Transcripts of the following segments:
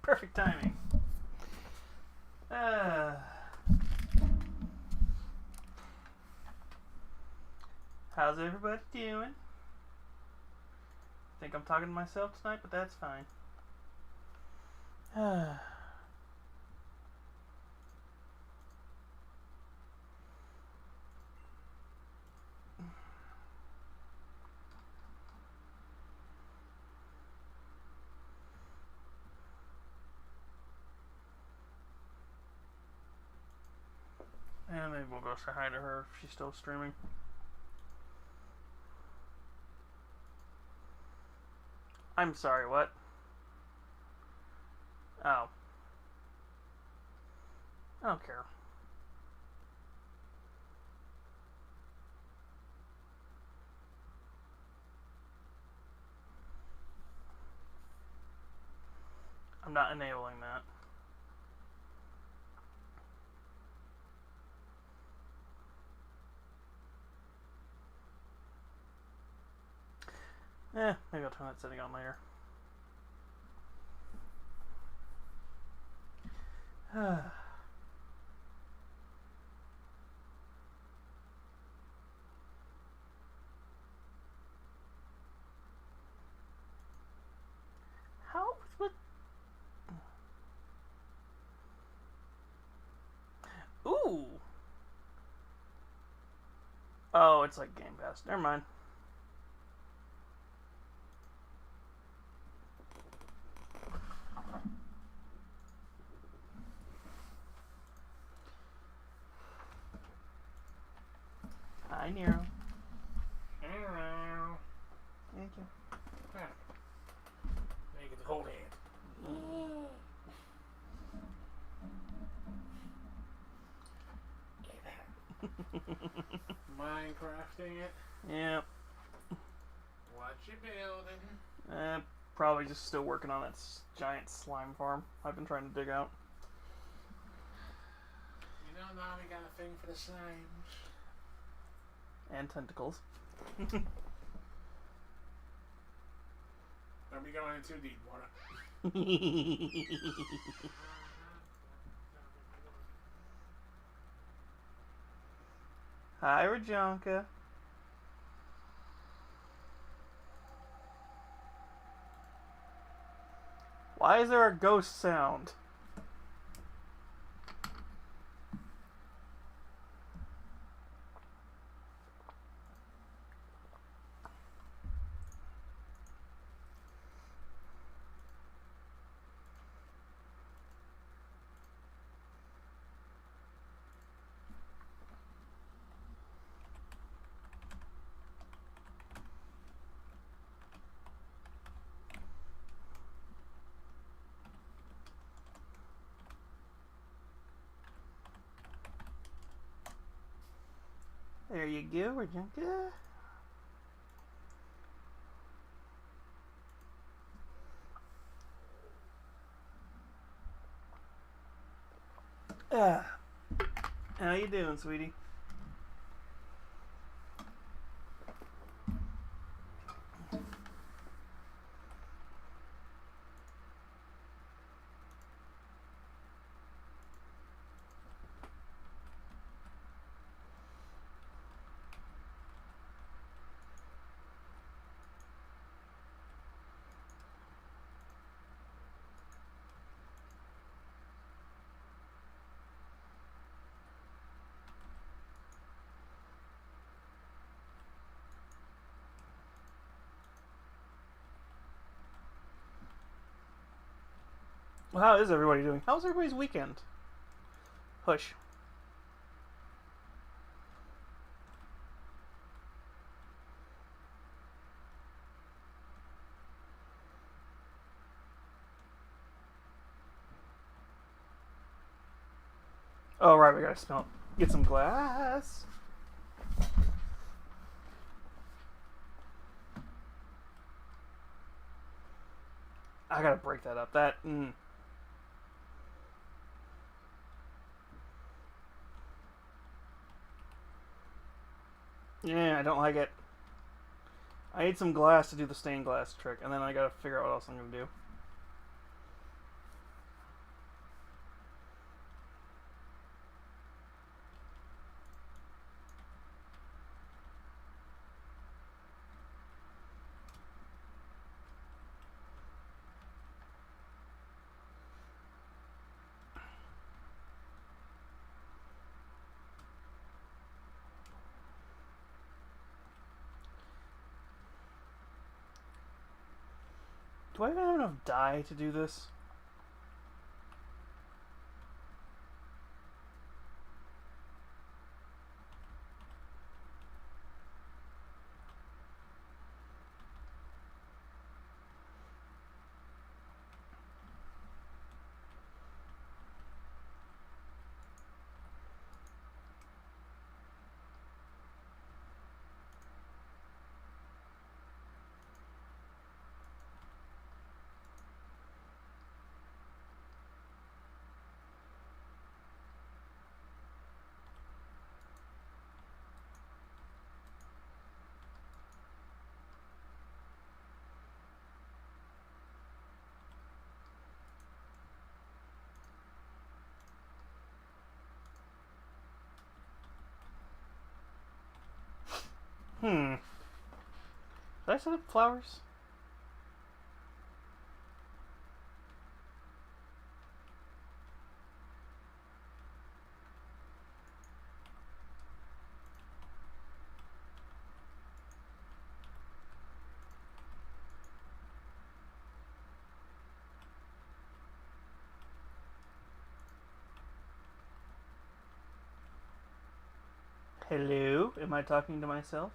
Perfect timing. How's everybody doing? Think I'm talking to myself tonight, but that's fine. And maybe we'll go say hi to her if she's still streaming. I'm sorry, what? Oh. I don't care. I'm not enabling that. Maybe I'll turn that setting on later. How? What? Ooh. Oh, it's like Game Pass. Never mind. Hi, Nero. Hello. Thank you. Now you get the whole hand. Minecrafting it. Yep. What you building? Probably just still working on that giant slime farm I've been trying to dig out. You know, Nami got a thing for the slimes. And tentacles. Don't be going in too deep, water. Hi, Rajonka. Why is there a ghost sound? There you go, Rajonka. How you doing, sweetie? Well, how is everybody doing? How's everybody's weekend? Hush. Oh, right, we gotta smell. Get some glass. I gotta break that up. That. Yeah, I don't like it. I need some glass to do the stained glass trick, and then I gotta figure out what else I'm gonna do. Do I even have enough dye to do this? Did I set up flowers? Hello? Am I talking to myself?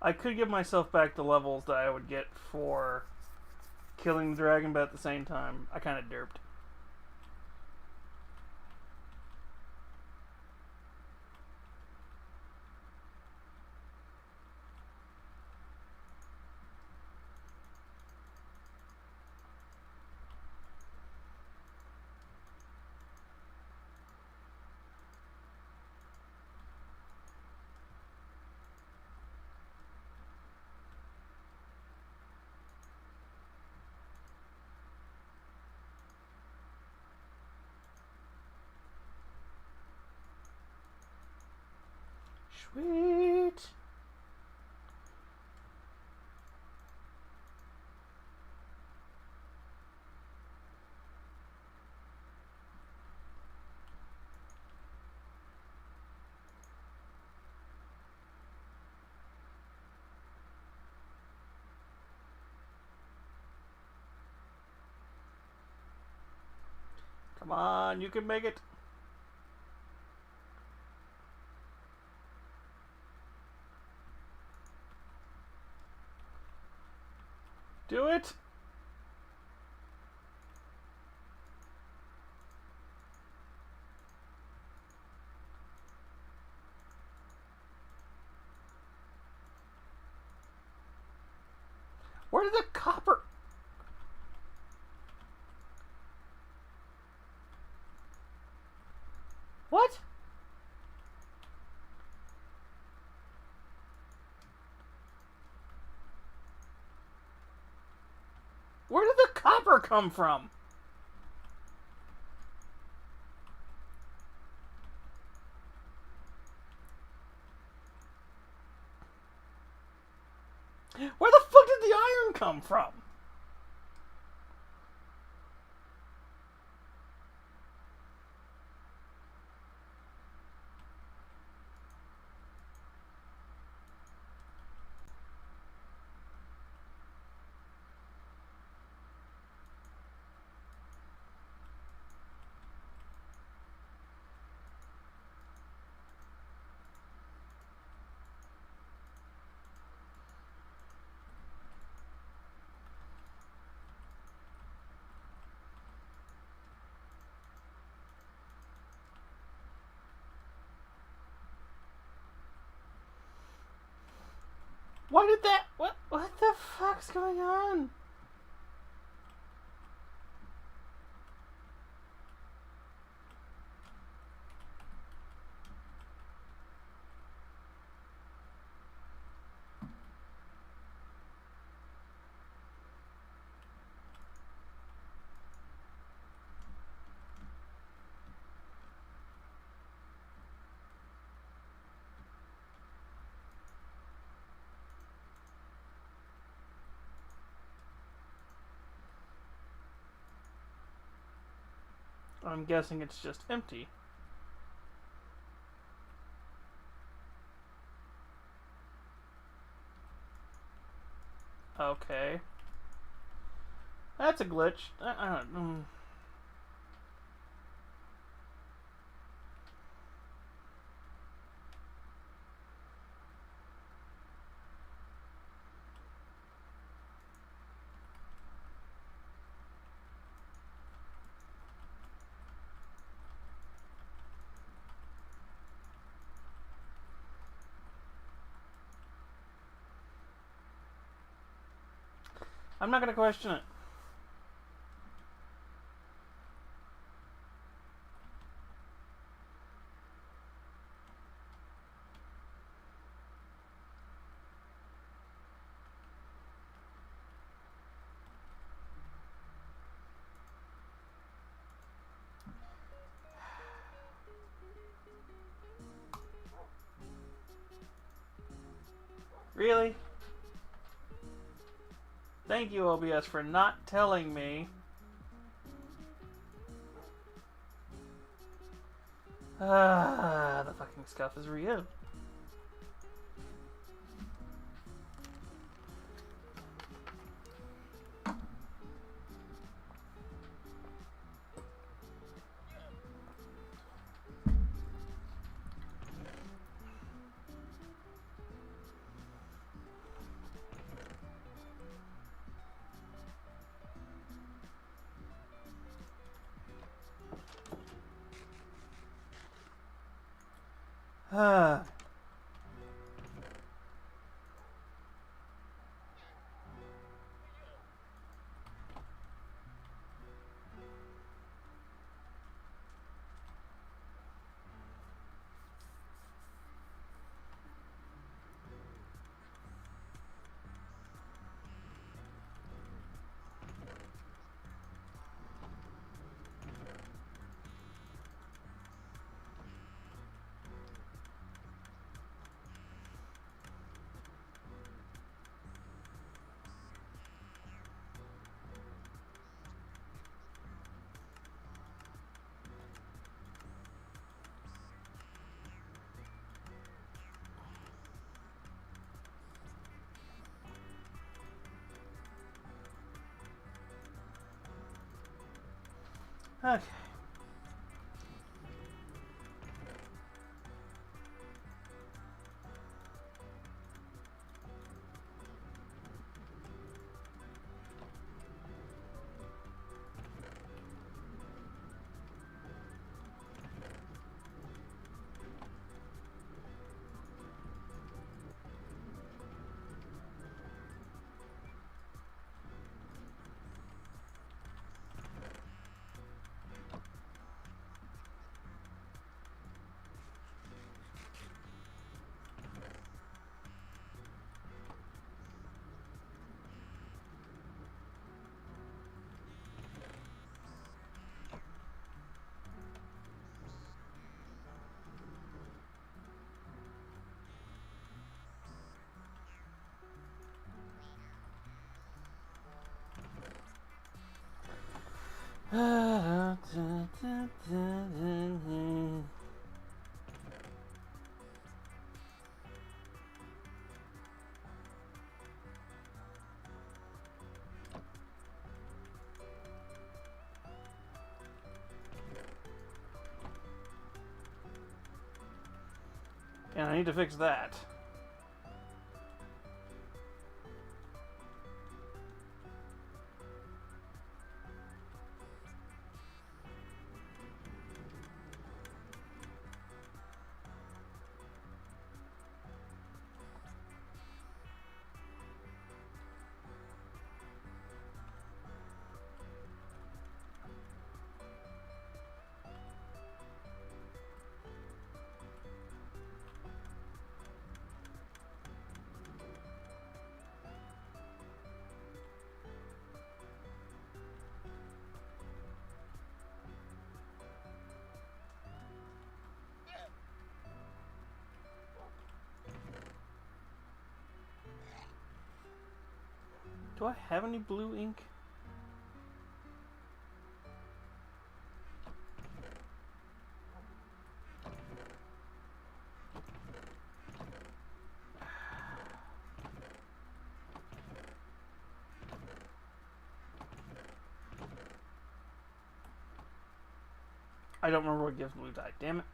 I could give myself back the levels that I would get for killing the dragon, but at the same time, I kind of derped. Sweet. Come on, you can make it. Do it. Where did the copper... What? Where did the copper come from? Where the fuck did the iron come from? Why did that... What the fuck's going on? I'm guessing it's just empty. Okay. That's a glitch. I don't... I'm not gonna question it. Really? Thank you, OBS, for not telling me. The fucking scuff is real. Ah. Okay. And I need to fix that. Do I have any blue ink? I don't remember what gives blue dye. Damn it.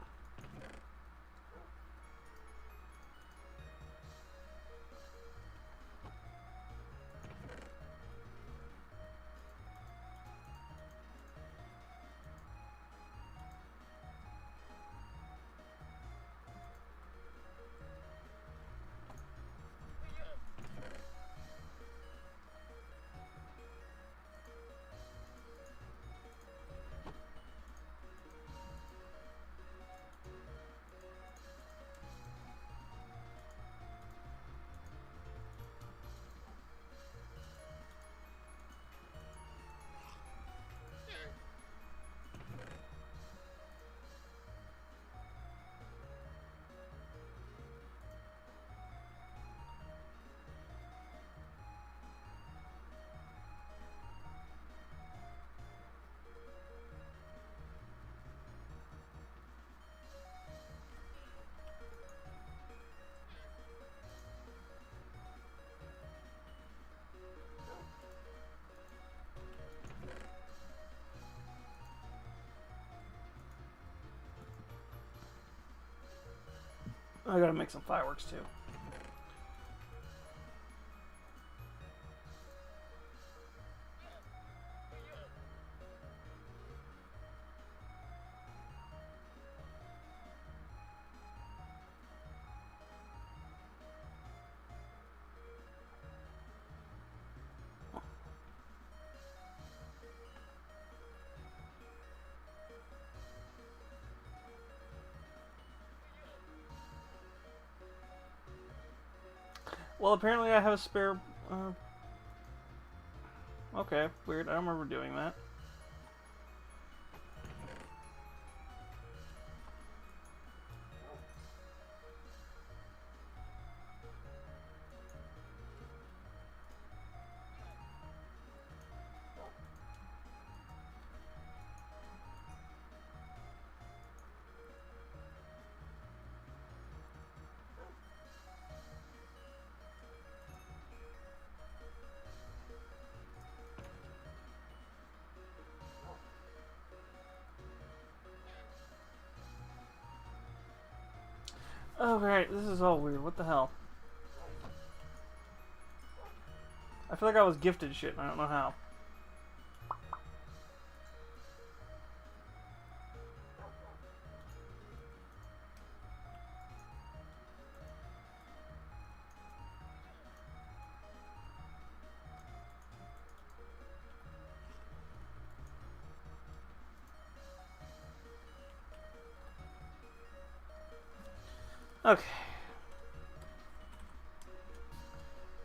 I gotta make some fireworks too. Well, apparently I have a spare... okay, weird. I don't remember doing that. Okay, this is all weird. What the hell? I feel like I was gifted shit and I don't know how. Okay.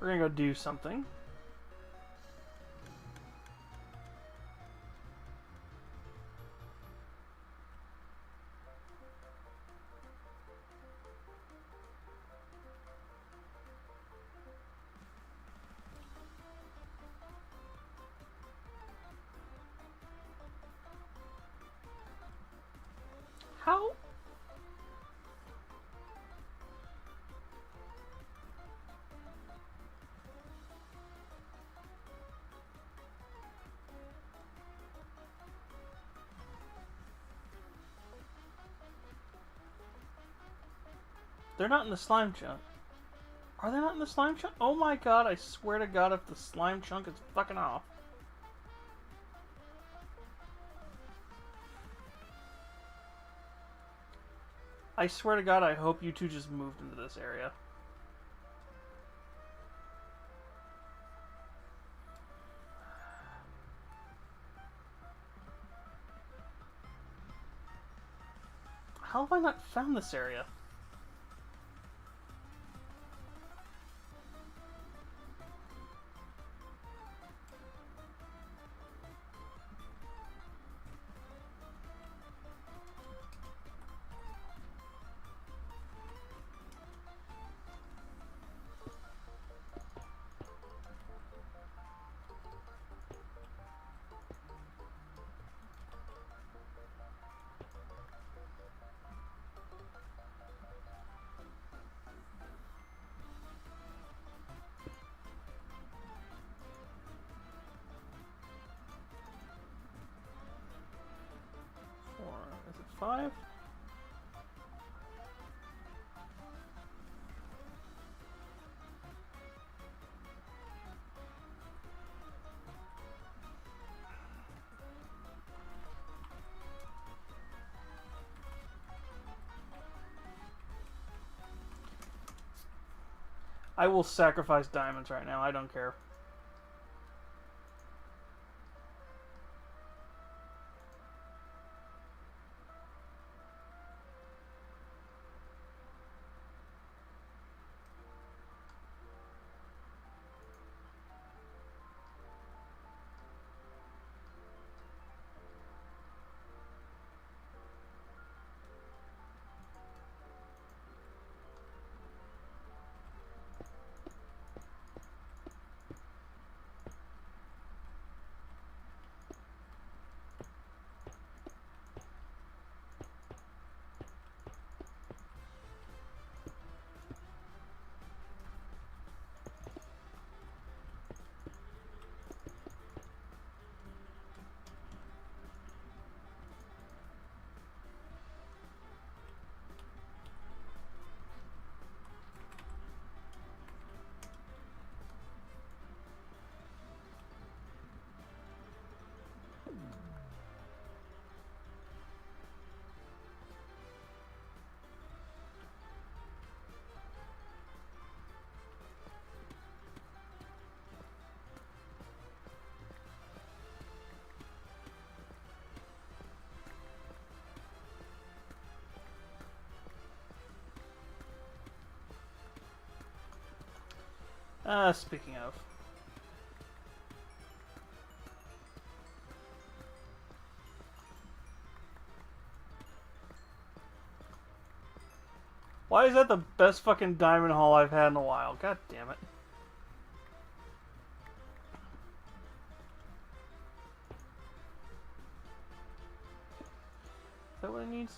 We're gonna go do something. How? They're not in the slime chunk. Are they not in the slime chunk? Oh my god, I swear to god if the slime chunk is fucking off. I swear to god, I hope you two just moved into this area. How have I not found this area? I will sacrifice diamonds right now. I don't care. Speaking of. Why is that the best fucking diamond haul I've had in a while? God damn it. Is that what it needs?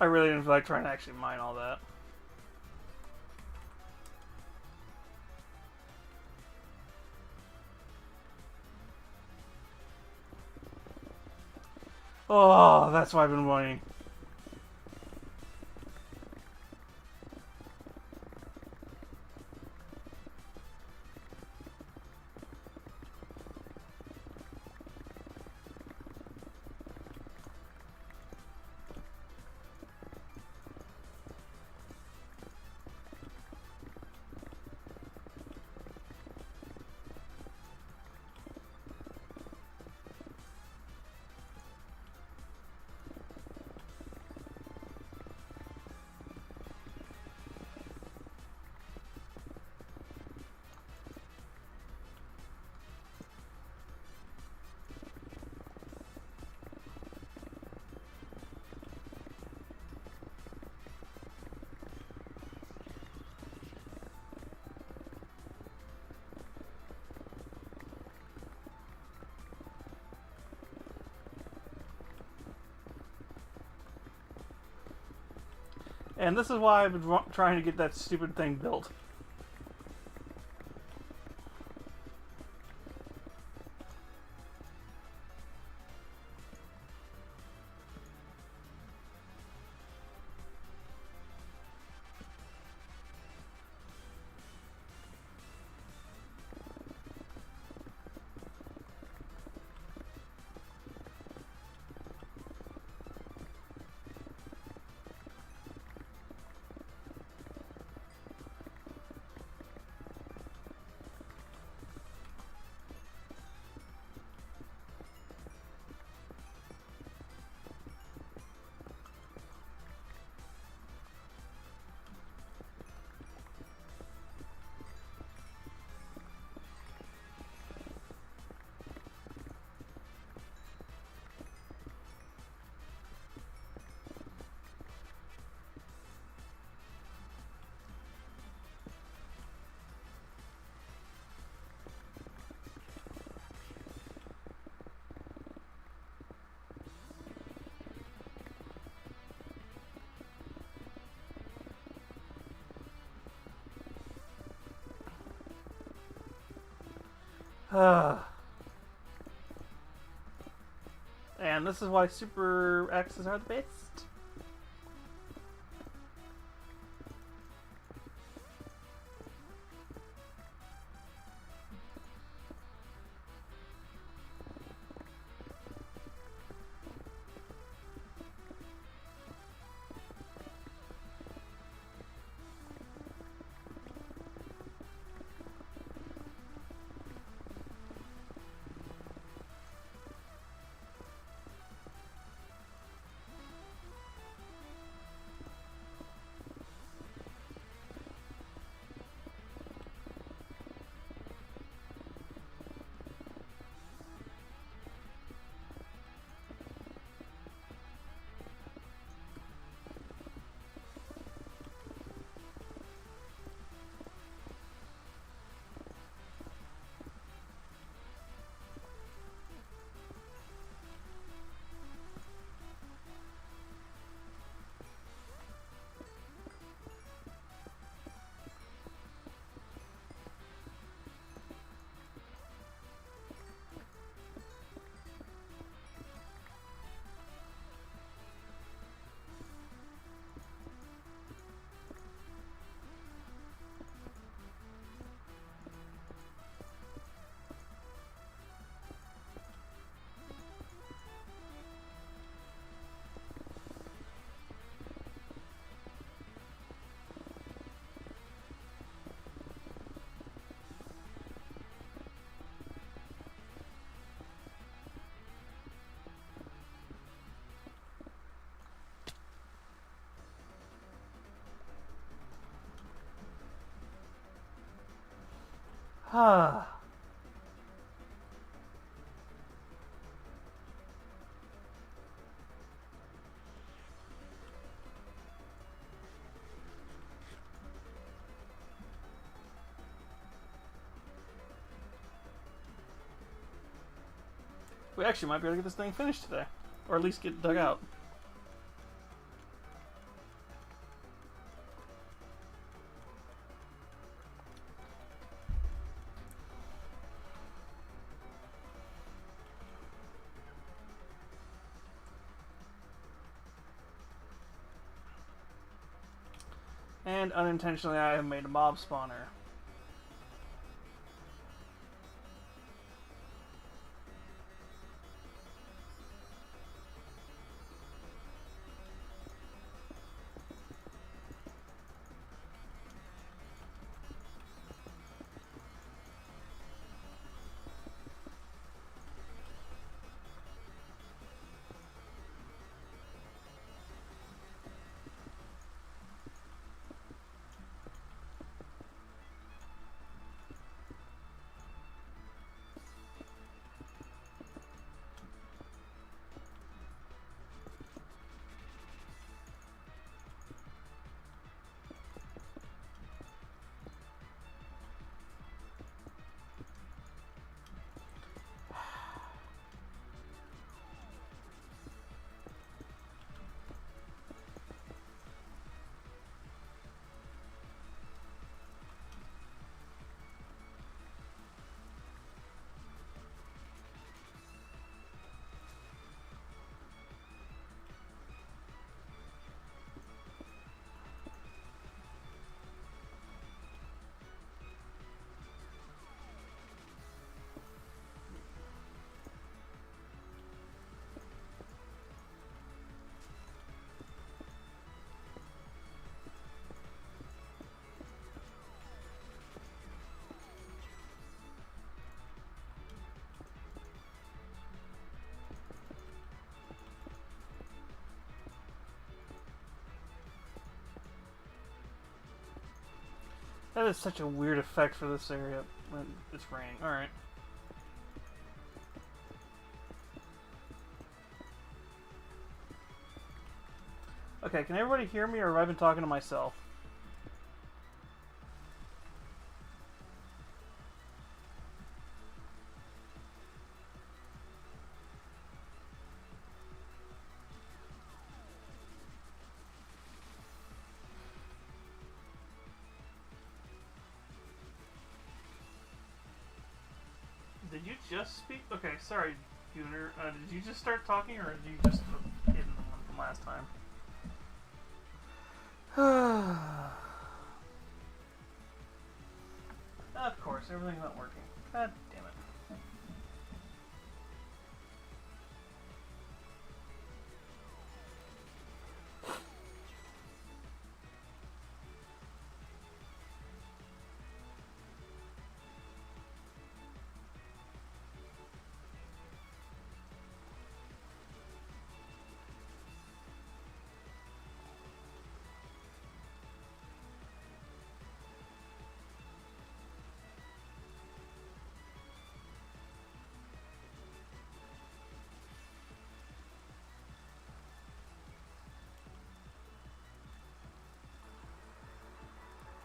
I really didn't feel like trying to actually mine all that. Oh, that's why I've been waiting. And this is why I've been trying to get that stupid thing built. And this is why Super X's are the best. We actually might be able to get this thing finished today. Or at least get dug out. And unintentionally I have made a mob spawner. That is such a weird effect for this area when it's raining. Alright. Okay, can everybody hear me, or have I been talking to myself? Did you just speak? Okay, sorry, Gunnar. Did you just start talking, or did you just hit the one from last time? Of course, everything's not working. God damn it.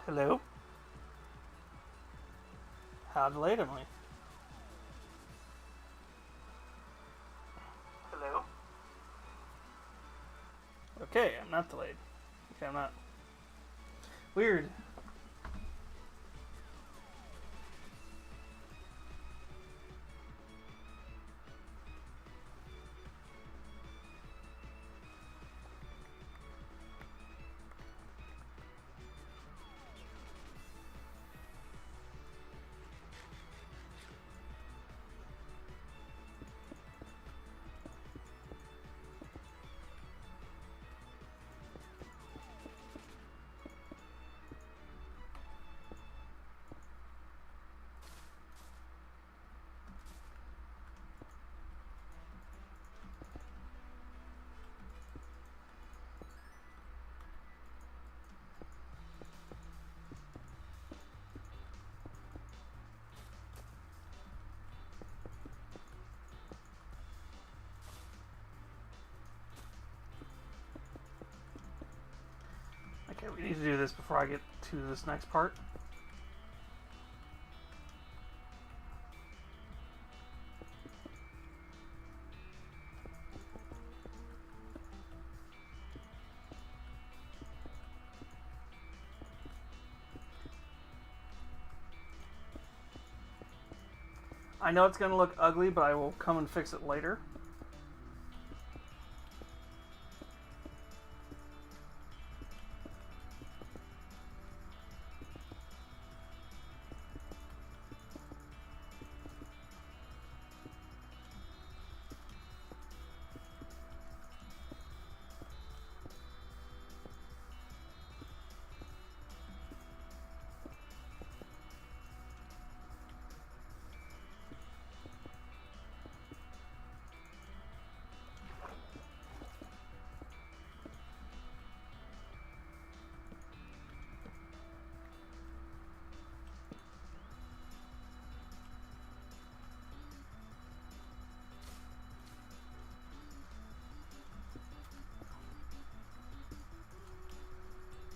Hello? How delayed am I? Hello? Okay, I'm not delayed. Okay, I'm not. Weird. Okay, we need to do this before I get to this next part. I know it's going to look ugly, but I will come and fix it later.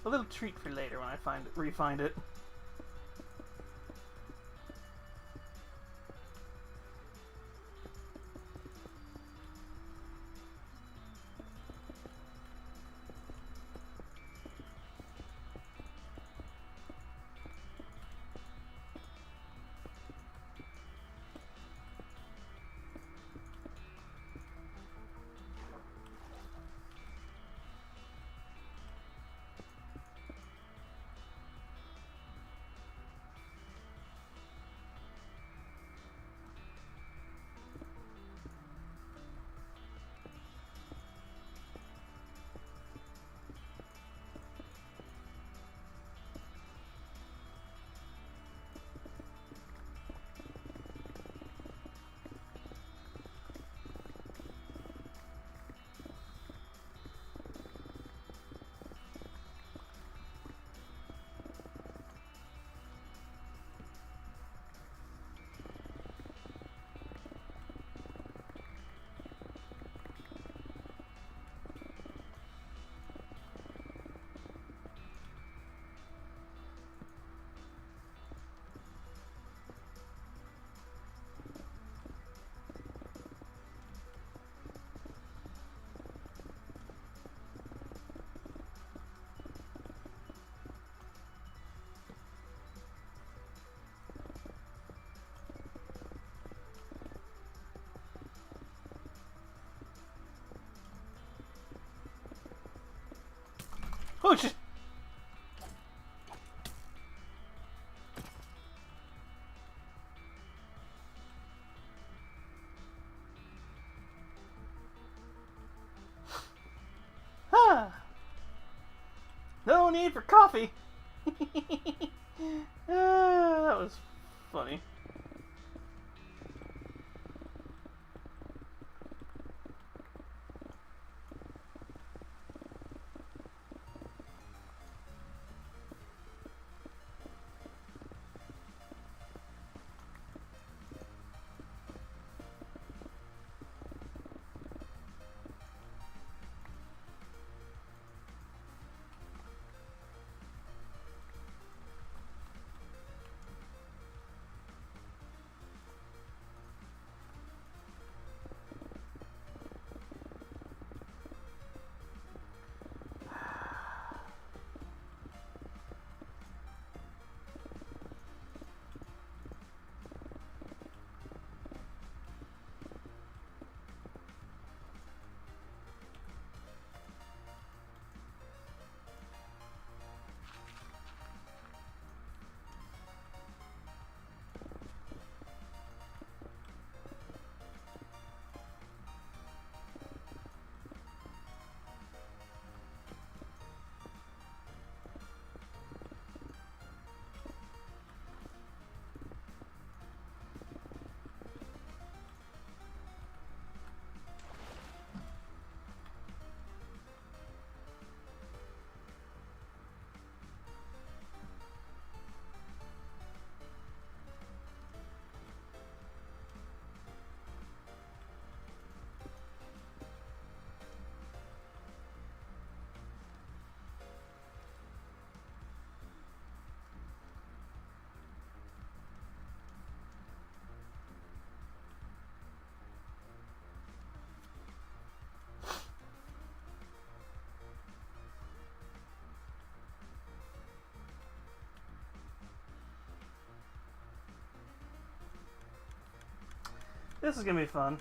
A little treat for later when I refind it. Oh shit! Ah! No need for coffee! That was funny. This is gonna be fun.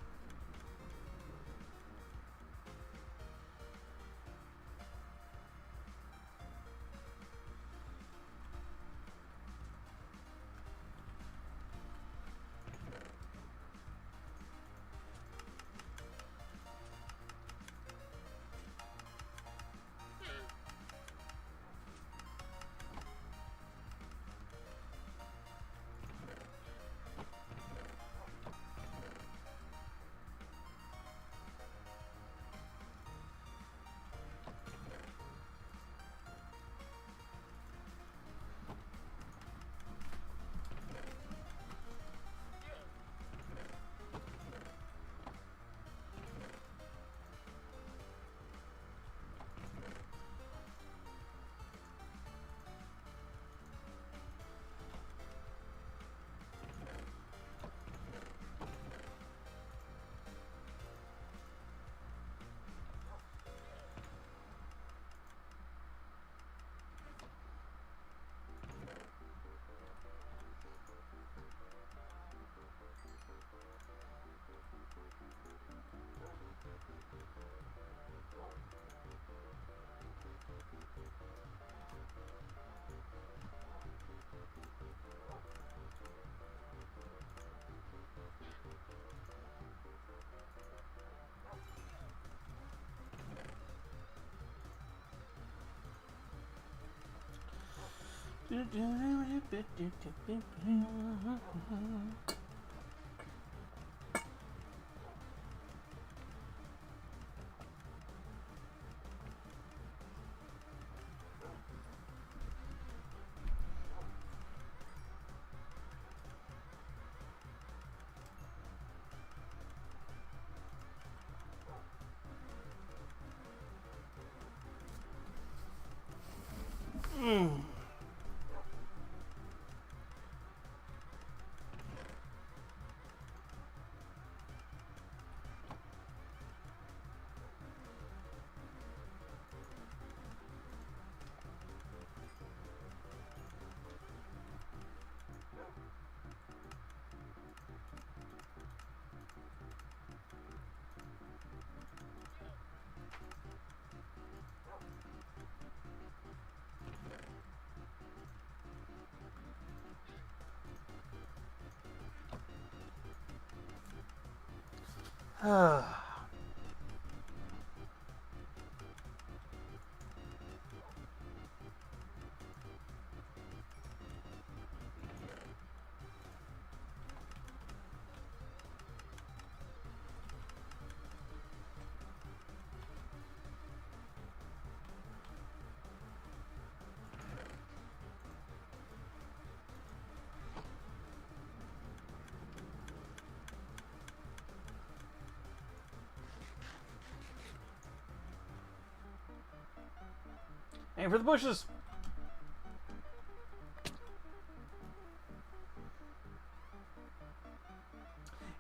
Aim for the bushes.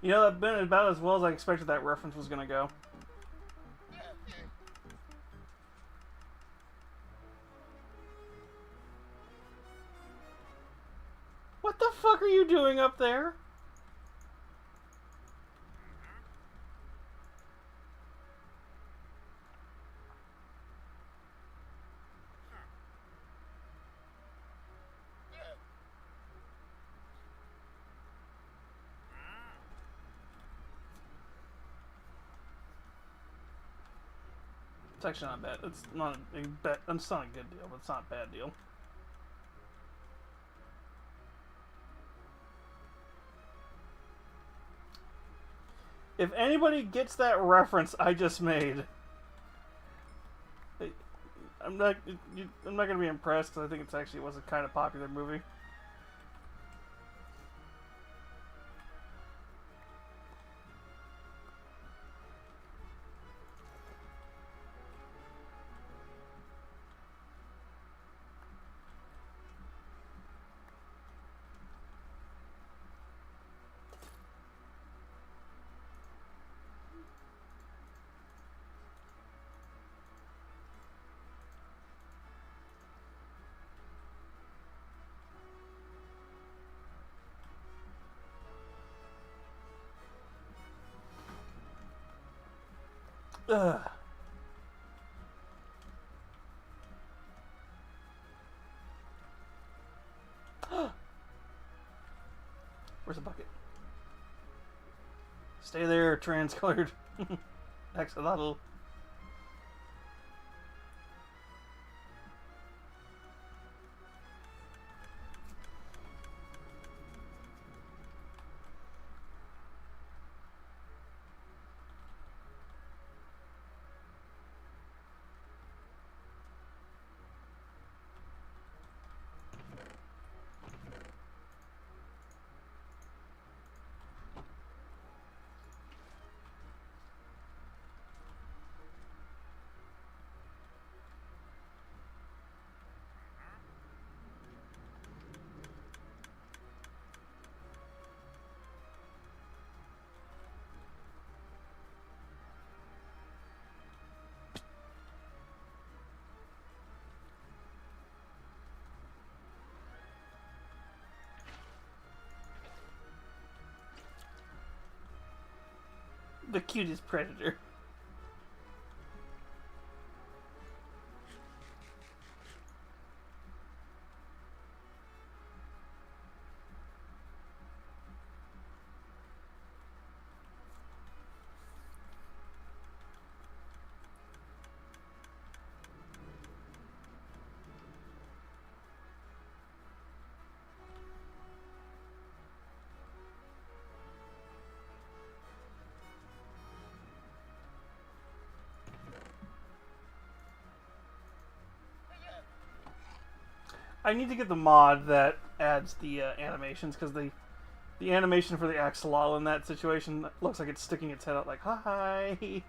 You know, that been about as well as I expected that reference was gonna go. What the fuck are you doing up there? It's actually not bad. It's not a bad. It's not a good deal, but it's not a bad deal. If anybody gets that reference I just made, I'm not gonna be impressed because I think it was a kind of popular movie. Ugh. Where's the bucket? Stay there, trans-colored axolotl. The cutest predator. I need to get the mod that adds the animations because the animation for the axolotl in that situation looks like it's sticking its head out like hi.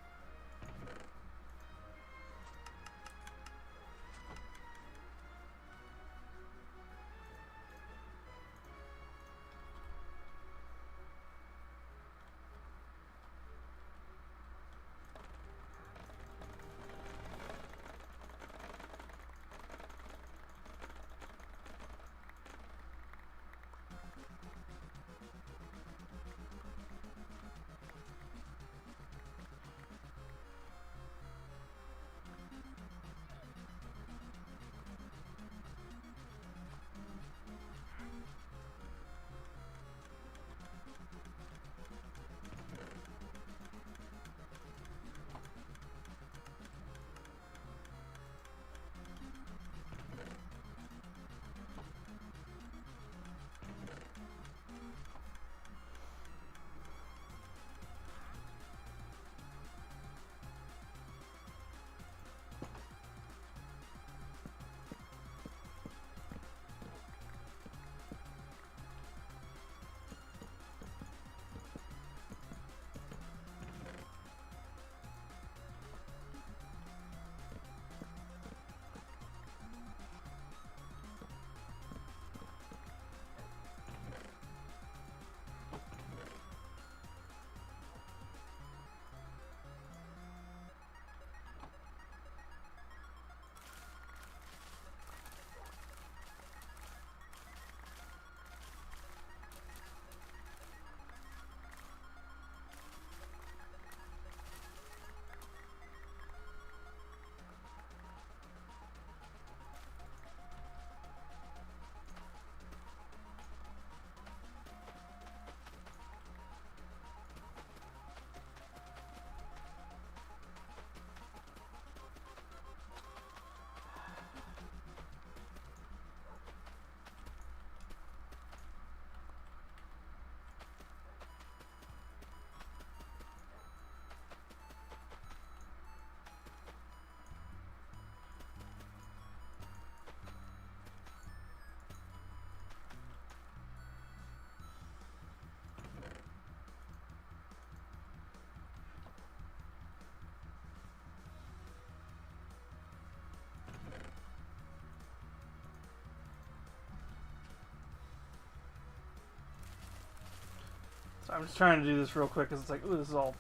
So I'm just trying to do this real quick because it's like, ooh, this is all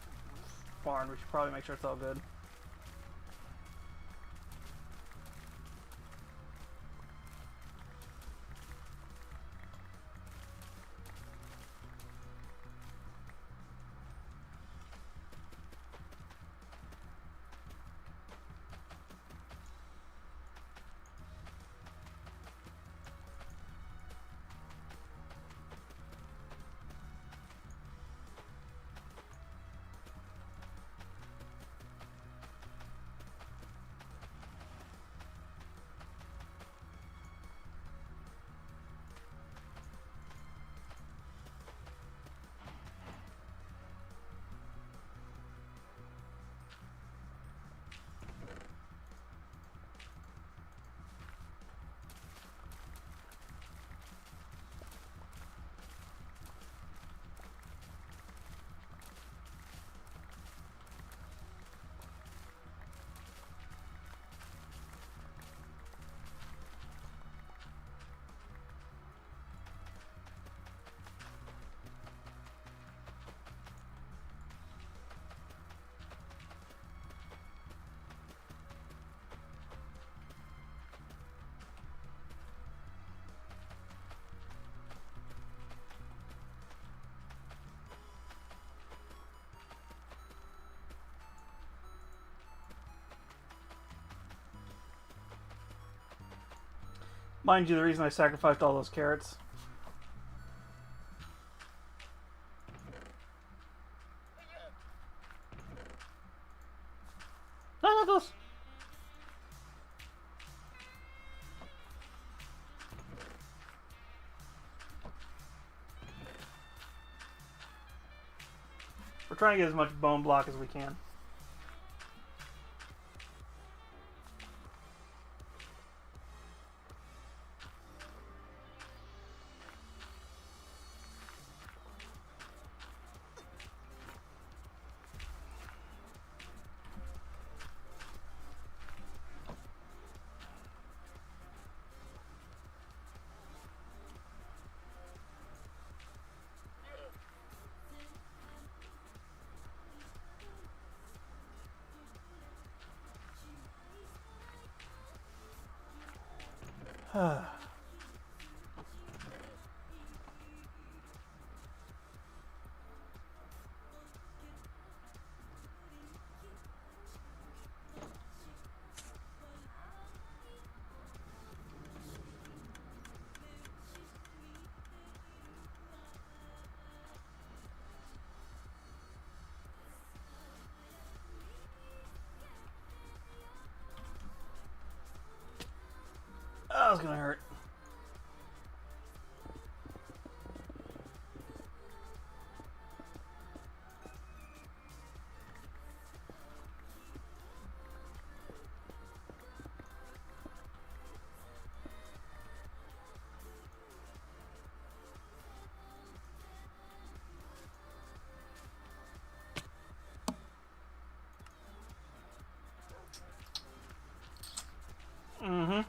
foreign. We should probably make sure it's all good. Mind you, the reason I sacrificed all those carrots. No, not those. We're trying to get as much bone block as we can. That was gonna hurt. Mm-hmm.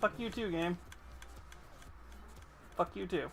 Fuck you too, game. Fuck you too.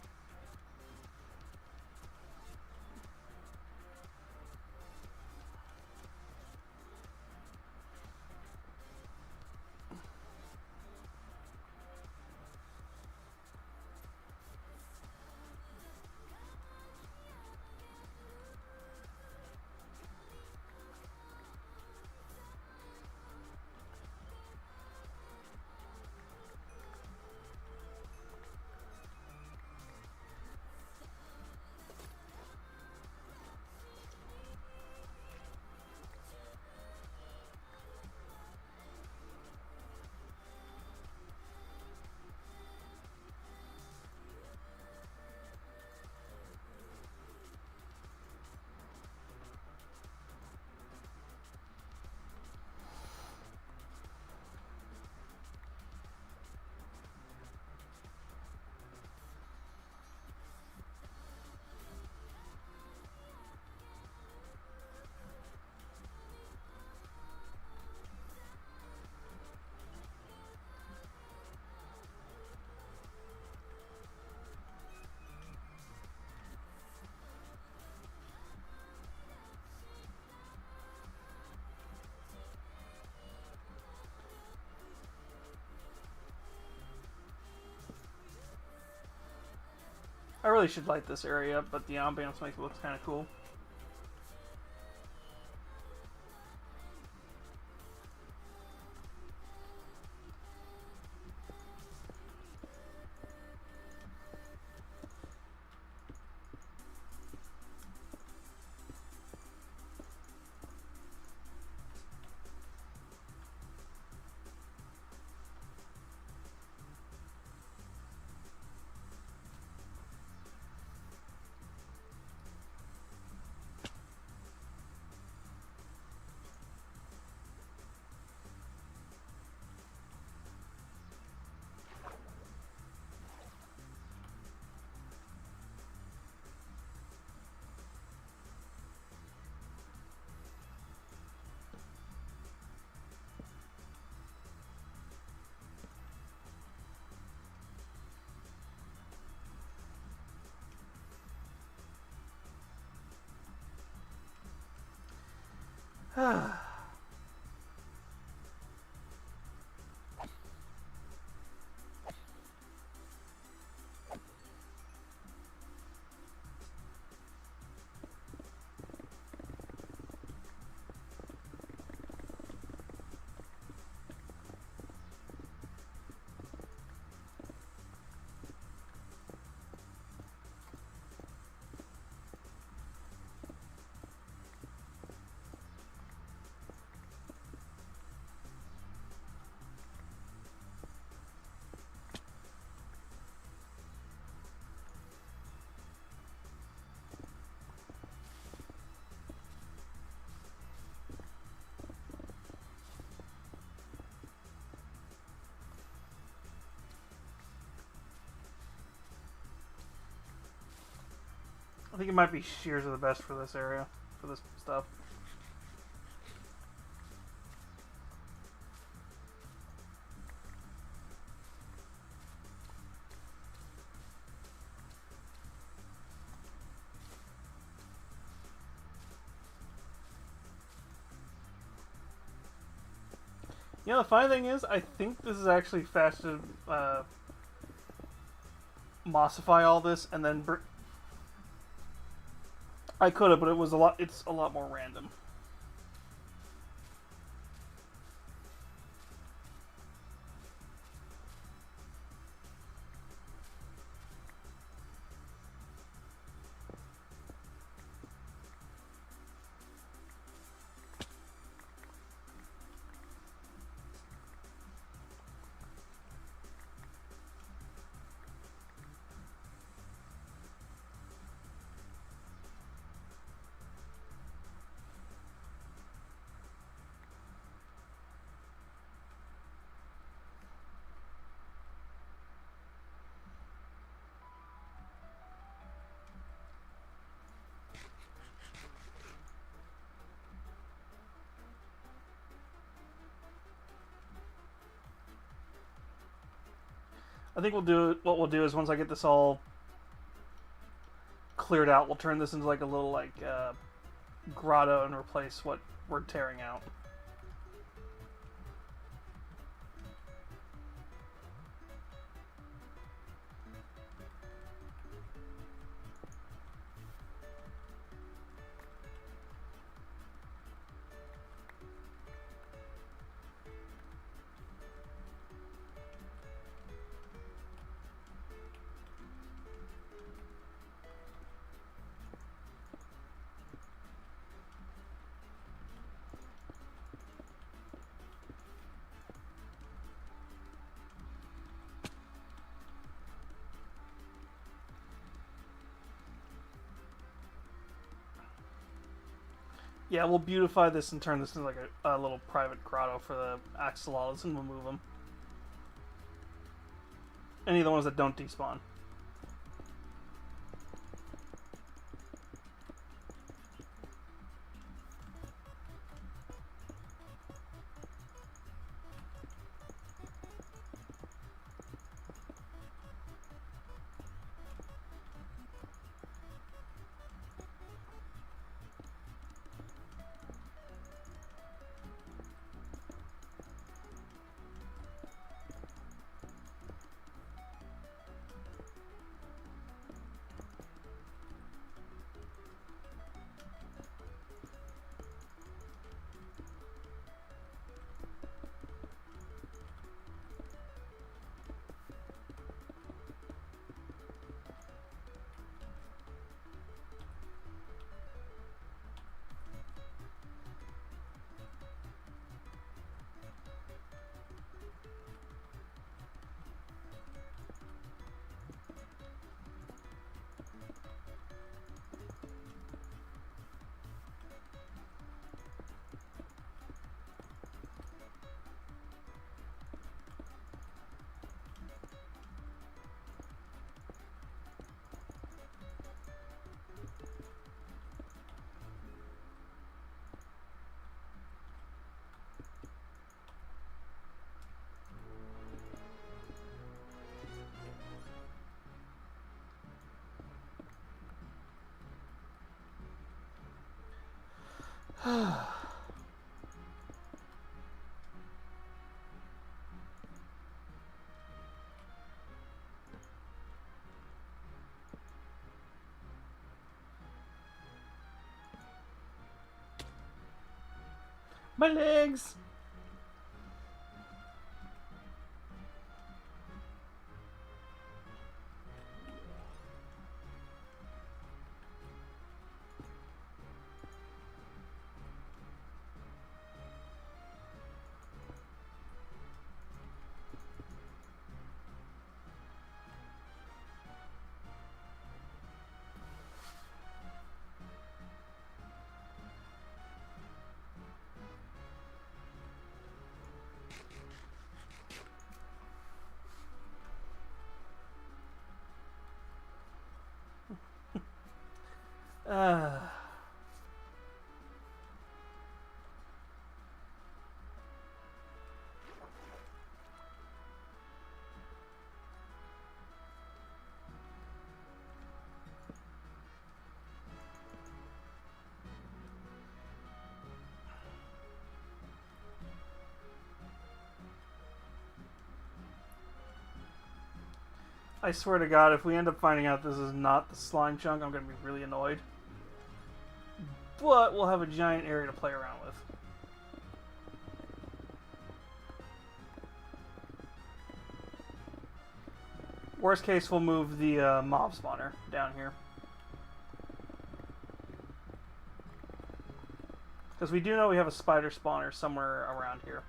really should light this area up, but the ambiance makes it look kind of cool. I think it might be shears are the best for this area, for this stuff. You know, the funny thing is, I think this is actually fast to mossify all this and then I could have, but it was a lot. It's a lot more random. I think what we'll do is once I get this all cleared out, we'll turn this into like a little grotto and replace what we're tearing out. Yeah, we'll beautify this and turn this into like a little private grotto for the axolotls, and we'll move them. Any of the ones that don't despawn. My legs! Uh, I swear to God, if we end up finding out this is not the slime chunk, I'm going to be really annoyed. But we'll have a giant area to play around with. Worst case, we'll move the mob spawner down here. Because we do know we have a spider spawner somewhere around here.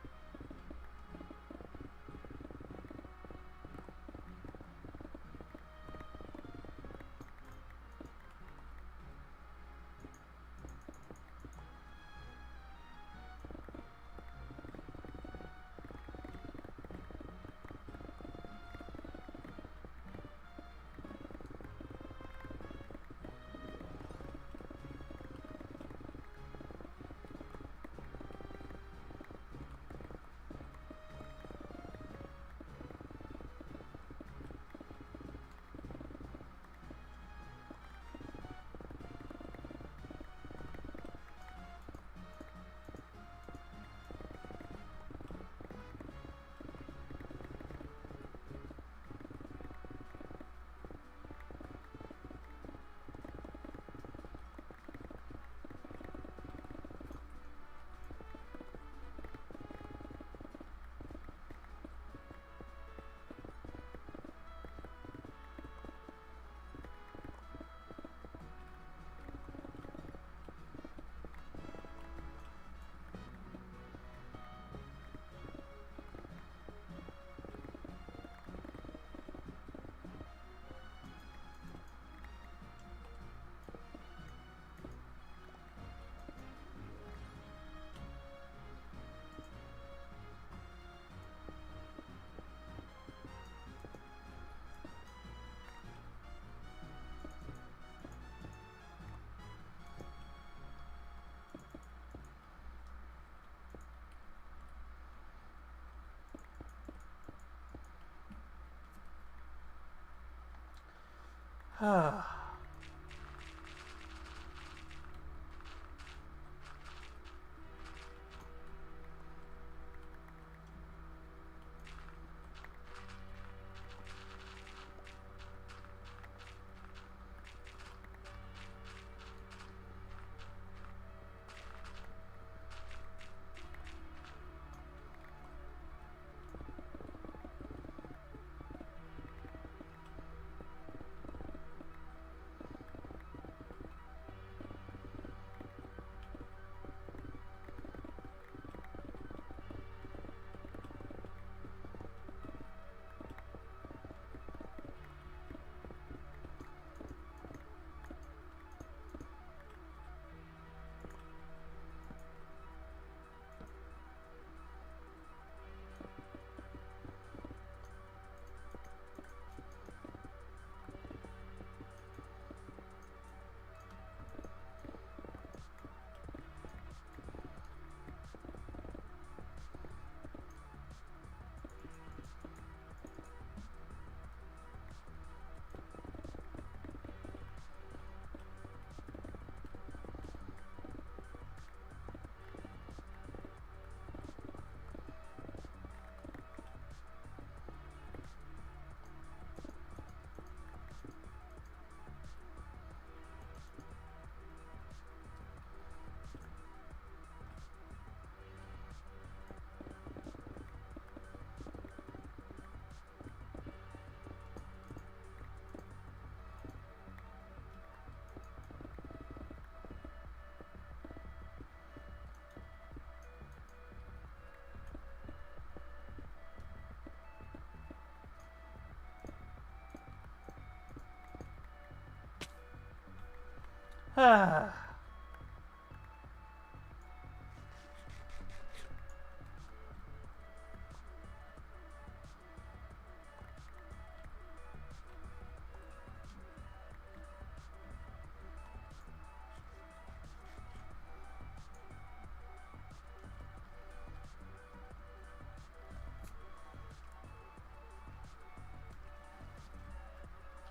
Ah.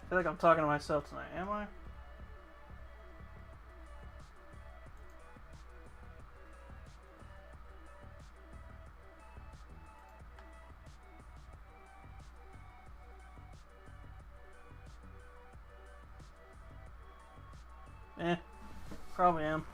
I feel like I'm talking to myself tonight, am I? Probably am.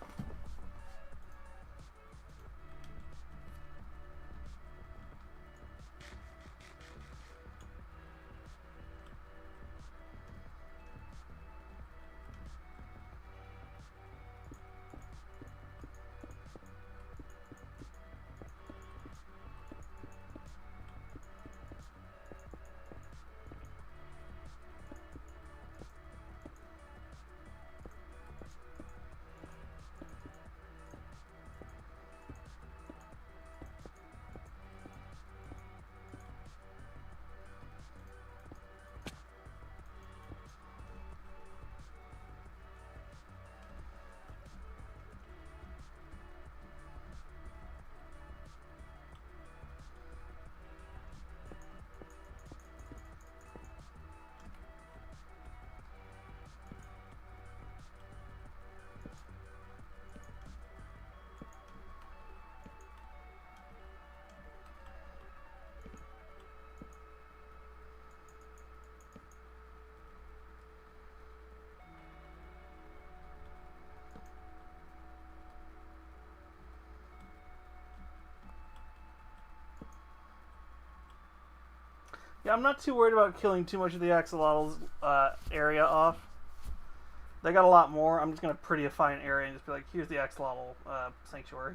Yeah, I'm not too worried about killing too much of the axolotls area off. They got a lot more. I'm just going to prettify an area and just be like, here's the axolotl sanctuary.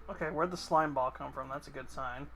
Okay, where'd the slime ball come from? That's a good sign.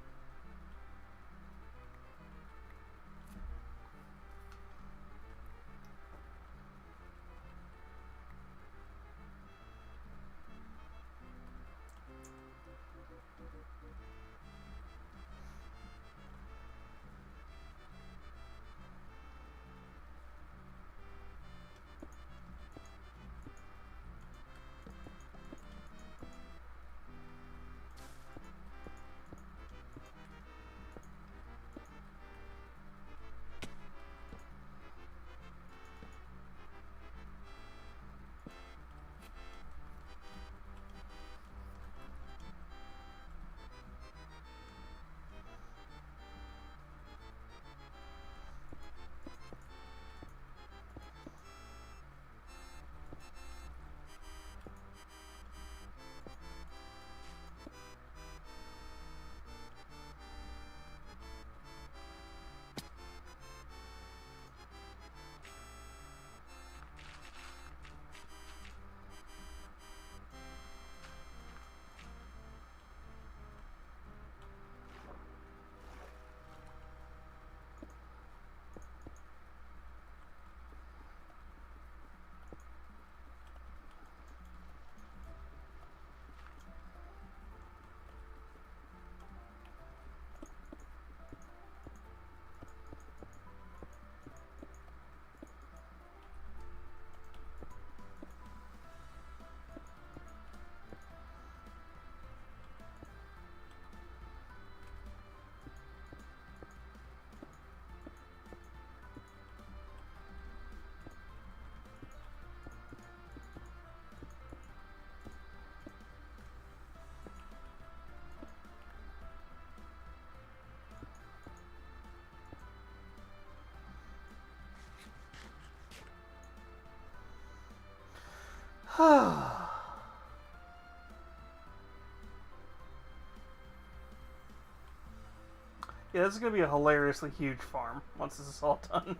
Yeah, this is going to be a hilariously huge farm once this is all done.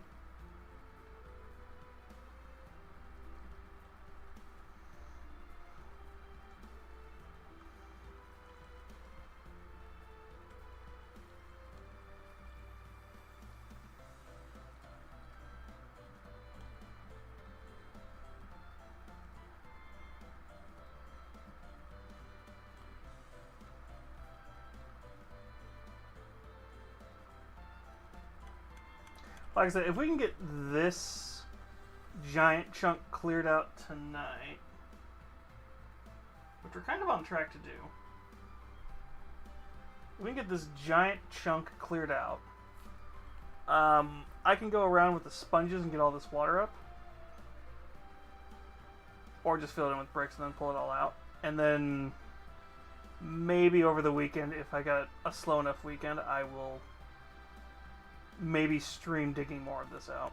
Like I said, if we can get this giant chunk cleared out tonight, which we're kind of on track to do, if we can get this giant chunk cleared out, I can go around with the sponges and get all this water up, or just fill it in with bricks and then pull it all out, and then maybe over the weekend, if I got a slow enough weekend, I will maybe stream digging more of this out.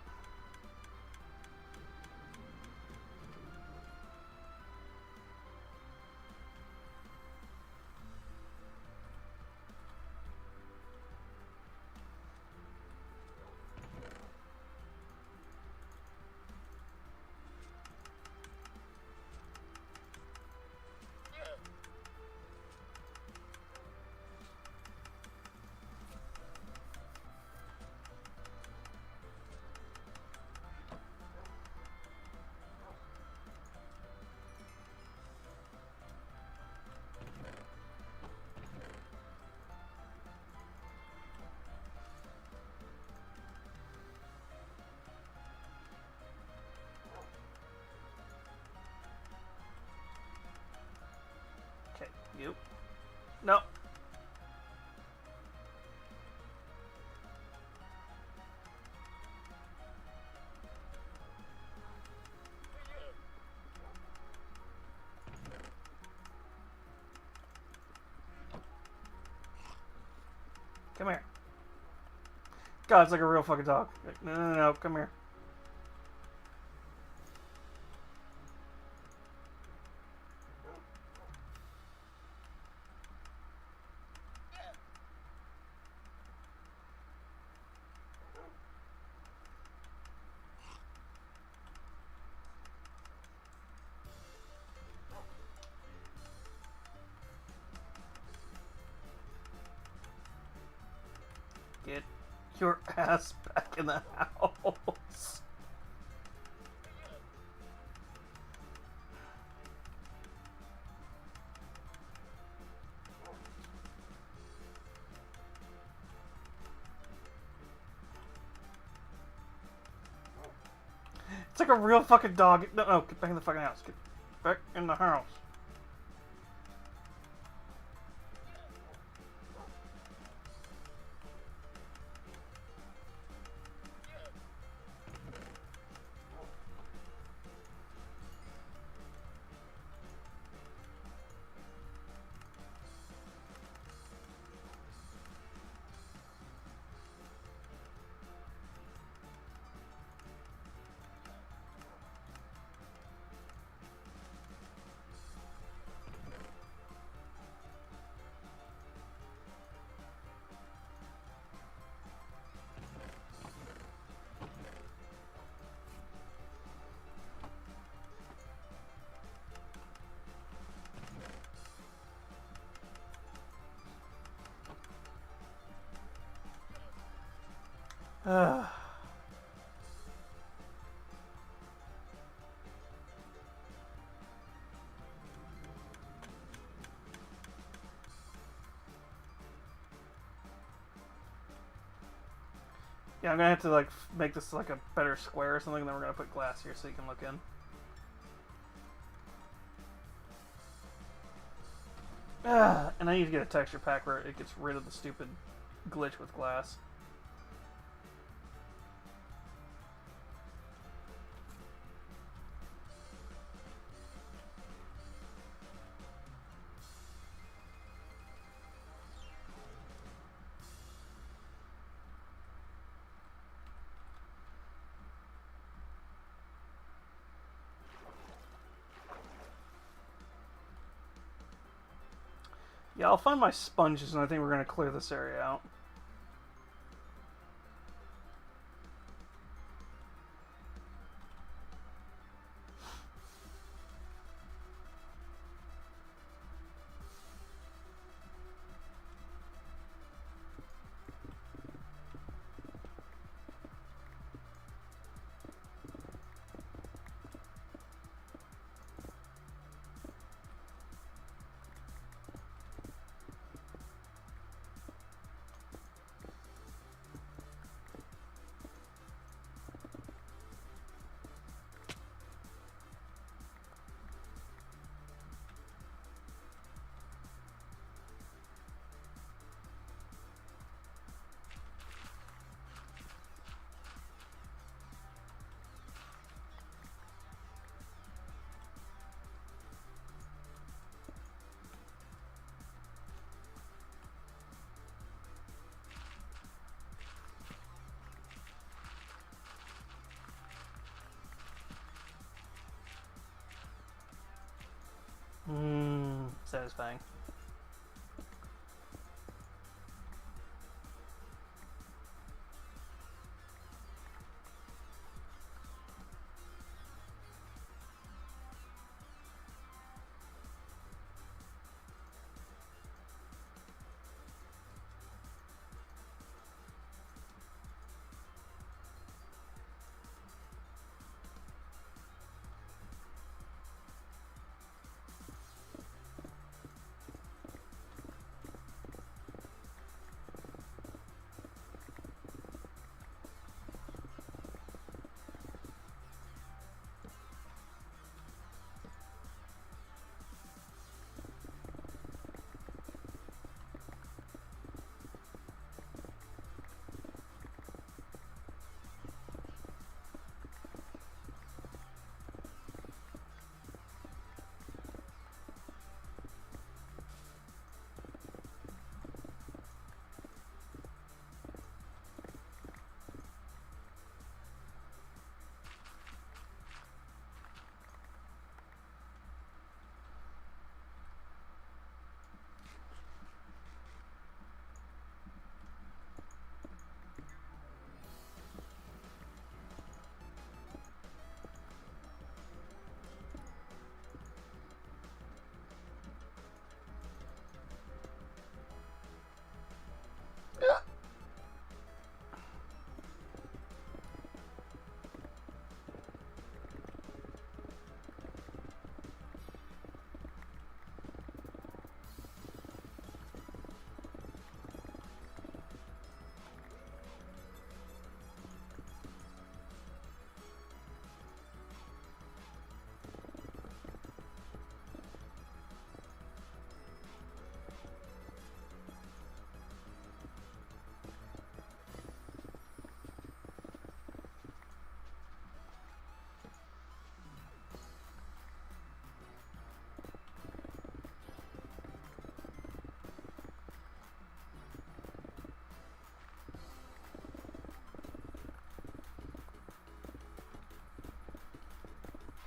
Okay, you. No. Come here. God, it's like a real fucking dog. No, no, no, come here. Get your ass back in the house. It's like a real fucking dog. No, no, get back in the fucking house. Get back in the house. Ugh. Yeah, I'm gonna have to like make this like a better square or something, and then we're gonna put glass here so you can look in. And I need to get a texture pack where it gets rid of the stupid glitch with glass. Yeah, I'll find my sponges, and I think we're gonna clear this area out. Satisfying.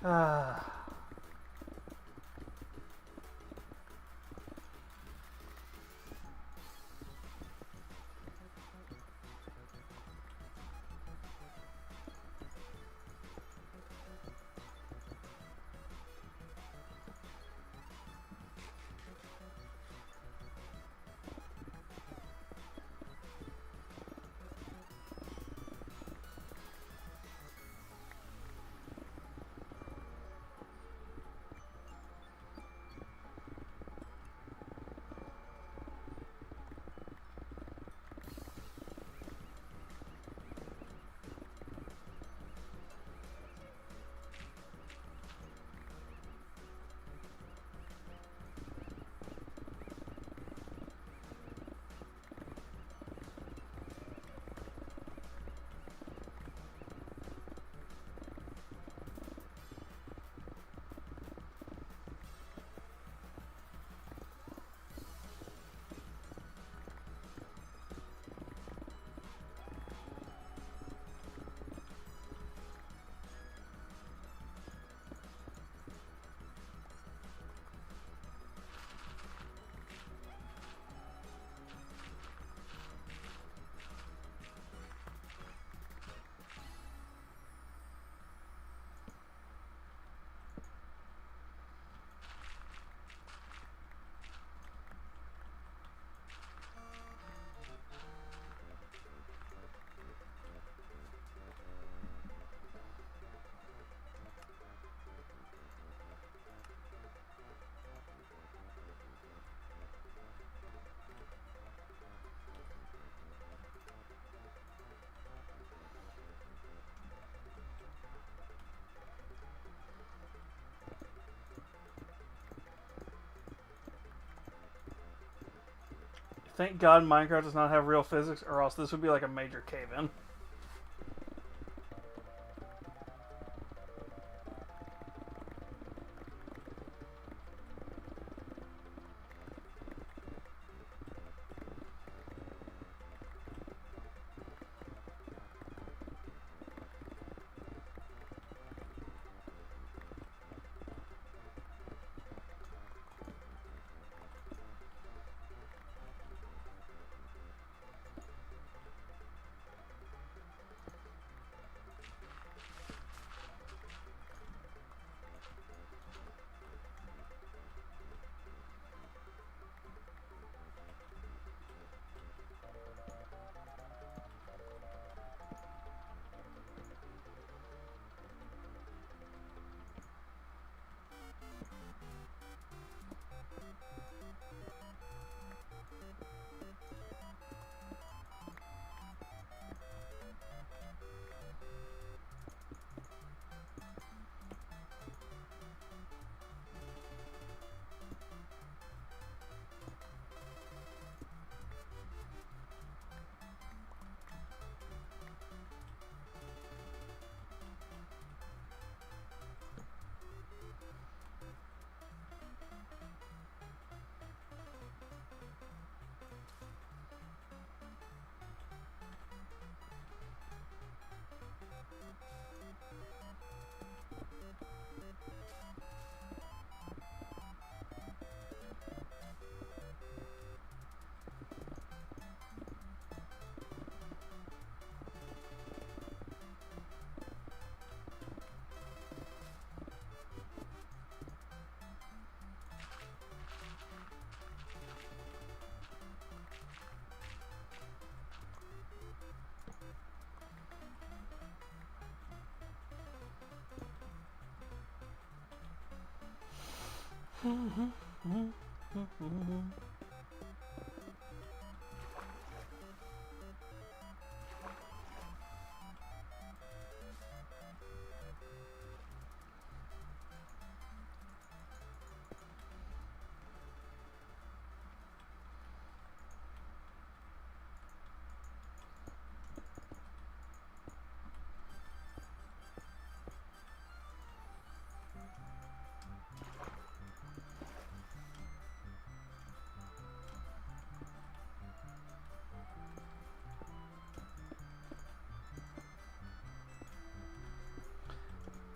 Ah. Thank God Minecraft does not have real physics, or else this would be like a major cave-in.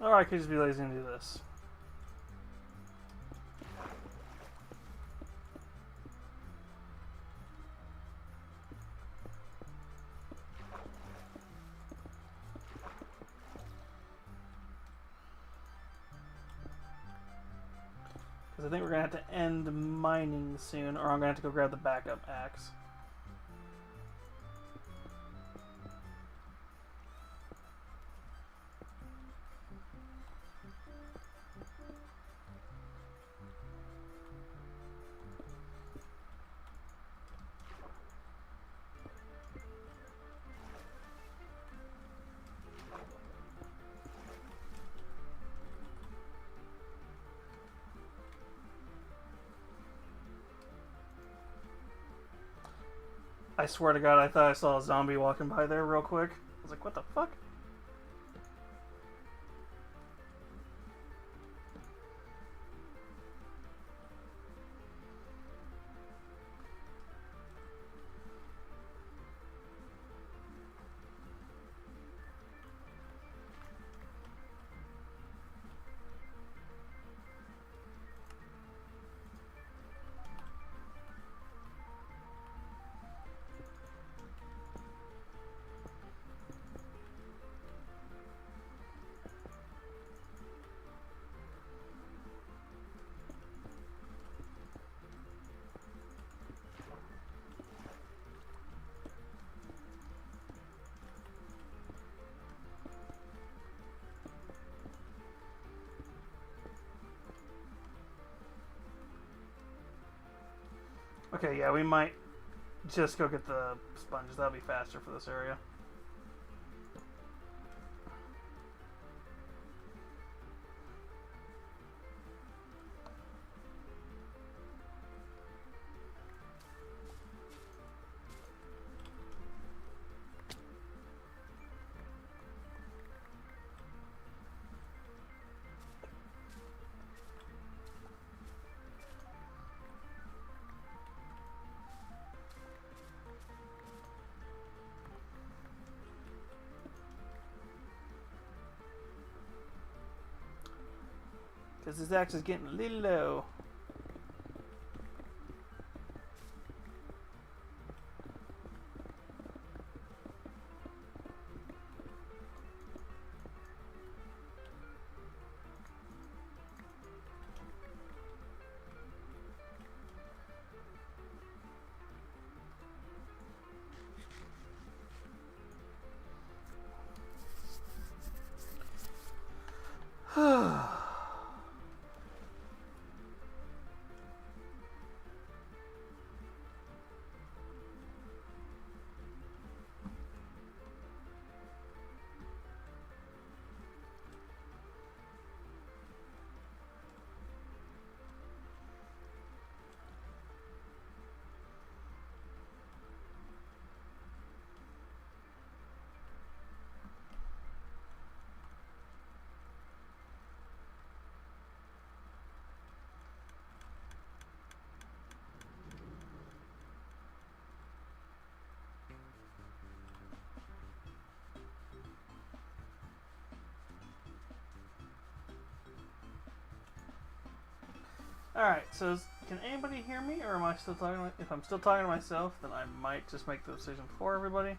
Or I could just be lazy and do this. Because I think we're going to have to end mining soon, or I'm going to have to go grab the backup axe. I swear to God, I thought I saw a zombie walking by there real quick. I was like, what the fuck? Okay, yeah, we might just go get the sponges. That'll be faster for this area. Because this axe is getting a little low. Alright, so can anybody hear me, or am I still talking? If I'm still talking to myself, then I might just make the decision for everybody.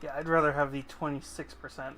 Yeah, I'd rather have the 26%.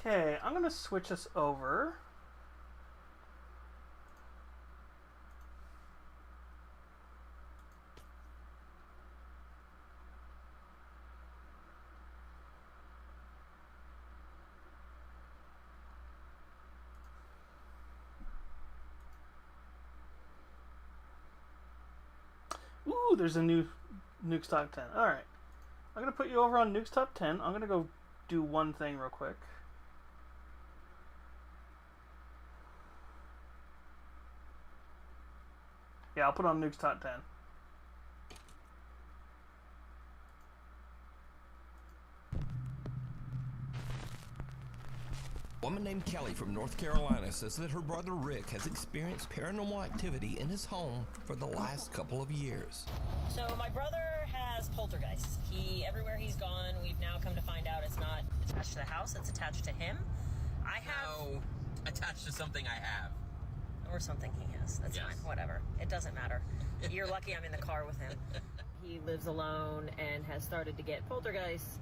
Okay, I'm going to switch us over. Ooh, there's a new Nuke's Top 10. Alright. I'm going to put you over on Nuke's Top 10. I'm going to go do one thing real quick. Yeah, I'll put on Nuke's Top 10. A woman named Kelly from North Carolina says that her brother Rick has experienced paranormal activity in his home for the last couple of years. So my brother has poltergeists. Everywhere he's gone, we've now come to find out it's not attached to the house, it's attached to him. I have... No, attached to something I have. Or something he has. That's Yes. fine. Whatever. It doesn't matter. You're lucky I'm in the car with him. He lives alone and has started to get poltergeists.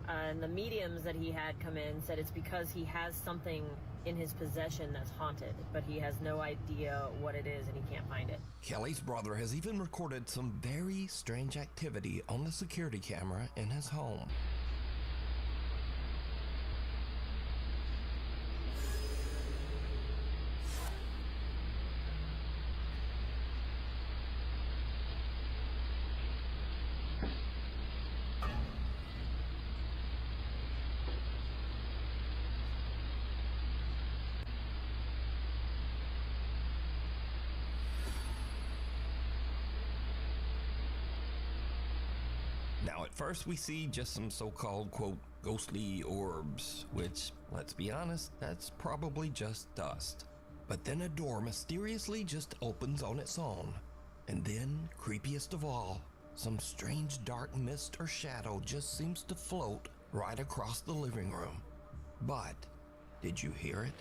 And the mediums that he had come in said it's because he has something in his possession that's haunted, but he has no idea what it is and he can't find it. Kelly's brother has even recorded some very strange activity on the security camera in his home. Now, at first we see just some so-called, quote, ghostly orbs, which, let's be honest, that's probably just dust. But then a door mysteriously just opens on its own. And then, creepiest of all, some strange dark mist or shadow just seems to float right across the living room. But, did you hear it?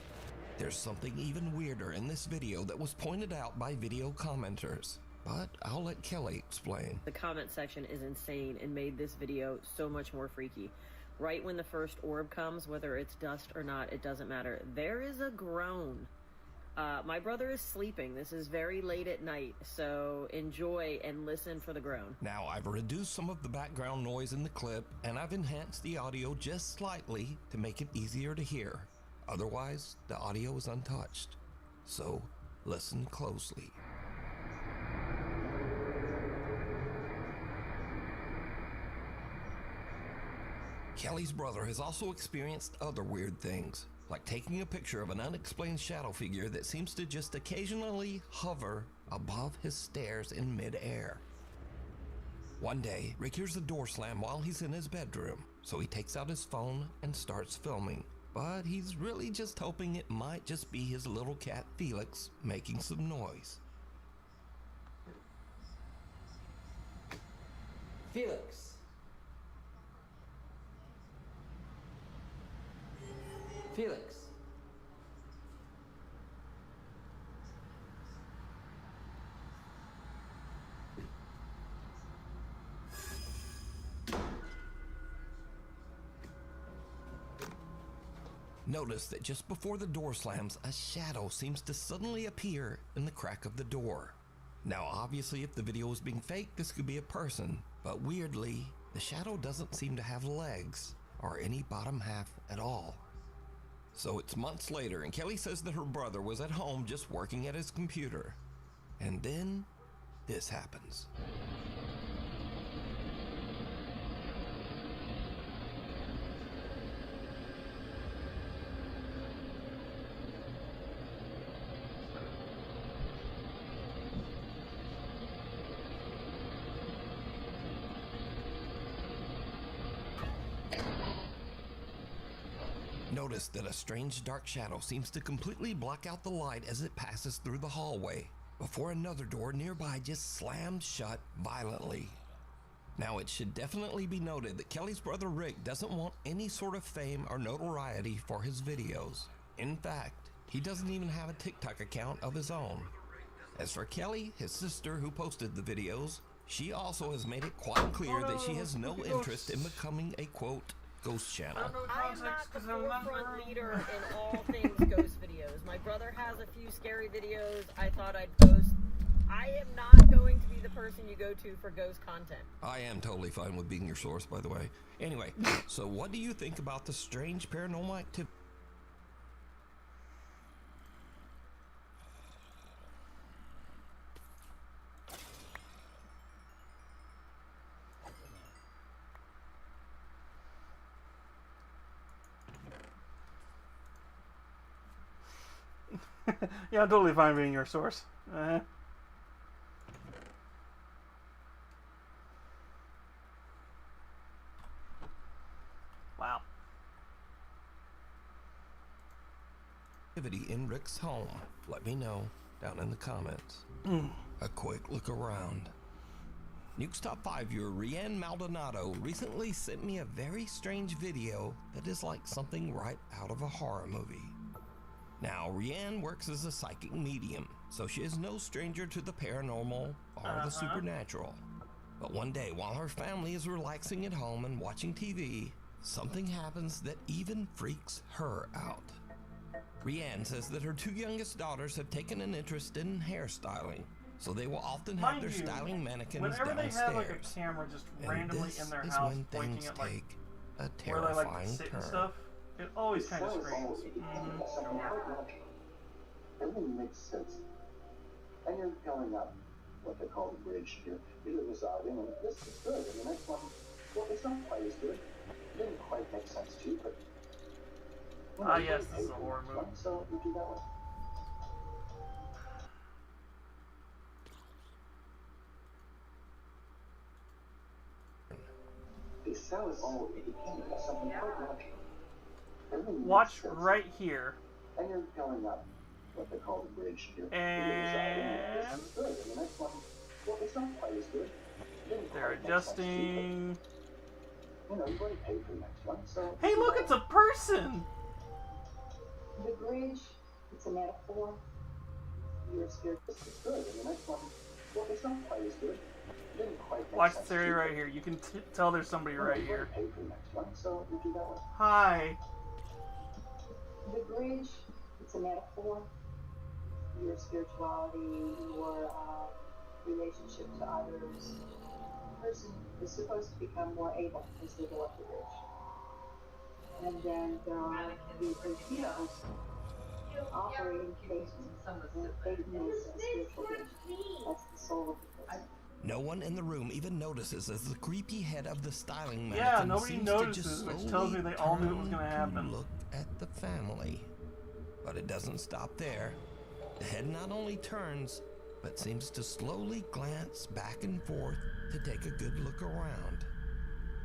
There's something even weirder in this video that was pointed out by video commenters. But I'll let Kelly explain. The comment section is insane and made this video so much more freaky. Right when the first orb comes, whether it's dust or not, it doesn't matter. There is a groan. My brother is sleeping. This is very late at night, so enjoy and listen for the groan. Now, I've reduced some of the background noise in the clip, and I've enhanced the audio just slightly to make it easier to hear. Otherwise, the audio is untouched. So, listen closely. Kelly's brother has also experienced other weird things, like taking a picture of an unexplained shadow figure that seems to just occasionally hover above his stairs in mid-air. One day, Rick hears the door slam while he's in his bedroom, so he takes out his phone and starts filming. But he's really just hoping it might just be his little cat Felix making some noise. Felix. Felix. Notice that just before the door slams, a shadow seems to suddenly appear in the crack of the door. Now, obviously, if the video is being faked, this could be a person, but weirdly, the shadow doesn't seem to have legs or any bottom half at all. So it's months later, and Kelly says that her brother was at home just working at his computer. And then this happens. Notice that a strange dark shadow seems to completely block out the light as it passes through the hallway, before another door nearby just slams shut violently. Now, it should definitely be noted that Kelly's brother Rick doesn't want any sort of fame or notoriety for his videos. In fact, he doesn't even have a TikTok account of his own. As for Kelly, his sister who posted the videos, she also has made it quite clear that she has no interest in becoming a quote ghost channel. I am not the forefront leader in all things ghost videos. My brother has a few scary videos I thought I'd post. I am not going to be the person you go to for ghost content. I am totally fine with being your source, by the way. Anyway, so what do you think about the strange paranormal activity? Yeah, I'm totally fine being your source. Wow. In Rick's home? Let me know down in the comments. A quick look around. Nuke's Top 5 viewer Rianne Maldonado recently sent me a very strange video that is like something right out of a horror movie. Now, Rianne works as a psychic medium, so she is no stranger to the paranormal or the supernatural. But one day, while her family is relaxing at home and watching TV, something happens that even freaks her out. Rianne says that her two youngest daughters have taken an interest in hairstyling, so they will often have their styling mannequins whenever downstairs. they have like a camera just randomly in their house when pointing things at like take a where they like terrifying to sit and turn. stuff, it always kind of screams. Everything makes sense. And you're going up what they call the bridge. You're resolving, and this is good. And the next one, well, it's not quite as good. It didn't quite make sense to you, but... Ah, yes, this is a horror movie. So you do that one. They sell it all independent as something quite natural. Everything Watch makes sense. right here. And you're going up what they call the bridge. You're And this is good. And the next one, well, it's not quite as good. It didn't they're quite make sense to you, adjusting. but, you know, you've already paid for the next one, so... Hey, look, it's a person! The bridge, it's a metaphor. You're scared. This is good. And the next one, well, it's not quite as good. It didn't quite make Watch sense this area to you, right here. You can tell there's somebody right you've here. already paid for the next one, so you do that one. Hi. The bridge, it's a metaphor. Your spirituality, your relationship to others. The person is supposed to become more able as they go up the bridge. And then there are the Filipinos operating faith as a spiritual being. That's the soul of the person. No one in the room even notices as the creepy head of the styling mannequin Yeah, nobody seems notices, to just which slowly tells me they all knew it was turn gonna happen. to look at the family. But it doesn't stop there. The head not only turns, but seems to slowly glance back and forth to take a good look around.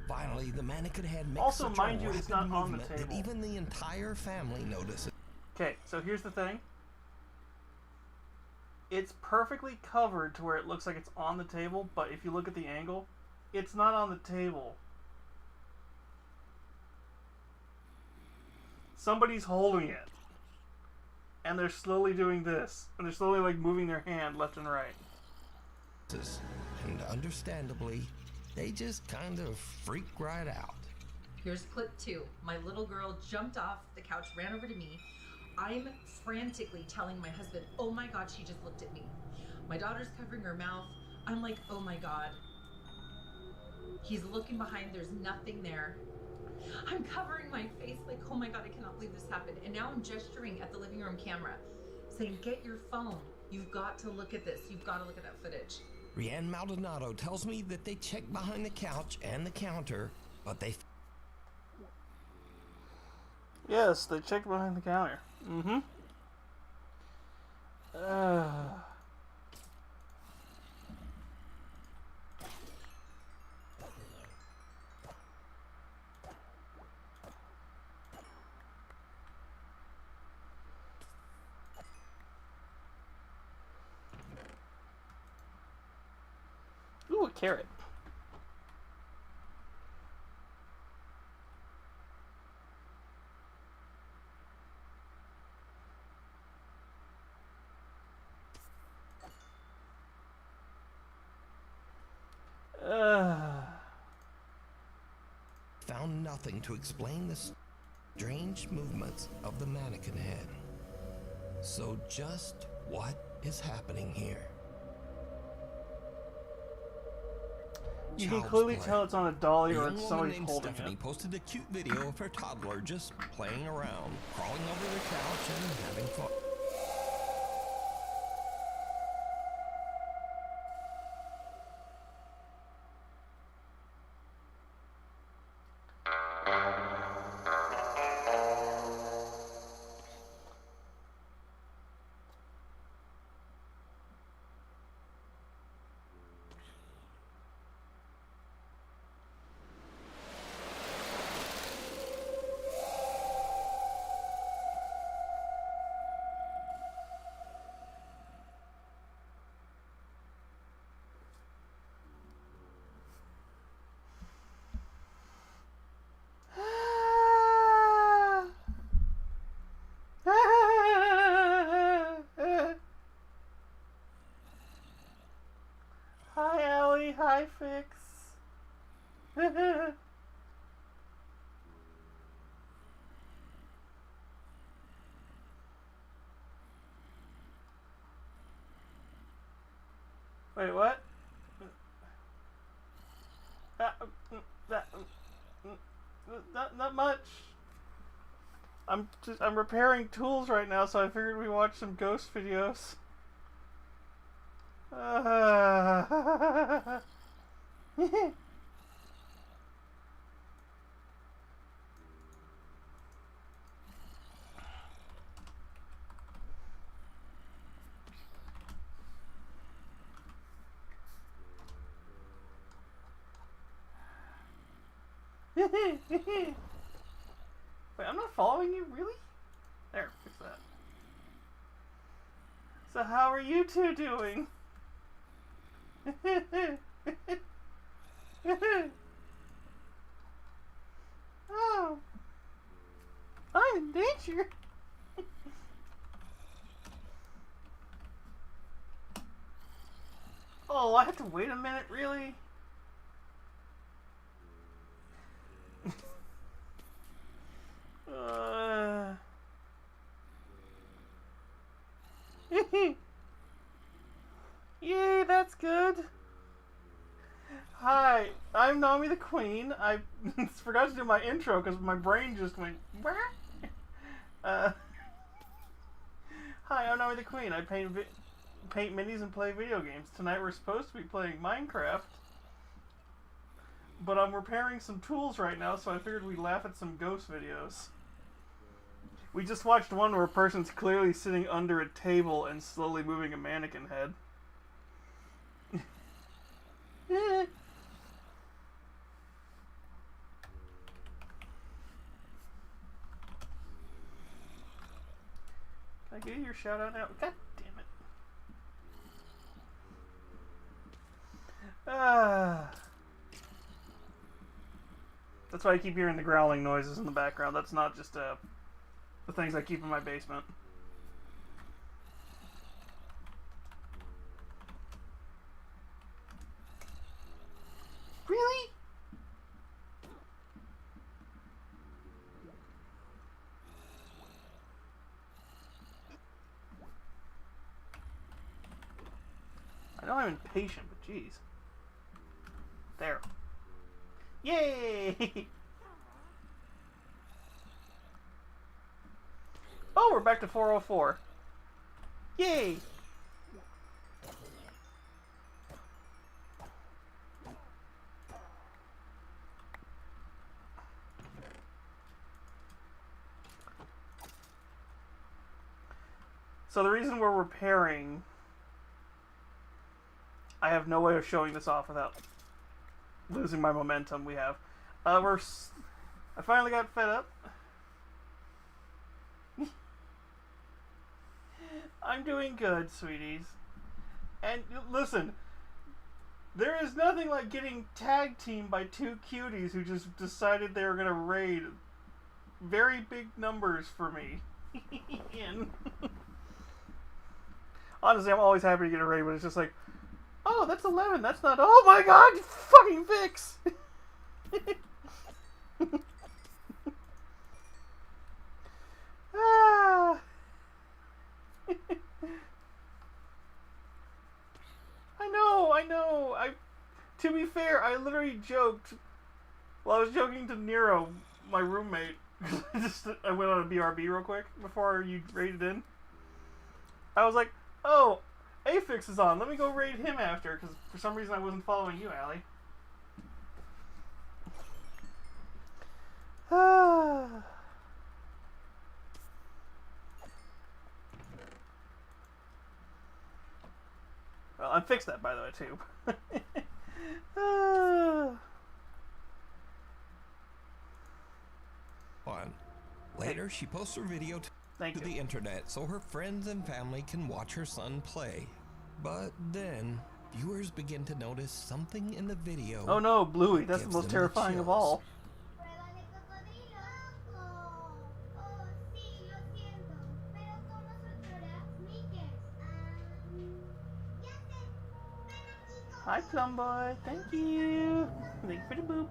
Finally, the mannequin head makes Also, such mind a you, rapid it's not on the movement that table. even the entire family notices. Okay, so here's the thing. It's perfectly covered to where it looks like it's on the table, but if you look at the angle, it's not on the table. Somebody's holding it. And they're slowly doing this. And they're slowly like moving their hand left and right. And understandably, they just kind of freak right out. Here's clip 2. My little girl jumped off the couch, ran over to me. I'm frantically telling my husband, oh my God, she just looked at me. My daughter's covering her mouth. I'm like, oh my God. He's looking behind, there's nothing there. I'm covering my face like, oh my God, I cannot believe this happened. And now I'm gesturing at the living room camera saying, get your phone. You've got to look at this. You've got to look at that footage. Rianne Maldonado tells me that they checked behind the couch and the counter, but they Yes, they checked behind the counter. Mm-hmm. Ooh, a carrot. found nothing to explain the strange movements of the mannequin head. So just what is happening here? You can Child's clearly play. tell it's on a dolly A or young it's woman somebody's named holding Stephanie it. posted a cute video of her toddler just playing around, crawling over the couch and having fun. Hi, Allie. Hi, Fix. Wait, what? Not much. I'm repairing tools right now, so I figured we watch some ghost videos. Wait, I'm not following you, really? There, fix that. So how are you two doing? Oh, I'm in danger. Oh, I have to wait a minute, really? Yay, that's good. Hi, I'm Nami the Queen. I forgot to do my intro because my brain just went. Hi, I'm Nami the Queen. I paint minis and play video games. Tonight we're supposed to be playing Minecraft, but I'm repairing some tools right now, so I figured we'd laugh at some ghost videos. We just watched one where a person's clearly sitting under a table and slowly moving a mannequin head. Can I give you your shout out now? God damn it. That's why I keep hearing the growling noises in the background. That's not just the things I keep in my basement. Really? I know I'm impatient, but jeez. There. Yay! Oh, we're back to 404. Yay! So the reason we're repairing, I have no way of showing this off without losing my momentum we have. I finally got fed up. I'm doing good, sweeties. And listen, there is nothing like getting tag teamed by two cuties who just decided they were going to raid very big numbers for me. Honestly, I'm always happy to get a raid, but it's just like, oh, that's 11. That's not. Oh my god, you fucking fix! Ah. I know. To be fair, I literally joked. Well, I was joking to Nero, my roommate. I went on a BRB real quick before you raided in. I was like, oh, Afix is on. Let me go raid him after, because for some reason I wasn't following you, Allie. Well, I fixed that, by the way, too. On. Later, she posts her video to the internet so her friends and family can watch her son play. But then, viewers begin to notice something in the video. Oh no, Bluey, that's the most terrifying of all. Hi, Plumboy. Thank you. Thank you for the boop.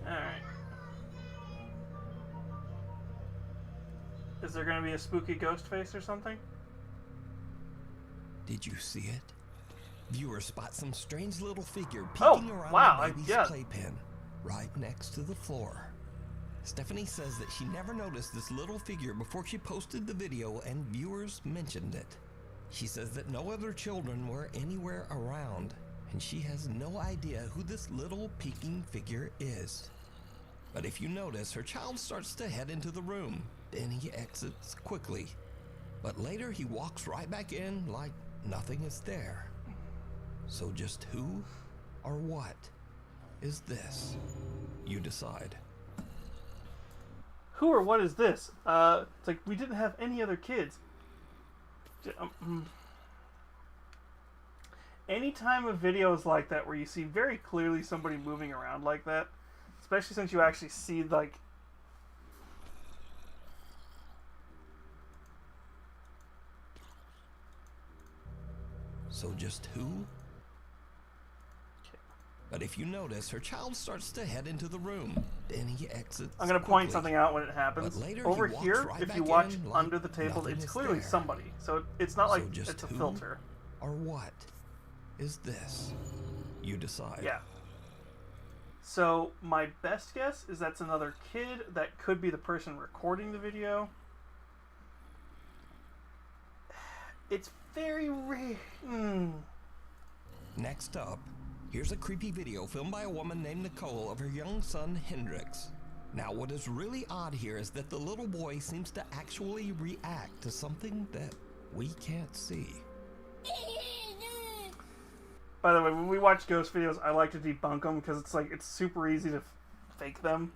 Alright. Is there going to be a spooky ghost face or something? Did you see it? Viewers spot some strange little figure peeking around the baby's playpen right next to the floor. Stephanie says that she never noticed this little figure before she posted the video and viewers mentioned it. She says that no other children were anywhere around, and she has no idea who this little peeking figure is. But if you notice, her child starts to head into the room. Then he exits quickly. But later he walks right back in like nothing is there. So just who or what is this? You decide. Who or what is this? It's like we didn't have any other kids. Anytime a video is like that where you see very clearly somebody moving around like that, especially since you actually see like So just who? But if you notice, her child starts to head into the room. Then he exits. I'm going to point something out when it happens. Later, over here, if you watch under the table, it's clearly somebody. So it's not like it's a filter. Or what is this? You decide. Yeah. So my best guess is that's another kid. That could be the person recording the video. It's very rare. Next up, here's a creepy video filmed by a woman named Nicole of her young son, Hendrix. Now, what is really odd here is that the little boy seems to actually react to something that we can't see. By the way, when we watch ghost videos, I like to debunk them because it's super easy to fake them.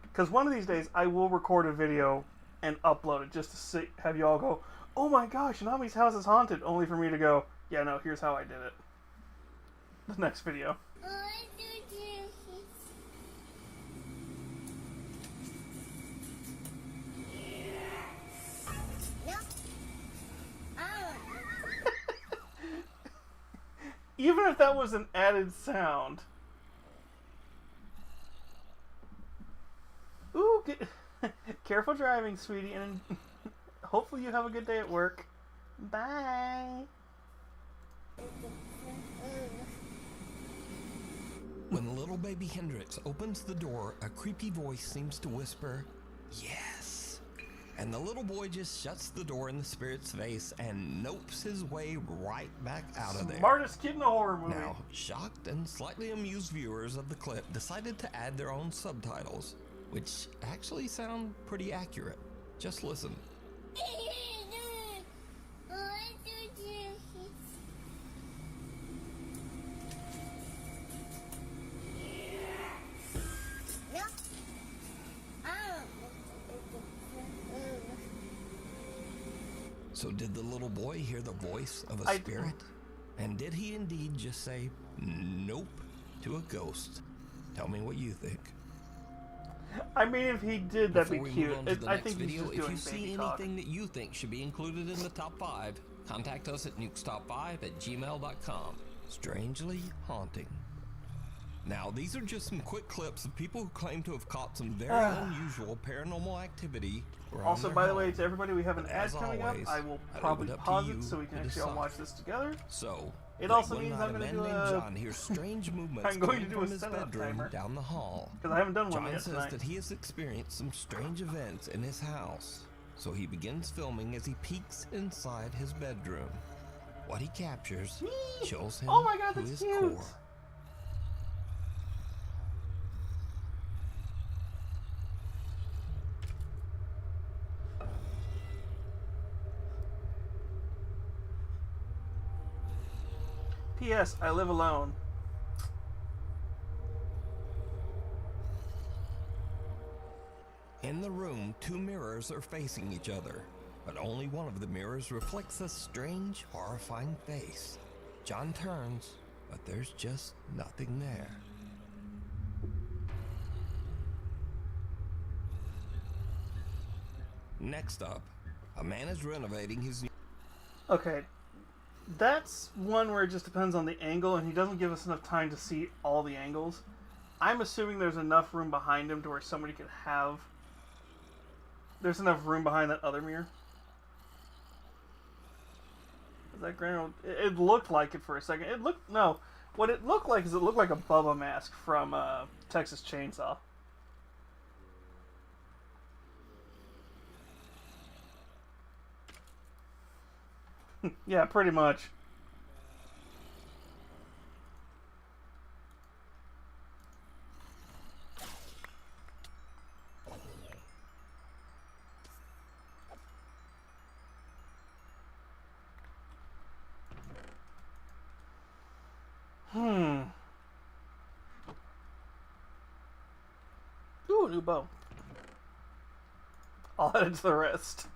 Because one of these days, I will record a video and upload it just to have you all go, oh my gosh, Nami's house is haunted, only for me to go, yeah, no, here's how I did it. The next video. Even if that was an added sound. Ooh, careful driving, sweetie, and hopefully you have a good day at work. Bye. When little baby Hendrix opens the door, a creepy voice seems to whisper, "Yes." And the little boy just shuts the door in the spirit's face and nopes his way right back out of there. Smartest kid in a horror movie. Now, shocked and slightly amused viewers of the clip decided to add their own subtitles, which actually sound pretty accurate. Just listen. So did the little boy hear the voice of a spirit? And did he indeed just say nope to a ghost? Tell me what you think. I mean, if he did, that'd Before be we cute. move on to the I next think he's video, just if doing you see baby talk. anything that you think should be included in the top 5, contact us at nukestop5@gmail.com. Strangely haunting. Now, these are just some quick clips of people who claim to have caught some very unusual paranormal activity. around Also, their by the way, home. to everybody, we have an ad As coming always, up. I will I probably leave it up to pause you it so we can to actually all decide. watch this together. So, It late also one means night, I'm a gonna man do named a- John hears strange movements I'm going coming to do from a his setup bedroom timer. down the hall. Because I haven't done one John yet says tonight. that he has experienced some strange events in his house, so he begins filming as he peeks inside his bedroom. What he captures chills him Oh my God, to that's his cute. core. P.S. I live alone. In the room, 2 mirrors are facing each other, but only one of the mirrors reflects a strange, horrifying face. John turns, but there's just nothing there. Next up, a man is renovating his new Okay, that's one where it just depends on the angle, and he doesn't give us enough time to see all the angles. I'm assuming there's enough room behind him to where somebody could have... There's enough room behind that other mirror. Is that Grand? It looked like it for a second. It looked... No. What it looked like is it looked like a Bubba mask from Texas Chainsaw. Yeah, pretty much. Ooh, new bow. I'll add it to the rest.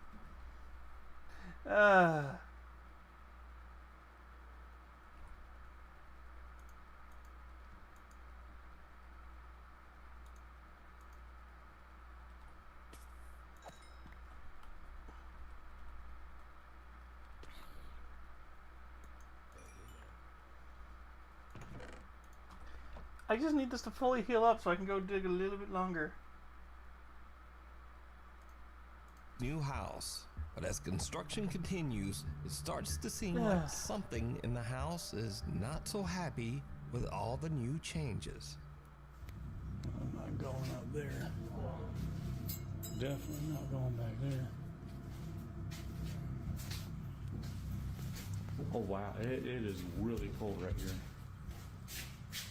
I just need this to fully heal up so I can go dig a little bit longer. new house. But as construction continues, it starts to seem like something in the house is not so happy with all the new changes. I'm not going up there. Definitely not going back there. Oh wow, it is really cold right here.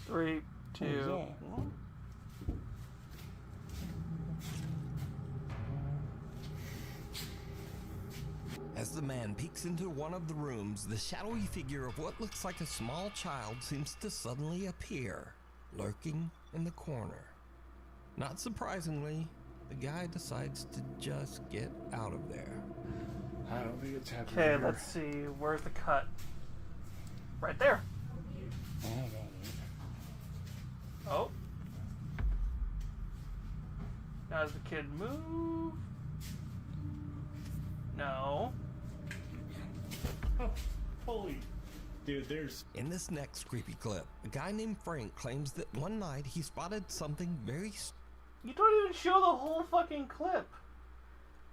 3, 2, What is that? 1. As the man peeks into one of the rooms, the shadowy figure of what looks like a small child seems to suddenly appear, lurking in the corner. Not surprisingly, the guy decides to just get out of there. I don't think it's happening. Okay, here. let's see. Where's the cut? Right there. Oh, I got it. Oh. Now does the kid move? No. Oh, holy. Dude, there's... In this next creepy clip, a guy named Frank claims that one night he spotted something very You don't even show the whole fucking clip.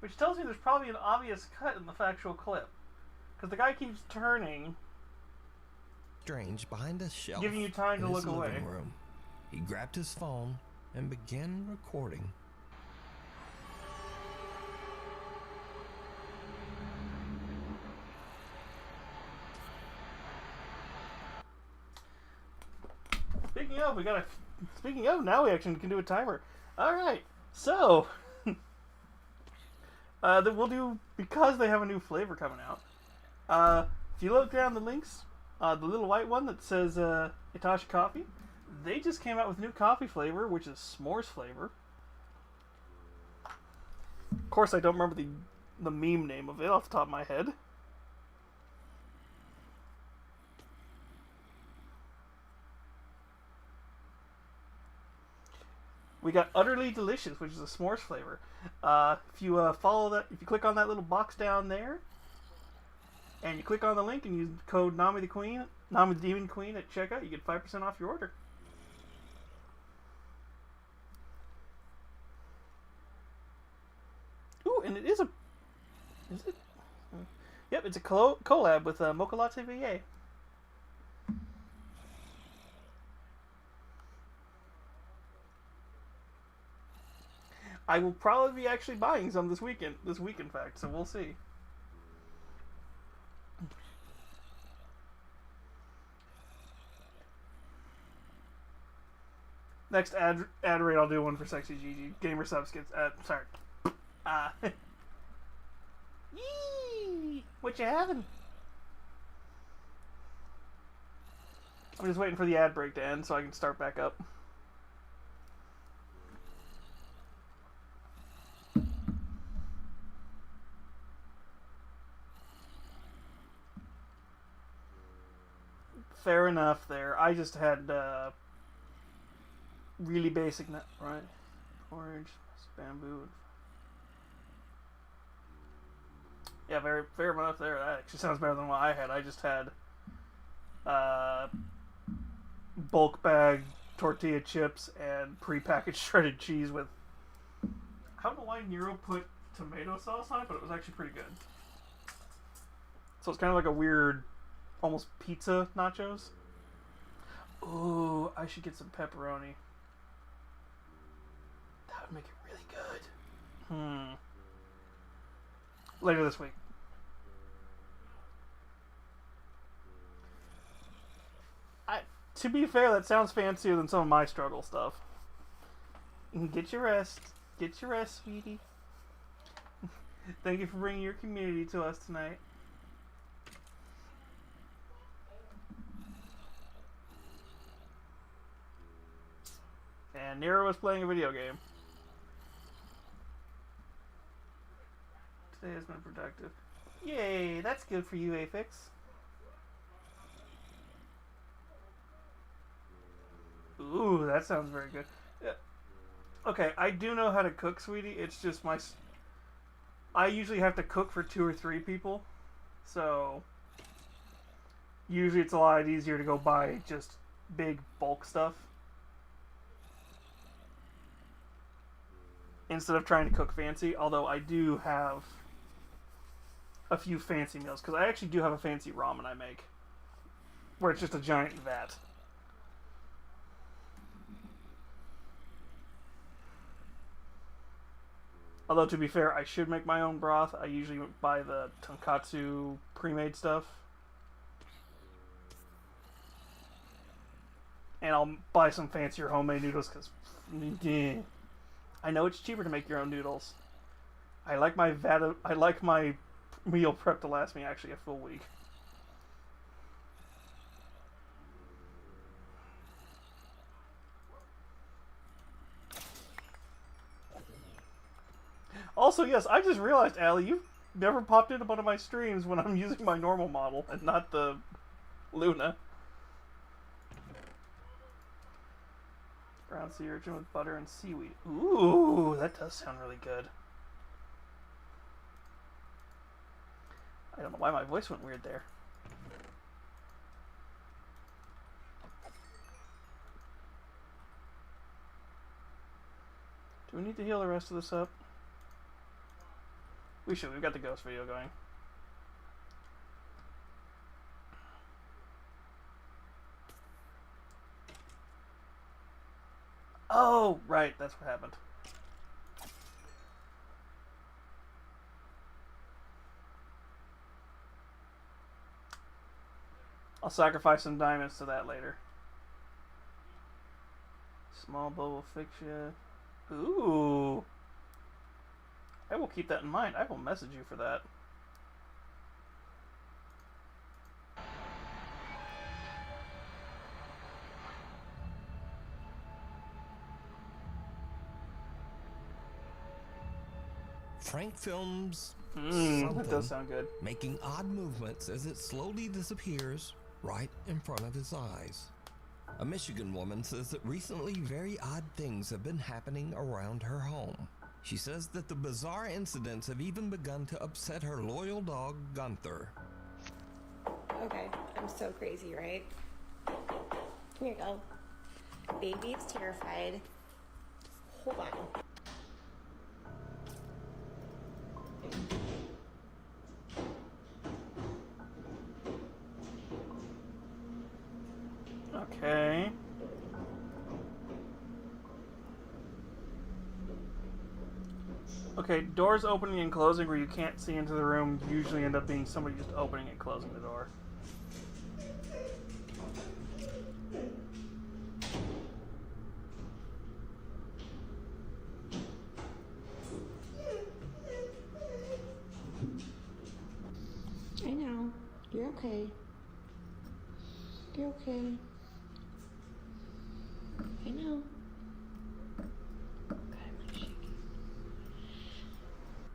Which tells me there's probably an obvious cut in the factual clip. Because the guy keeps turning, strange behind a shelf giving you time to in his look away. living room. He grabbed his phone and began recording. Speaking of, now we actually can do a timer. All right, so that we'll do because they have a new flavor coming out. If you look down the links, the little white one that says Itachi Coffee, they just came out with a new coffee flavor, which is s'mores flavor. Of course, I don't remember the meme name of it off the top of my head. We got Utterly Delicious, which is a s'mores flavor. If you follow that, if you click on that little box down there, and you click on the link and use code Nami the Demon Queen at checkout, you get 5% off your order. Ooh, and it is a... Is it? Yep, it's a collab with Mocha Latte VA. I will probably be actually buying some this week in fact, so we'll see. Next ad rate, I'll do one for Sexy Gigi. Gamer subs gets... sorry. Yee! What you having? I'm just waiting for the ad break to end so I can start back up. Fair enough there. I just had really basic nut, right? Orange, bamboo. Yeah, fair enough there. That actually sounds better than what I had. I just had bulk bag tortilla chips and prepackaged shredded cheese with... I don't know why Nero put tomato sauce on it, but it was actually pretty good. So it's kind of like a weird... almost pizza nachos. Ooh, I should get some pepperoni. That would make it really good. Later this week. To be fair, that sounds fancier than some of my struggle stuff. Get your rest. Get your rest, sweetie. Thank you for bringing your community to us tonight. And Nero was playing a video game. Today has been productive. Yay, that's good for you, Aphex. Ooh, that sounds very good. Yeah. Okay, I do know how to cook, sweetie. It's just I usually have to cook for 2 or 3 people. So, usually it's a lot easier to go buy just big bulk stuff. Instead of trying to cook fancy, although I do have a few fancy meals, because I actually do have a fancy ramen I make, where it's just a giant vat. Although, to be fair, I should make my own broth. I usually buy the tonkatsu pre-made stuff. And I'll buy some fancier homemade noodles, because... I know it's cheaper to make your own noodles. I like my meal prep to last me actually a full week. Also, yes, I just realized, Allie, you've never popped into one of my streams when I'm using my normal model and not the Luna. Brown sea urchin with butter and seaweed. Ooh, that does sound really good. I don't know why my voice went weird there. Do we need to heal the rest of this up? We should. We've got the ghost video going. Oh, right. That's what happened. I'll sacrifice some diamonds to that later. Small bowl will fix you. Ooh. I will keep that in mind. I will message you for that. Frank films That does sound good. making odd movements as it slowly disappears right in front of his eyes. A Michigan woman says that recently very odd things have been happening around her home. She says that the bizarre incidents have even begun to upset her loyal dog, Gunther. Okay, I'm so crazy, right? Here you go. Baby's terrified. Hold on. Okay. Okay, doors opening and closing where you can't see into the room usually end up being somebody just opening and closing the door. I know. You're okay. You're okay. I know.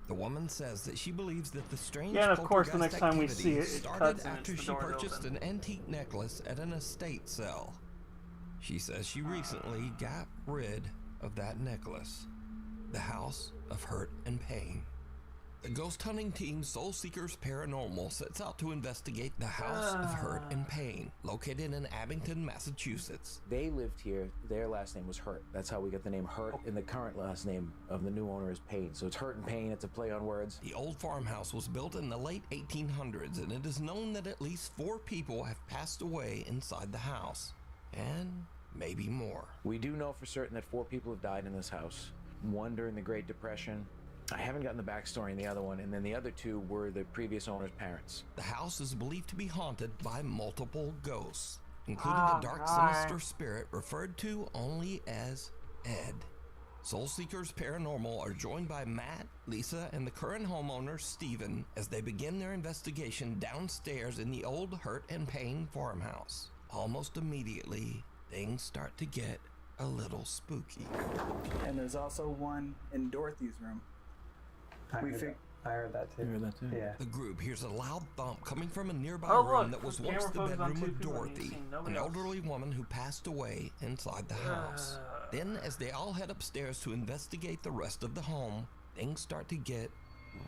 The woman says that she believes that the strange Yeah, and of course, the poltergeist next time we activity see it, it started cuts and after it's the she door's purchased open. an antique necklace at an estate sale. She says she recently got rid of that necklace. The House of Hurt and Pain. The ghost hunting team Soul Seekers Paranormal sets out to investigate the House of Hurt and Pain, located in Abington, Massachusetts. They lived here. Their last name was Hurt. That's how we got the name Hurt, and the current last name of the new owner is Pain. So it's Hurt and Pain. It's a play on words. The old farmhouse was built in the late 1800s, and it is known that at least 4 people have passed away inside the house, and maybe more. We do know for certain that 4 people have died in this house. 1 during the Great Depression. I haven't gotten the backstory in the other one, and then the other 2 were the previous owner's parents. The house is believed to be haunted by multiple ghosts, including a dark, sinister spirit referred to only as Ed. Soul Seekers Paranormal are joined by Matt, Lisa, and the current homeowner, Steven, as they begin their investigation downstairs in the old Hurt and Pain farmhouse. Almost immediately, things start to get a little spooky. And there's also one in Dorothy's room. I heard that too. You heard that too? Yeah. The group hears a loud thump coming from a nearby Oh, room look, that was the once camera the focuses on bedroom 2 of people and Dorothy, you've seen an nobody else. elderly woman who passed away inside the house. Then, as they all head upstairs to investigate the rest of the home, things start to get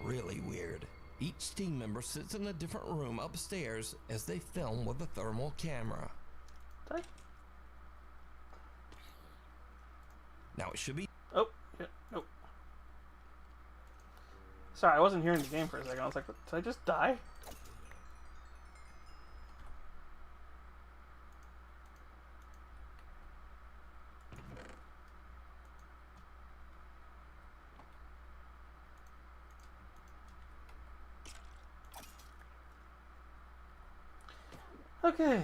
really weird. Each team member sits in a different room upstairs as they film with a thermal camera. Okay. Now, it should be Oh, yeah, nope. Sorry, I wasn't hearing the game for a second. I was like, did I just die? Okay.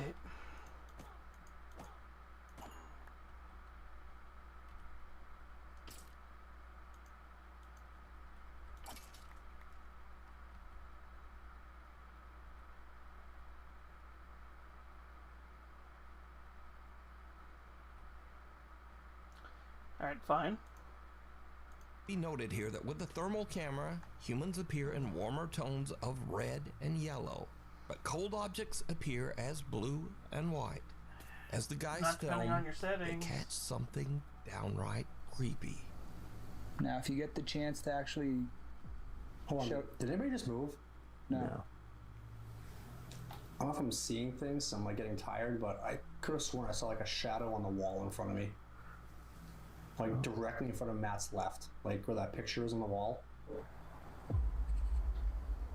Alright, fine. Be noted here that with the thermal camera, humans appear in warmer tones of red and yellow, but cold objects appear as blue and white. As the guys Not depending film, on your they settings. catch something downright creepy. Now, if you get the chance to actually Hold on. show... Did anybody just move? No. I don't know if I'm seeing things, so I'm like getting tired, but I could have sworn I saw like a shadow on the wall in front of me. Like directly in front of Matt's left, like where that picture is on the wall.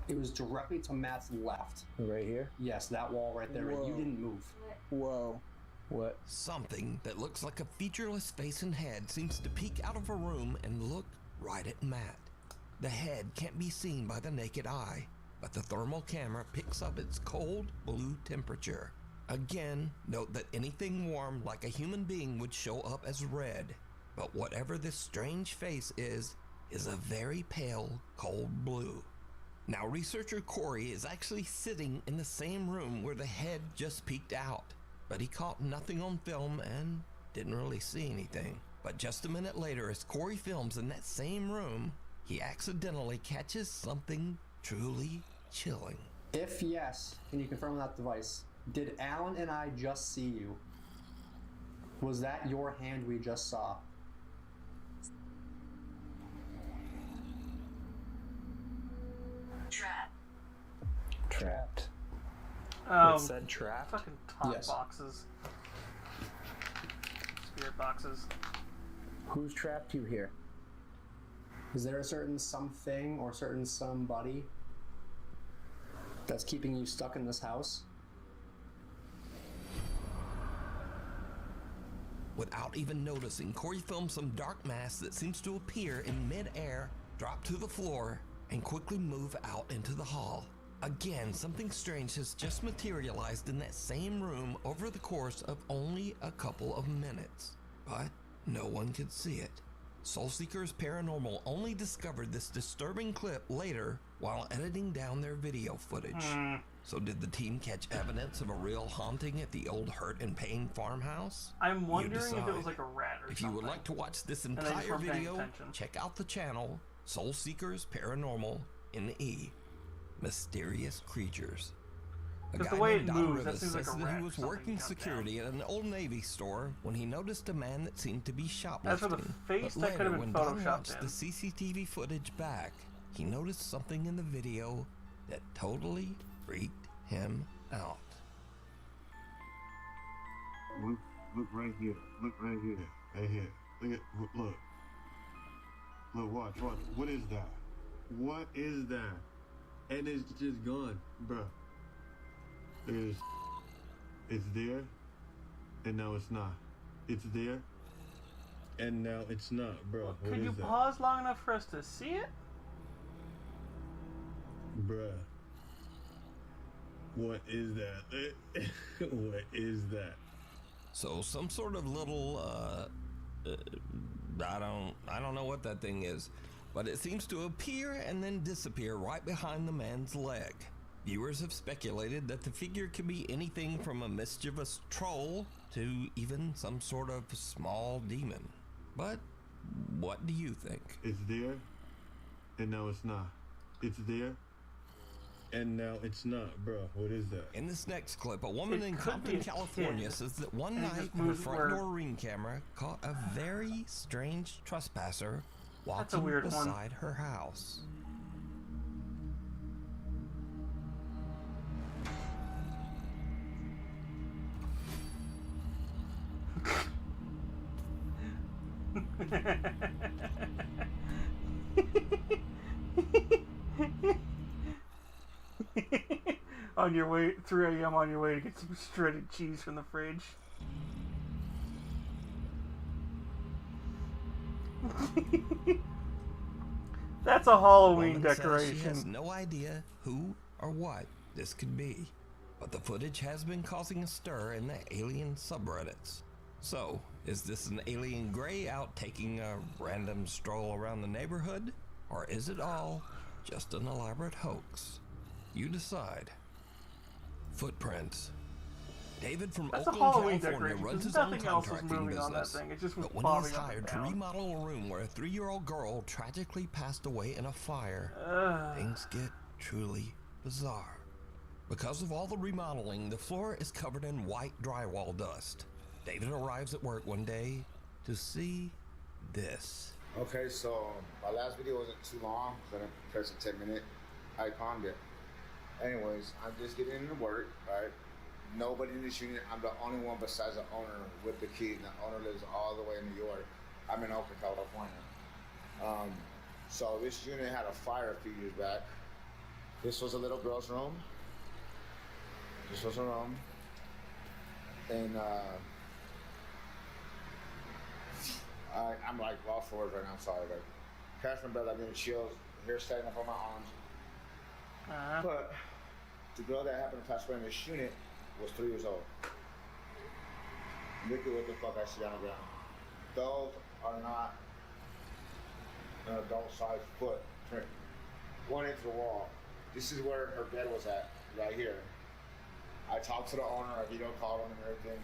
It was directly to Matt's left. Right here? Yes, that wall right there. Whoa. You didn't move. Whoa. What? Something that looks like a featureless face and head seems to peek out of a room and look right at Matt. The head can't be seen by the naked eye, but the thermal camera picks up its cold blue temperature. Again, note that anything warm like a human being would show up as red, but whatever this strange face is a very pale, cold blue. Now, researcher Corey is actually sitting in the same room where the head just peeked out, but he caught nothing on film and didn't really see anything. But just a minute later, as Corey films in that same room, he accidentally catches something truly chilling. If yes, can you confirm that device? Did Alan and I just see you? Was that your hand we just saw? Trapped. Oh, It said trapped? fucking top Yes. boxes. Spirit boxes. Who's trapped you here? Is there a certain something or certain somebody that's keeping you stuck in this house? Without even noticing, Corey films some dark mass that seems to appear in mid-air, drop to the floor, and quickly move out into the hall. Again, something strange has just materialized in that same room over the course of only a couple of minutes. But no one could see it. Soulseekers Paranormal only discovered this disturbing clip later while editing down their video footage. So did the team catch evidence of a real haunting at the old Hurt and Pain farmhouse? I'm You wondering if it decide. was like a rat or If something. you would like to watch this And they just entire weren't paying video, attention. check out the channel Soulseekers Paranormal NE. Mysterious creatures. A 'Cause guy the way named it Don moves, that Rivas seems like says a that rat he or was something working jumped security at an Old Navy store when he noticed a man that seemed to be shoplifting. As for the face, But that could later, have when been Don photoshopped watched in. the CCTV footage back, he noticed something in the video that totally freaked him out. Look right here. Look right here. Right here. Look. Look, watch. What is that? What is that? And it's just gone, bruh. It's there, and now it's not. It's there, and now it's not, bruh. What Could is you that? pause long enough for us to see it? Bruh. What is that? What is that? So some sort of little, I don't know what that thing is, but it seems to appear and then disappear right behind the man's leg. Viewers have speculated that the figure could be anything from a mischievous troll to even some sort of small demon. But what do you think? It's there, and now it's not. It's there, and now it's not, bro. What is that? In this next clip, a woman It in could Compton, be a California kid, says that one and he night just her moves front where- door ring camera caught a very strange trespasser That's a walking weird one. beside her house. On your way, 3 a.m. on your way to get some shredded cheese from the fridge. That's a Halloween Woman says decoration. She has no idea who or what this could be, but the footage has been causing a stir in the alien subreddits. So, is this an alien gray out taking a random stroll around the neighborhood? Or is it all just an elaborate hoax? You decide. Footprints. David from That's a Oakland, Halloween California decoration, runs 'cause his own nothing else is contracting moving on that business. thing. It just was But when he was bobbing up and hired to down. remodel a room where a 3-year-old girl tragically passed away in a fire, things get truly bizarre. Because of all the remodeling, the floor is covered in white drywall dust. David arrives at work one day to see this. Okay, so my last video wasn't too long, so I didn't press a 10-minute icon yet. Anyways, I'm just getting into work, right? Nobody in this unit. I'm the only one besides the owner with the key. And the owner lives all the way in New York. I'm in Oakland, California. So this unit had a fire a few years back. This was a little girl's room. This was her room. And I'm like lost for words right now. I'm sorry, but crashed my bed. I'm getting chills. Hair standing up on my arms. But the girl that happened to pass away in this unit, was 3 years old. Look at what the fuck I see on the ground. Those are not an adult-sized footprint. One into the wall. This is where her bed was at, right here. I talked to the owner, I video called him and everything.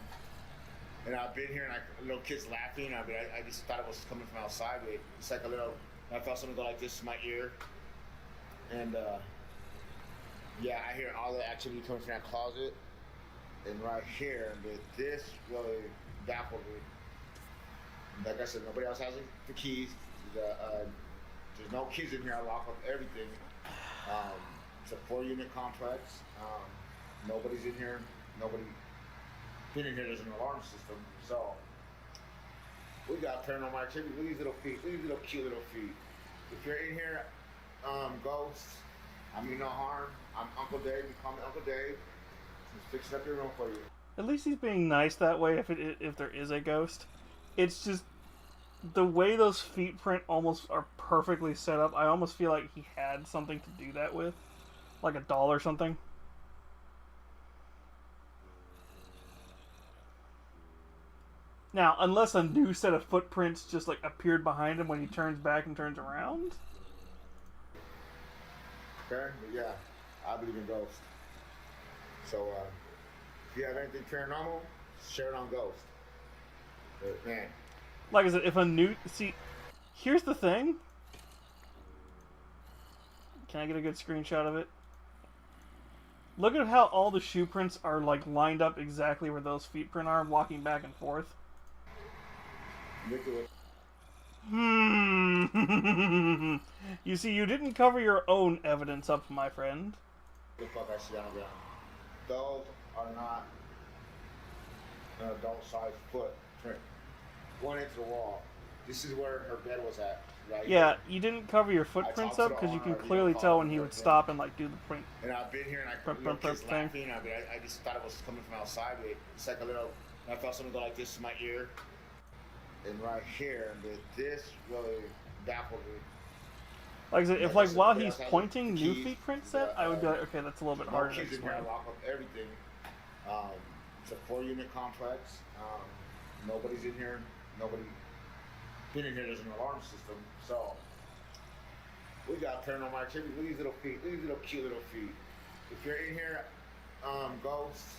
And I've been here and little kids laughing. I just thought it was coming from outside. It's like a little, I felt something go like this in my ear. And yeah, I hear all the activity coming from that closet. And right here, but this really baffled me. Like I said, nobody else has the keys. There's no kids in here. I lock up everything. It's a 4-unit complex. Nobody's in here. Nobody been in here. There's an alarm system. So we got paranormal activity. Look at these little feet. Look at these little cute little feet. If you're in here, ghosts, I mean no harm. I'm Uncle Dave. You call me Uncle Dave. Just fixing up your room for you. At least he's being nice that way. If there is a ghost, it's just the way those feet print almost are perfectly set up. I almost feel like he had something to do that with, like a doll or something. Now, unless a new set of footprints just like appeared behind him when he turns back and turns around. Okay, but yeah, I believe in ghosts. So, if you have anything paranormal, share it on Ghost. But, man. Like I said, if a new... See, here's the thing. Can I get a good screenshot of it? Look at how all the shoe prints are like lined up exactly where those feet print are, walking back and forth. Look at what... You see, you didn't cover your own evidence up, my friend. The fuck I see on the ground. Those are not an adult-sized footprint. One into the wall. This is where her bed was at, right? Yeah, you didn't cover your footprints up because you can clearly tell when he would stop and like do the print. And I've been here and little kids laughing. I just thought it was coming from outside. It's like a little, I felt something go like this in my ear. And right here, but this really baffled me. Like I said, if like while he's pointing new feet print set, I would be like, okay, that's a little bit harder to explain. I lock up everything. It's a 4-unit complex. Nobody's in here. Nobody been in here. There's an alarm system. So we got paranormal activity. Look at these little feet. Look at these little cute little feet. If you're in here, ghosts,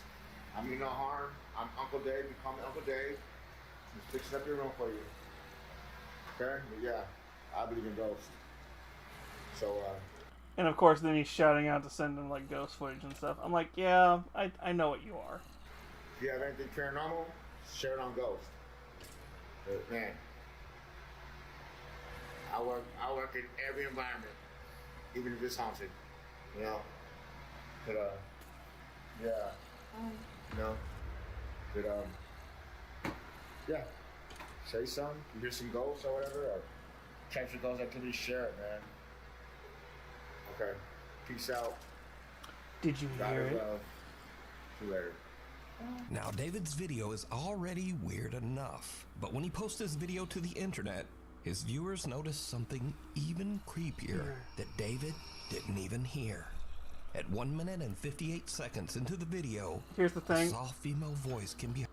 I mean no harm. I'm Uncle Dave. You call me Uncle Dave. Just fixing up your room for you. Okay? But yeah, I believe in ghosts. So, and of course, then he's shouting out to send him like ghost footage and stuff. I'm like, yeah, I know what you are. If you have anything paranormal, share it on Ghost. But man, I work in every environment, even if it's haunted. You know, but yeah, you know, but yeah, say something. You hear some ghosts or whatever, or capture those activities, share it, man. Okay, peace out. Did you hear it? See you later. Now, David's video is already weird enough, but when he posts this video to the internet, his viewers notice something even creepier that David didn't even hear. At 1 minute and 58 seconds into the video, here's the thing. A soft female voice can be...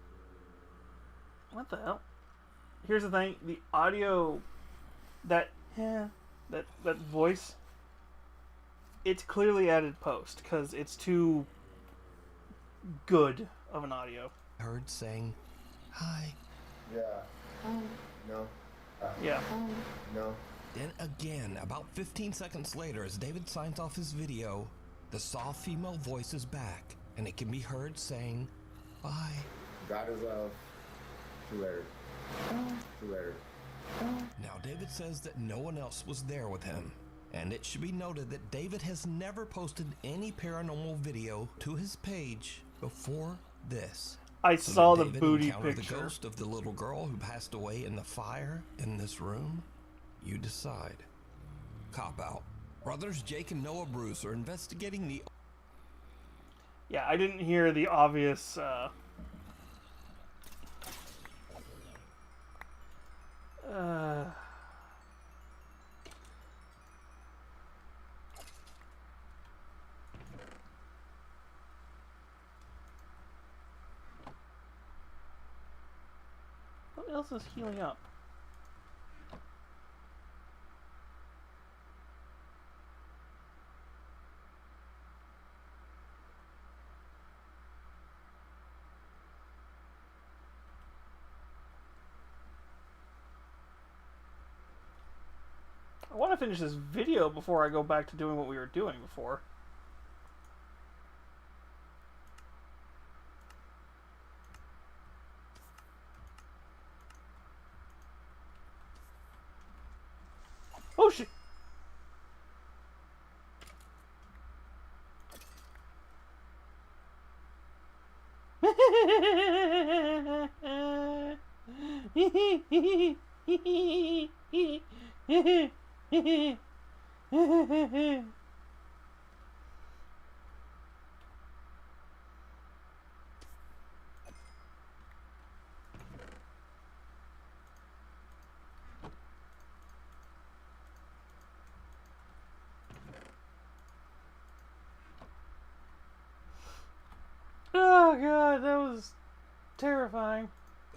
What the hell? Here's the thing. The audio, that voice, it's clearly added post because it's too good of an audio. Heard saying, hi. Yeah. No. Yeah. No. Then again, about 15 seconds later, as David signs off his video, the soft female voice is back, and it can be heard saying, bye. God is love. See you later. See you later. Now, David says that no one else was there with him, and it should be noted that David has never posted any paranormal video to his page before this. I saw the David booty encounter picture. The ghost of the little girl who passed away in the fire in this room? You decide. Cop out. Brothers Jake and Noah Bruce are investigating the... Yeah, I didn't hear the obvious, else is healing up? I want to finish this video before I go back to doing what we were doing before. Oh shit! Oh god, that was terrifying.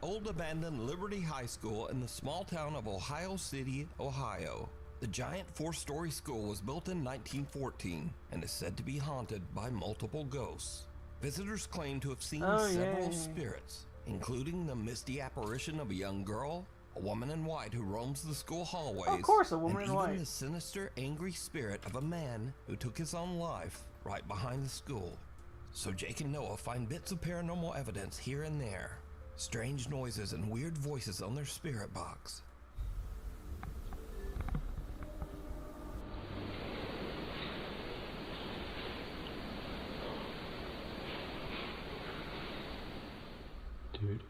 Old abandoned Liberty High School in the small town of Ohio City, Ohio. The giant 4-story school was built in 1914 and is said to be haunted by multiple ghosts. Visitors claim to have seen several spirits, including the misty apparition of a young girl, a woman in white who roams the school hallways, of course, a woman and in even white. the sinister, angry spirit of a man who took his own life right behind the school. So Jake and Noah find bits of paranormal evidence here and there, strange noises and weird voices on their spirit box. Dude.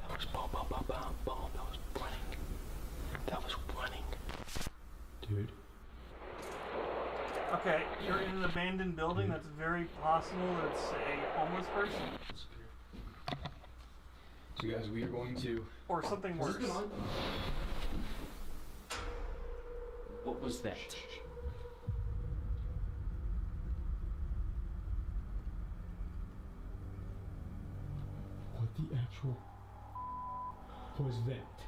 That was boom, boom, boom, boom, boom. That was running. That was running. Dude. Okay, you're in an abandoned building. That's very possible that it's a homeless person. So guys, we are going to... Or something worse. What was that? What the actual was that?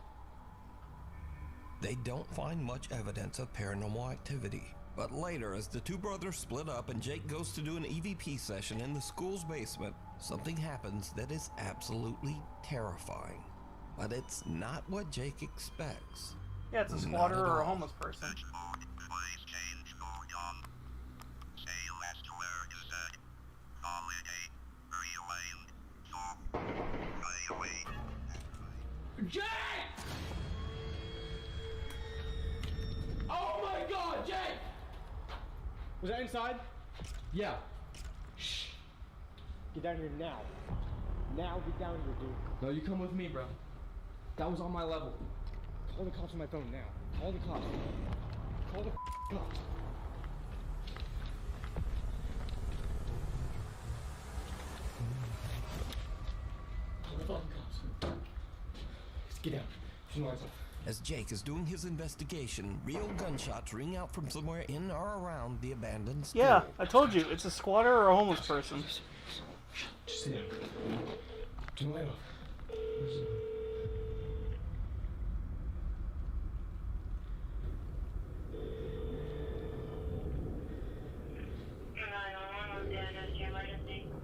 They don't find much evidence of paranormal activity. But later, as the two brothers split up and Jake goes to do an EVP session in the school's basement, something happens that is absolutely terrifying. But it's not what Jake expects. Yeah, it's a squatter or a homeless person. Jake! Oh my god, Jake! Was that inside? Yeah. Shh. Get down here now. Now get down here, dude. No, you come with me, bro. That was on my level. Call the cops on my phone now. Call the cops. Call the cops. Call the fucking cops. Get down. Turn the lights off. As Jake is doing his investigation, real gunshots ring out from somewhere in or around the abandoned school. Yeah, I told you, it's a squatter or a homeless person. Just sit down. Turn the light off.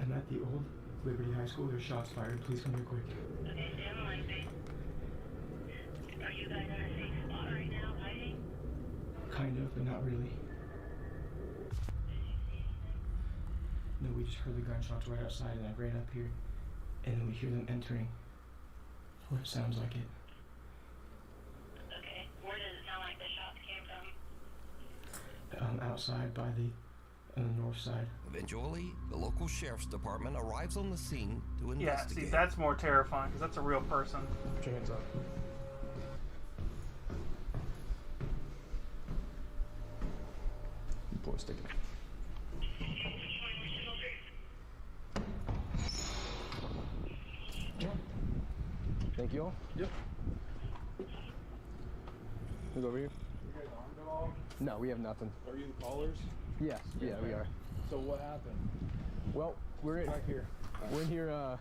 I'm at the old Liberty High School. There's shots fired. Please come here quick. Okay, stay on the line, babe. Are you guys in a safe spot right now, hiding? Kind of, but not really. No, we just heard the gunshots right outside, and I ran up here, and then we hear them entering. Or it sounds like it. Okay, where does it sound like the shots came from? Outside by on the north side. Eventually, the local sheriff's department arrives on the scene to Yeah, investigate. see, that's more terrifying, because that's a real person. Put your hands up. Pull a stick out. Thank you all. Yep. Who's over here? You guys armed at all? No, we have nothing. Are you the callers? Yes, yeah, we are. So what happened? Well, we're in here. We're in here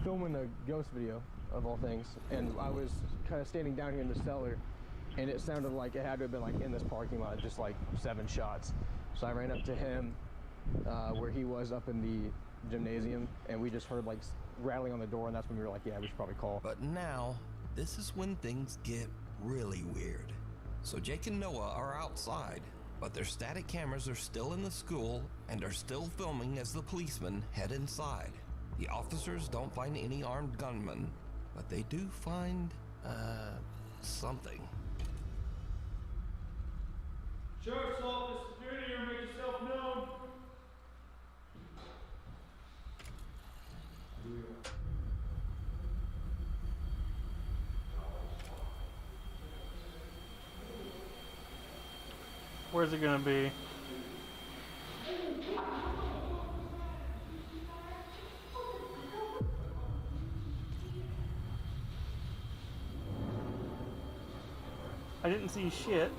filming a ghost video of all things, and I was kind of standing down here in the cellar, and it sounded like it had to have been like in this parking lot, just like 7 shots. So I ran up to him where he was up in the gymnasium, and we just heard like rattling on the door, and that's when we were like, yeah, we should probably call. But now, this is when things get really weird. So Jake and Noah are outside, but their static cameras are still in the school and are still filming as the policemen head inside. The officers don't find any armed gunmen, but they do find, something. Sheriff's office, security here, make yourself known. Where's it gonna be? I didn't see shit.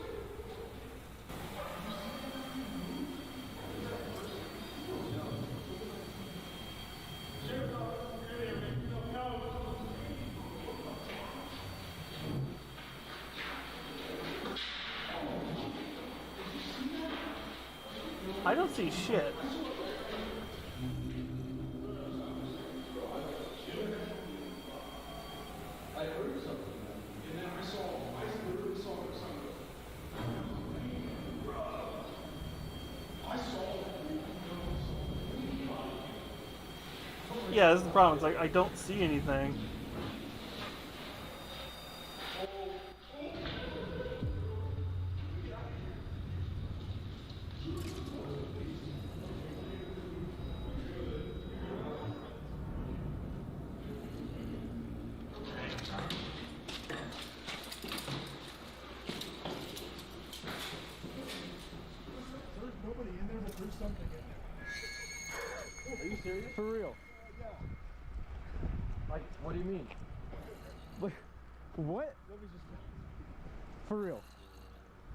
I don't see shit. Yeah, this is the problem. It's like I don't see anything. Are you serious? For real? Like, what do you mean? Like, what? For real?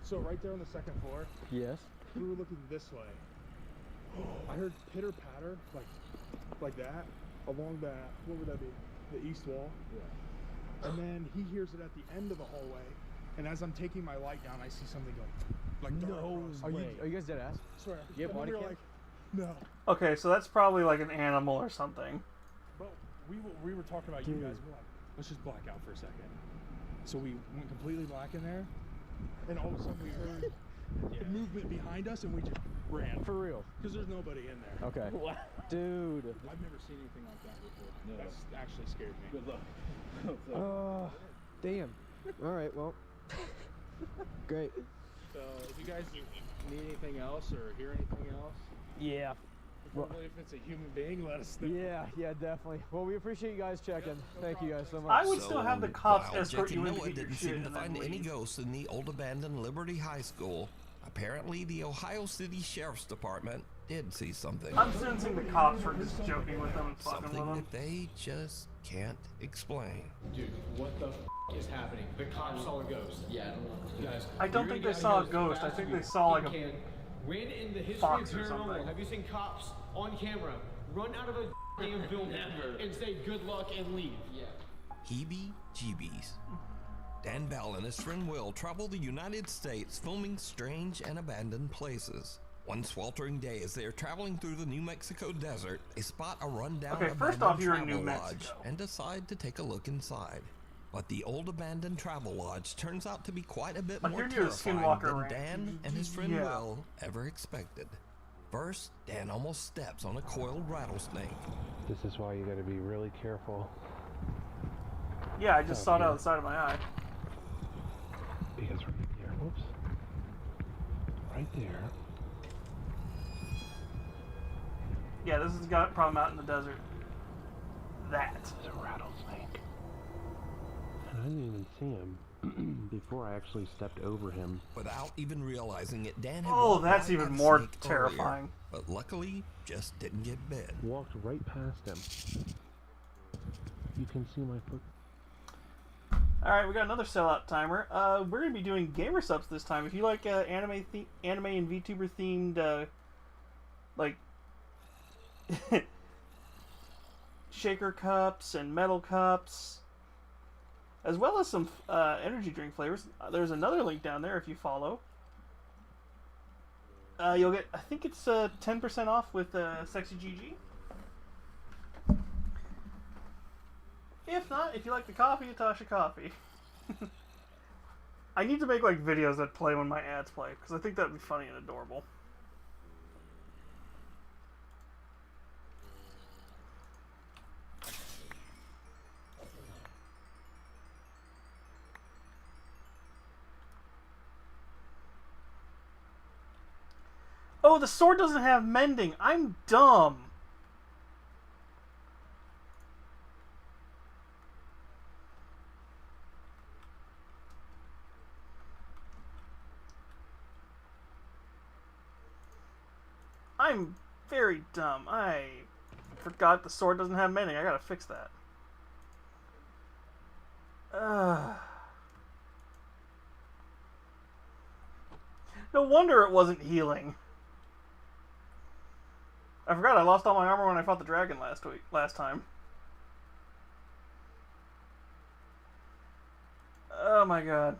So right there on the second floor, Yes. we were looking this way. I heard pitter patter, like that, along that, what would that be? The east wall? Yeah. And then he hears it at the end of the hallway, and as I'm taking my light down, I see something go, like dark across. Are you guys dead ass? Swear. You have And body we were cam? like, no. Okay, so that's probably like an animal or something. But we were talking about you guys. We're like, let's just black out for a second. So we went completely black in there, and all of a sudden we heard movement behind us, and we just ran. For real? Because there's nobody in there. Okay. Dude. I've never seen anything like that before. No. That's actually scared me. Good luck. Oh, damn. All right, well. Great. So if you guys need anything else or hear anything else, Yeah. probably if it's a human being, let us know. Yeah, definitely. Well, we appreciate you guys checking. Thank you guys so much. I would still have the cops while escort Jake you and in to Noah get your didn't shit seem to and then find any leave. ghosts in the old abandoned Liberty High School, apparently the Ohio City Sheriff's Department did see something. I'm sensing the cops were just joking with them and fucking with Something them. that they just can't explain. Dude, what the is happening? The cops saw a ghost. Yeah, I don't know. Guys, I don't think they saw a ghost. I think they saw like a When in the history fox of or something. paranormal have you seen cops on camera run out of a damn building and say good luck and leave? Yeah. Heebie-jeebies. Dan Bell and his friend Will travel the United States filming strange and abandoned places. One sweltering day as they are traveling through the New Mexico desert, they spot a rundown Okay, first abandoned off, you're in travel New lodge Mexico. and decide to take a look inside. But the old abandoned travel lodge turns out to be quite a bit Like, more you're near the terrifying Skinwalker than Ranch. Dan and his friend Yeah. Will ever expected. First, Dan almost steps on a coiled rattlesnake. This is why you gotta be really careful. Yeah, I just saw it out of the side of my eye. Because right there, whoops. Right there. Yeah, this has got a problem out in the desert. That. There's a rattlesnake. And I didn't even see him before I actually stepped over him. Without even realizing it, Dan had Oh, walked that's right even by the more snake terrifying. earlier, but luckily, just didn't get bit. Walked right past him. You can see my foot. Alright, we got another sellout timer. We're going to be doing gamer subs this time. If you like anime and VTuber themed, like, shaker cups and metal cups, as well as some energy drink flavors, there's another link down there if you follow. You'll get, I think it's 10% off with Sexy GG. If not, if you like the coffee, Natasha Coffee. I need to make like videos that play when my ads play, because I think that'd be funny and adorable. Oh, the sword doesn't have mending. I'm dumb. I'm very dumb. I forgot the sword doesn't have mending. I gotta fix that. No wonder it wasn't healing. I forgot I lost all my armor when I fought the dragon last time. Oh my god.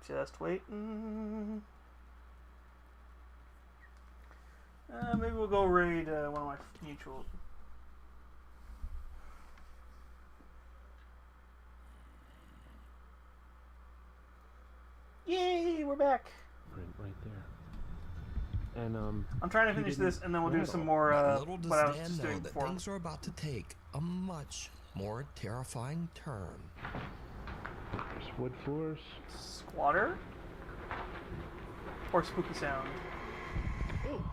Just waiting. Maybe we'll go raid one of my mutuals. Yay, we're back. Right there. And I'm trying to finish this, and then we'll do some more. Little does what I was Dan just know doing that before. things are about to take a much more terrifying turn. There's wood floors. Squatter? Or spooky sound? Ooh.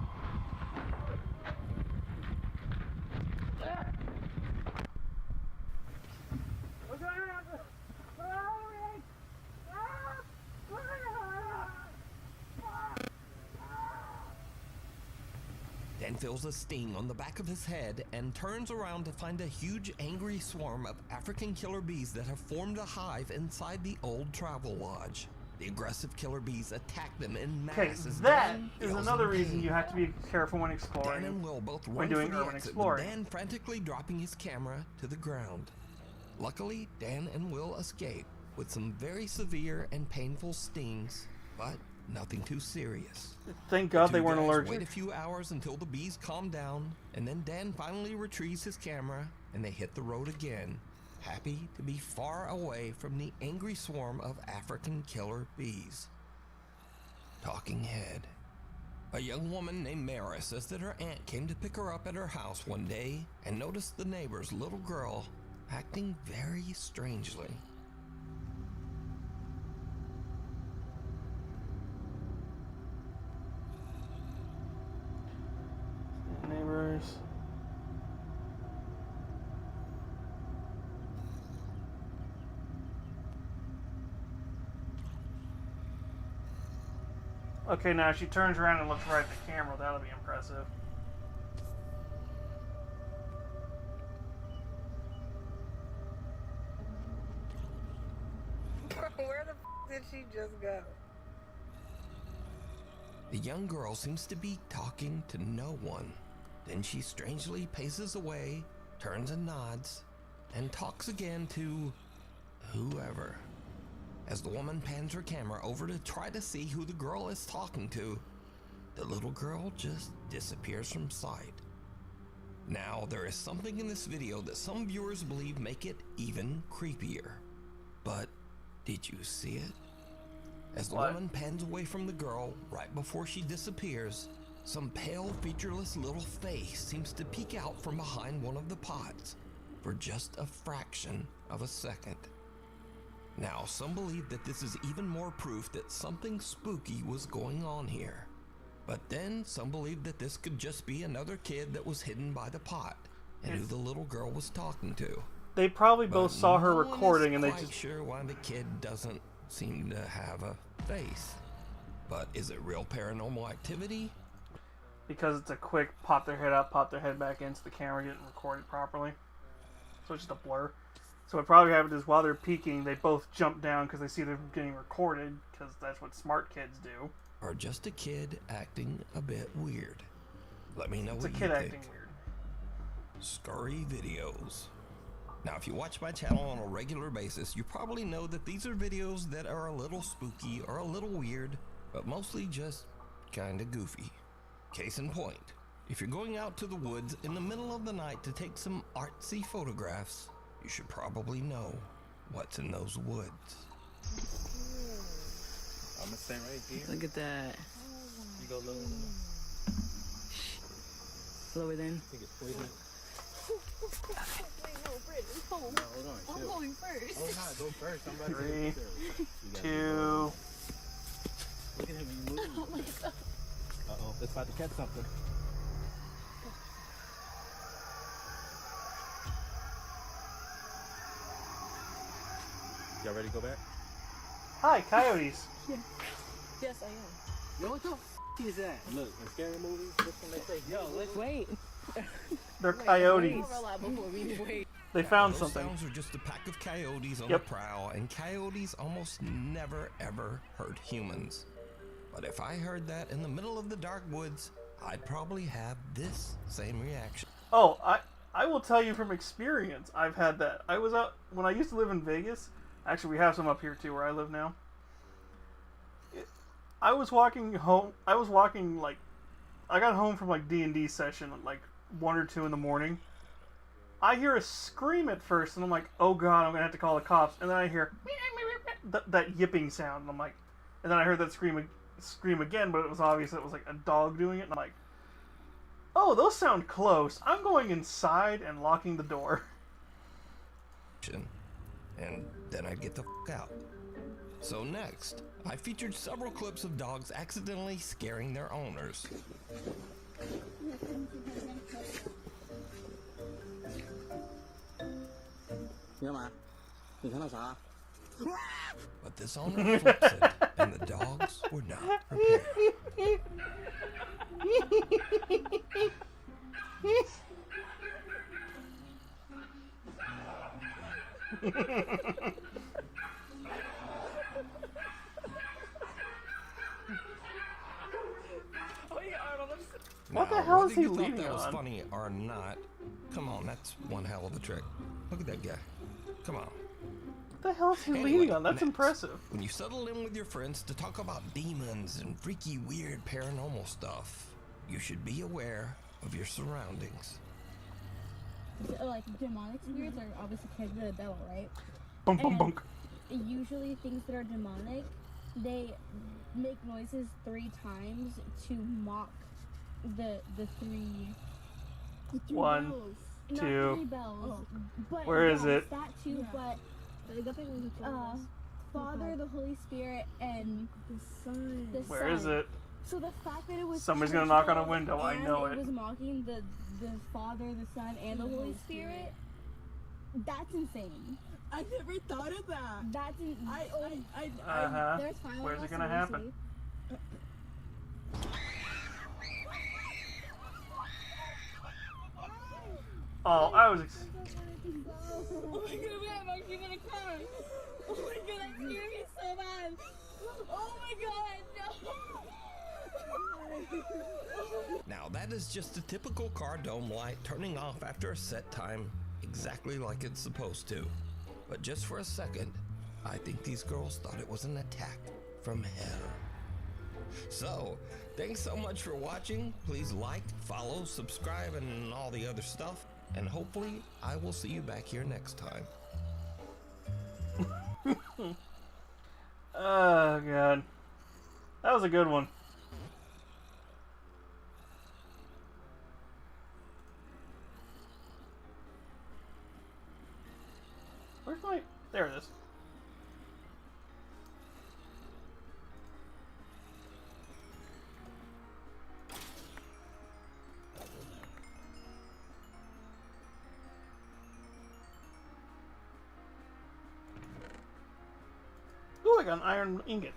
Dan feels a sting on the back of his head and turns around to find a huge angry swarm of African killer bees that have formed a hive inside the old travel lodge. The aggressive killer bees attack them in mass. Okay, as that Dan is yells another in reason pain. you have to be careful when exploring. Dan and Will both when run doing for the urban exit, exploring. with Dan frantically dropping his camera to the ground. Luckily, Dan and Will escape with some very severe and painful stings, but nothing too serious. Thank God The they two weren't guys allergic. Wait a few hours until the bees calm down, and then Dan finally retrieves his camera, and they hit the road again, happy to be far away from the angry swarm of African killer bees. Talking head. A young woman named Mara says that her aunt came to pick her up at her house one day and noticed the neighbor's little girl acting very strangely. Neighbors. Okay, now she turns around and looks right at the camera. That'll be impressive. Where the f did she just go? The young girl seems to be talking to no one. Then she strangely paces away, turns and nods, and talks again to whoever. As the woman pans her camera over to try to see who the girl is talking to, the little girl just disappears from sight. Now, there is something in this video that some viewers believe make it even creepier. But did you see it? As the woman pans away from the girl right before she disappears, some pale, featureless little face seems to peek out from behind one of the pots for just a fraction of a second. Now, some believe that this is even more proof that something spooky was going on here. But then, some believe that this could just be another kid that was hidden by the pot, and who the little girl was talking to. They probably both saw her No one is recording, and they quite just... sure why the kid doesn't seem to have a face. But is it real paranormal activity? Because it's a quick pop their head up, pop their head back into the camera, get it recorded properly. So it's just a blur. So what probably happened is while they're peeking, they both jump down because they see them getting recorded, because that's what smart kids do. Or just a kid acting a bit weird? Let me know It's what a you kid think. acting weird. Scurry videos. Now, if you watch my channel on a regular basis, you probably know that these are videos that are a little spooky or a little weird, but mostly just kinda goofy. Case in point, if you're going out to the woods in the middle of the night to take some artsy photographs, you should probably know what's in those woods. I'm gonna stay right here. Look at that. You go lower. Lower then. I think it's poison. Hold No, hold on. I'm chill. going first. Oh, no, go first. I'm about to 3, get there. 2... Look at him, he moved. Oh my god. Uh-oh, it's about to catch something. Y'all ready to go back? Hi, coyotes. Yes, I am. Yo, what the f*** is that? Look, in scary movies, this when they say, yo, let's Wait. They're coyotes. Wait. They found Those something. sounds are just a pack of coyotes on Yep. the prowl, and coyotes almost never ever hurt humans. But if I heard that in the middle of the dark woods, I'd probably have this same reaction. Oh, I will tell you from experience, I've had that. I was out, when I used to live in Vegas, actually we have some up here too where I live now. I was walking home, I got home from like D&D session at like 1 or 2 in the morning. I hear a scream at first, and I'm like, oh god, I'm gonna have to call the cops. And then I hear that yipping sound, and I'm like, and then I heard that scream again, but it was obvious it was like a dog doing it, and I'm like, oh, those sound close. I'm going inside and locking the door. And then I'd get the f*** out. So next, I featured several clips of dogs accidentally scaring their owners. But this owner flips it, and the dogs were not prepared. What the Now, hell whether is he you thought leaning that was on? funny or not, come on, that's one hell of a trick. Look at that guy. Come on. What the hell is he Anyway, leaning on? That's next, impressive. When you settle in with your friends to talk about demons and freaky, weird paranormal stuff, you should be aware of your surroundings. So, like demonic spirits are obviously connected to the devil, right? Bunk, bunk, And bunk. usually things that are demonic, they make noises 3 times to mock the three 1, bells. 2. Not 3 bells. But Where is it? That too, but Father, the Holy Spirit, and the Son. Where is it? So the fact that it was Somebody's gonna knock on a church window, I and know it it. was mocking the Father, the Son, and the Holy Spirit. That's insane. I never thought of that. That's Uh-huh. there's fire Where's it also, gonna happen? Oh, I was. Oh my god, I'm actually gonna cry. Oh my god, that scared me so bad. Oh my god, no. Now, that is just a typical car dome light turning off after a set time, exactly like it's supposed to. But just for a second, I think these girls thought it was an attack from hell. So, thanks so much for watching. Please like, follow, subscribe, and all the other stuff. And hopefully, I will see you back here next time. Oh god, that was a good one. Where's my? There it is. Ooh, I got an iron ingot.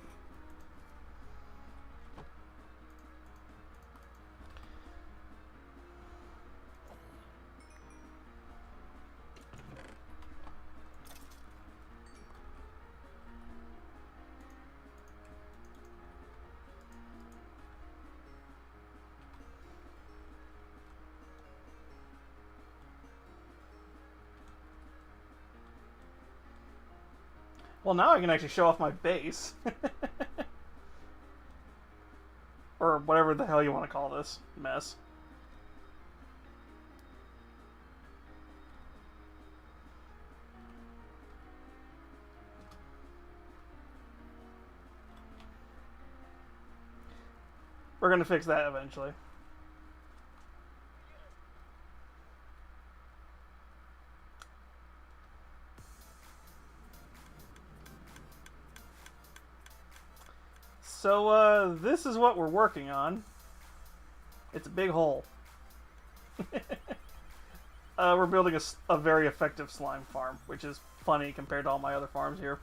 Well, now I can actually show off my base. Or whatever the hell you want to call this mess. We're going to fix that eventually. So, this is what we're working on. It's a big hole. We're building a very effective slime farm, which is funny compared to all my other farms here.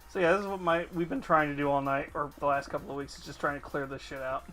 So yeah, this is what we've been trying to do all night, or the last couple of weeks, is just trying to clear this shit out.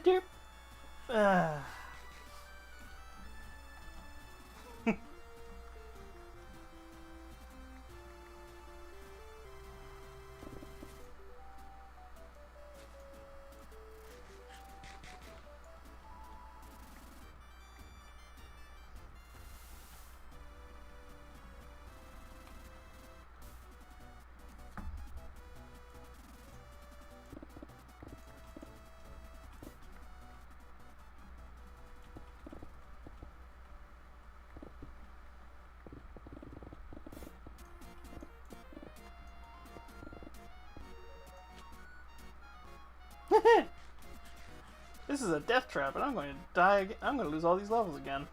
Derp. This is a death trap, and I'm going to die again. I'm going to lose all these levels again.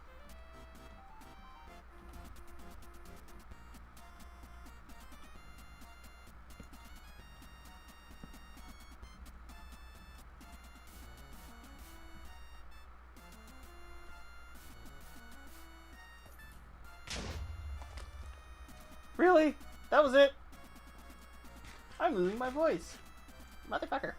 Really? That was it? I'm losing my voice. Motherfucker.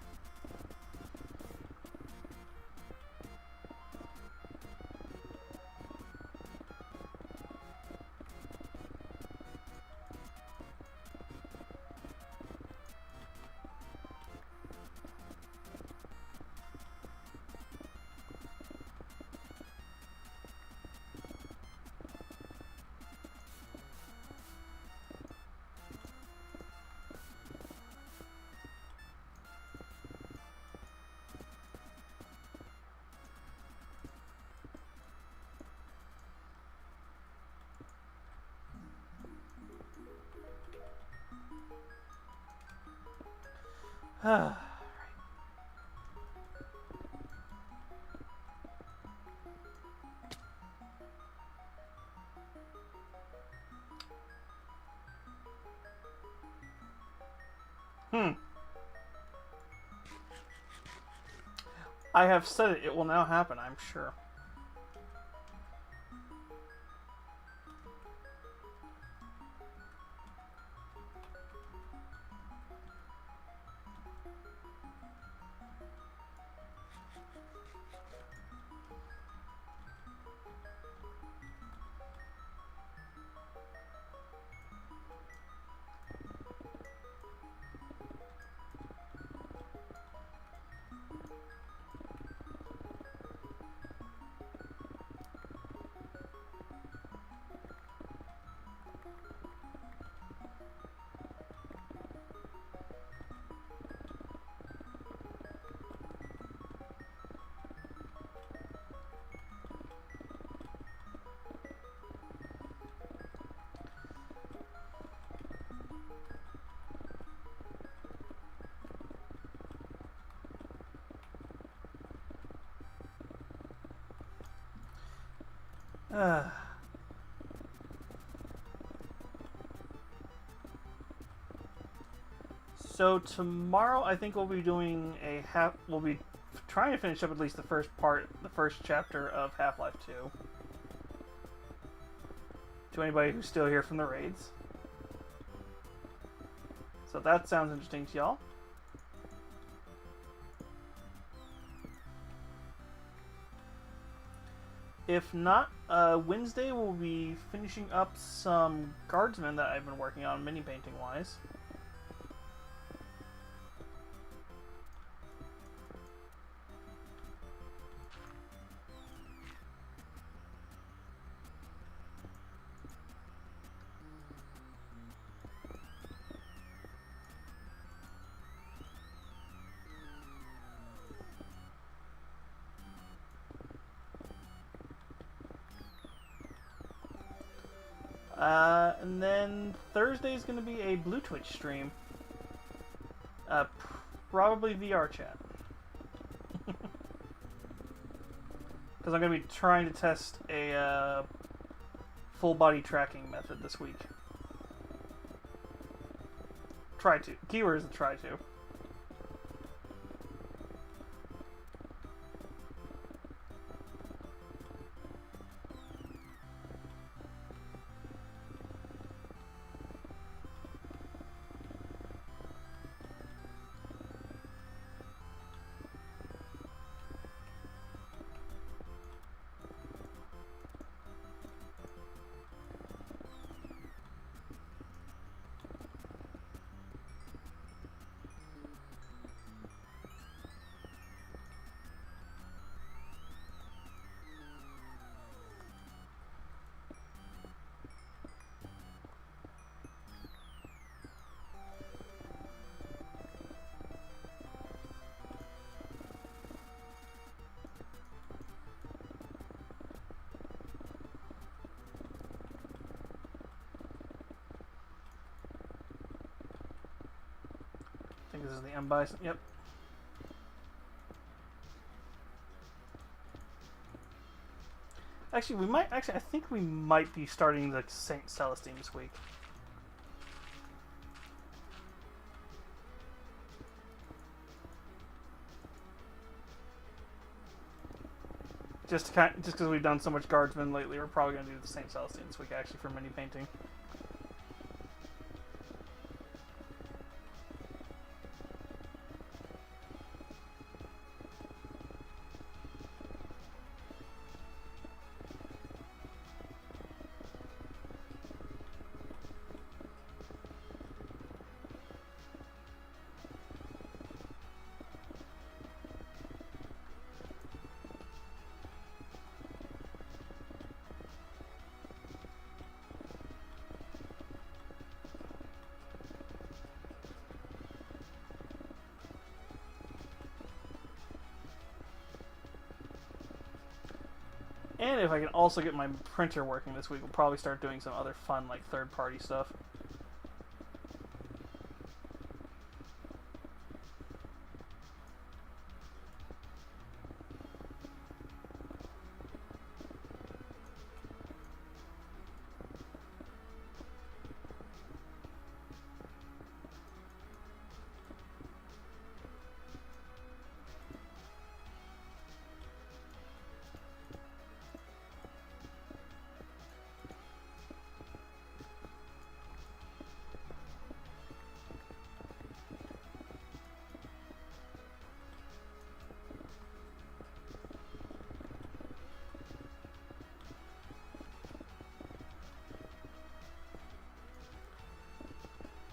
I have said it. It will now happen, I'm sure. So tomorrow, I think we'll be doing a we'll be trying to finish up at least the first chapter of Half-Life 2. To anybody who's still here from the raids. So that sounds interesting to y'all. If not, Wednesday we'll be finishing up some guardsmen that I've been working on, mini painting wise. And then Thursday is going to be a Blue Twitch stream. Probably VR chat. Because I'm going to be trying to test a full body tracking method this week. Try to. Keyword is to try to. this is the M Bison. Yep. Actually, I think we might be starting the Saint Celestine this week. Just because we've done so much Guardsmen lately, we're probably going to do the Saint Celestine this week, actually, for mini painting. And if I can also get my printer working this week, we'll probably start doing some other fun, like, third-party stuff.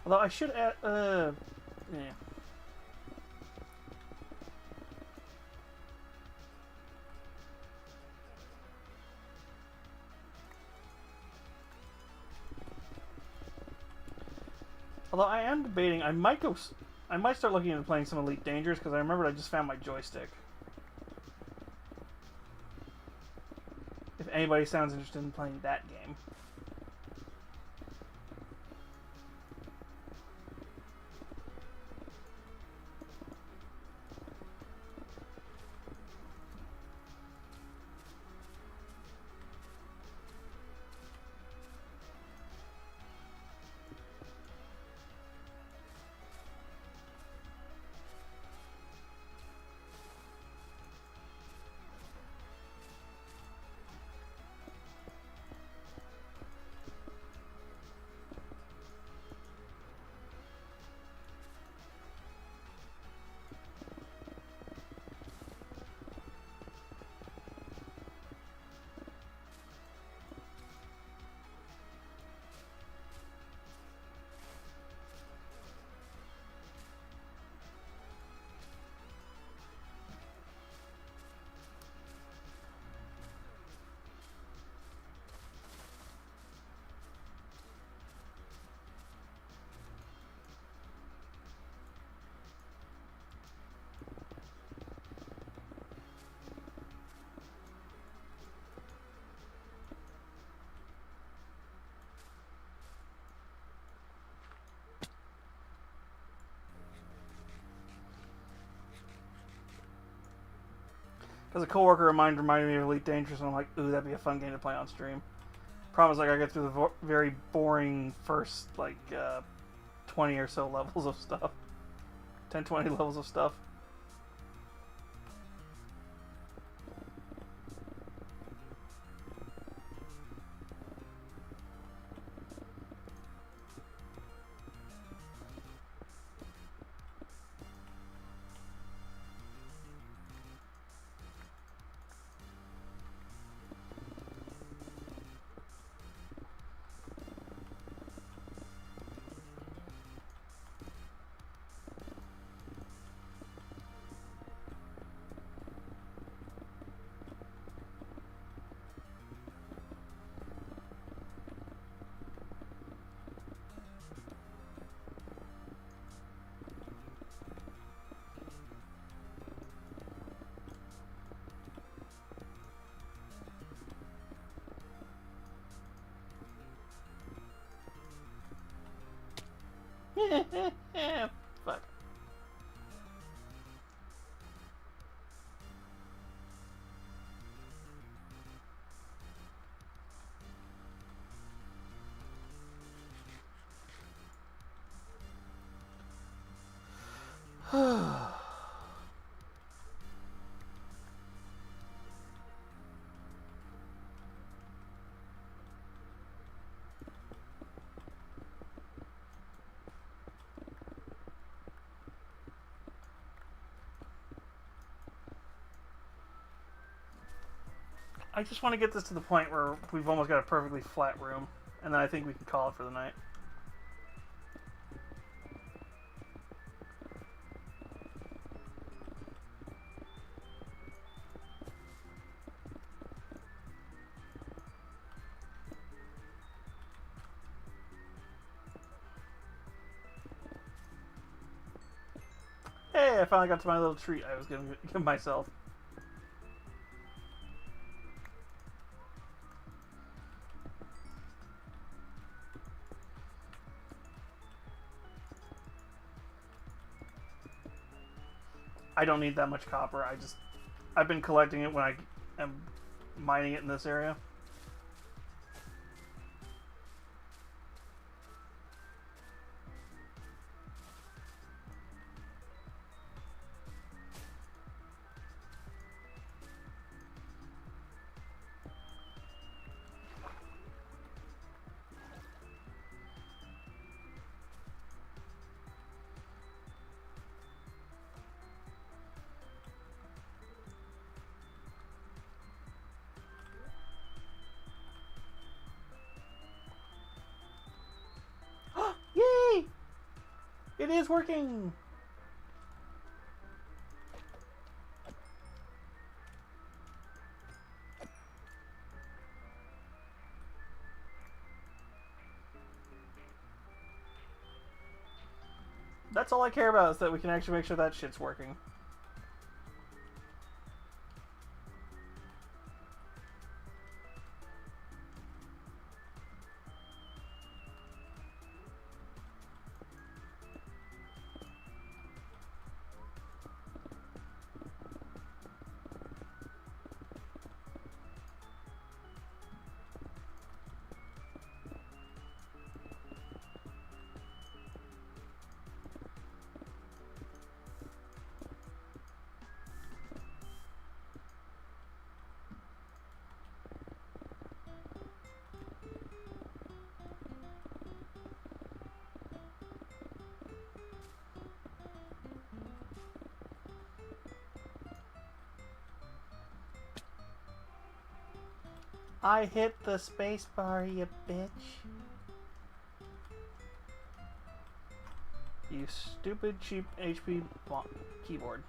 Although I should add, yeah. Although I am debating, I might start looking into playing some Elite Dangerous, because I remembered I just found my joystick. If anybody sounds interested in playing that game. Because a coworker reminded me of Elite Dangerous, and I'm like, ooh, that'd be a fun game to play on stream. Problem is, like, I get through the very boring first, like, 20 or so levels of stuff. 10, 20 levels of stuff. Fuck. I just want to get this to the point where we've almost got a perfectly flat room, and then I think we can call it for the night. Hey, I finally got to my little treat I was going to give myself. I don't need that much copper. I've been collecting it when I am mining it in this area. Yay! It is working! That's all I care about, is that we can actually make sure that shit's working. I hit the space bar, you bitch. You stupid cheap HP keyboard.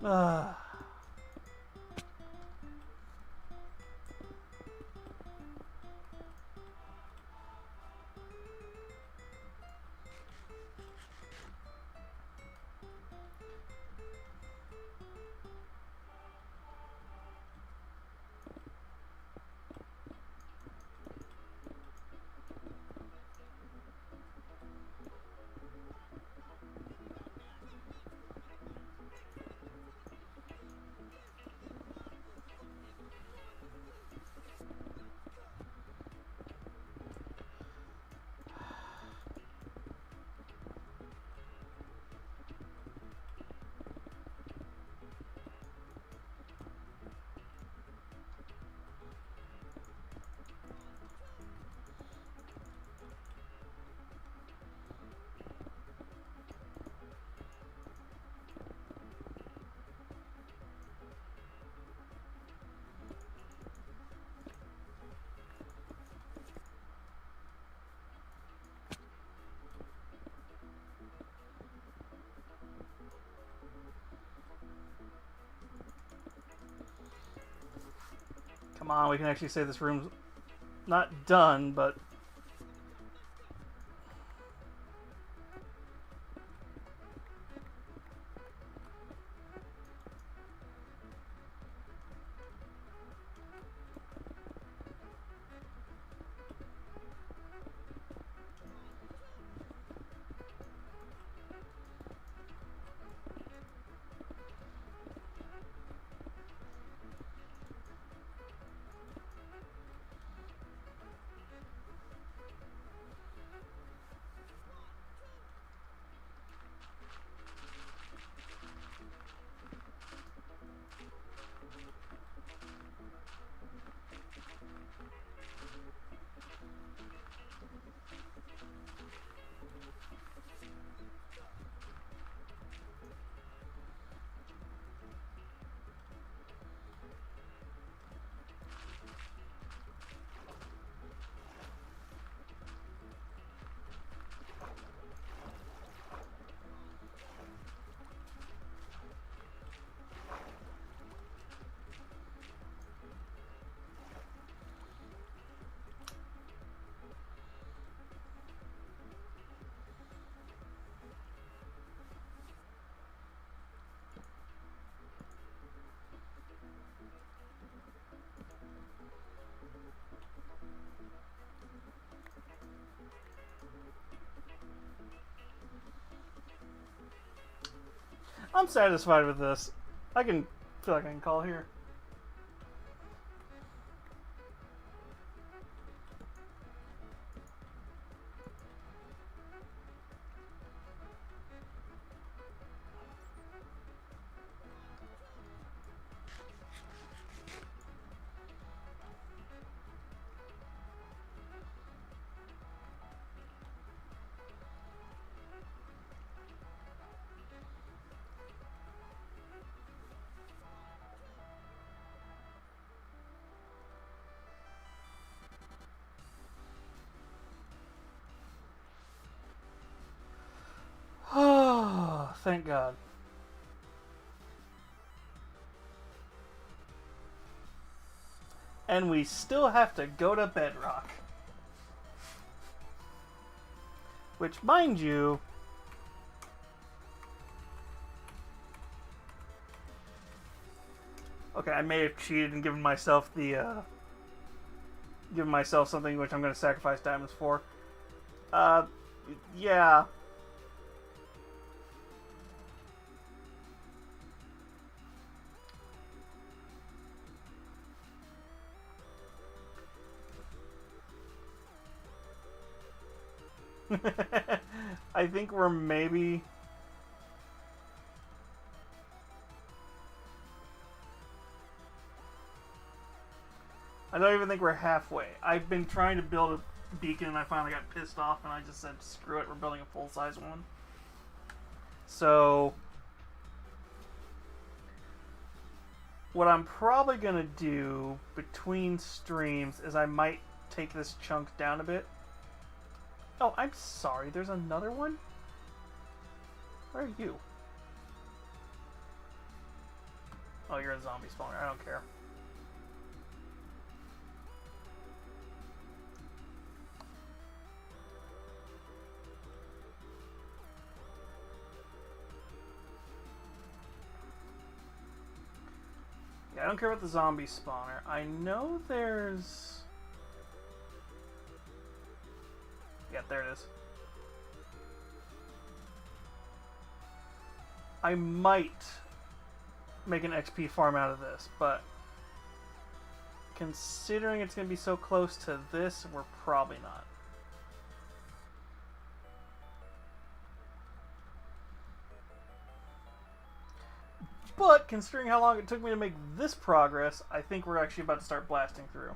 Ah. Come on, we can actually say this room's not done, but... I'm satisfied with this. I can feel like I can call here. Oh, thank God. And we still have to go to Bedrock. Which, mind you... Okay, I may have cheated and given myself the, given myself something which I'm going to sacrifice diamonds for. Yeah. I think we're maybe... I don't even think we're halfway. I've been trying to build a beacon and I finally got pissed off and I just said, screw it, we're building a full-size one. So... what I'm probably going to do between streams is I might take this chunk down a bit. Oh, I'm sorry. There's another one? Where are you? Oh, you're a zombie spawner. I don't care. Yeah, I don't care about the zombie spawner. I know there's... Yeah, there it is. I might make an XP farm out of this, but considering it's going to be so close to this, we're probably not. But considering how long it took me to make this progress, I think we're actually about to start blasting through.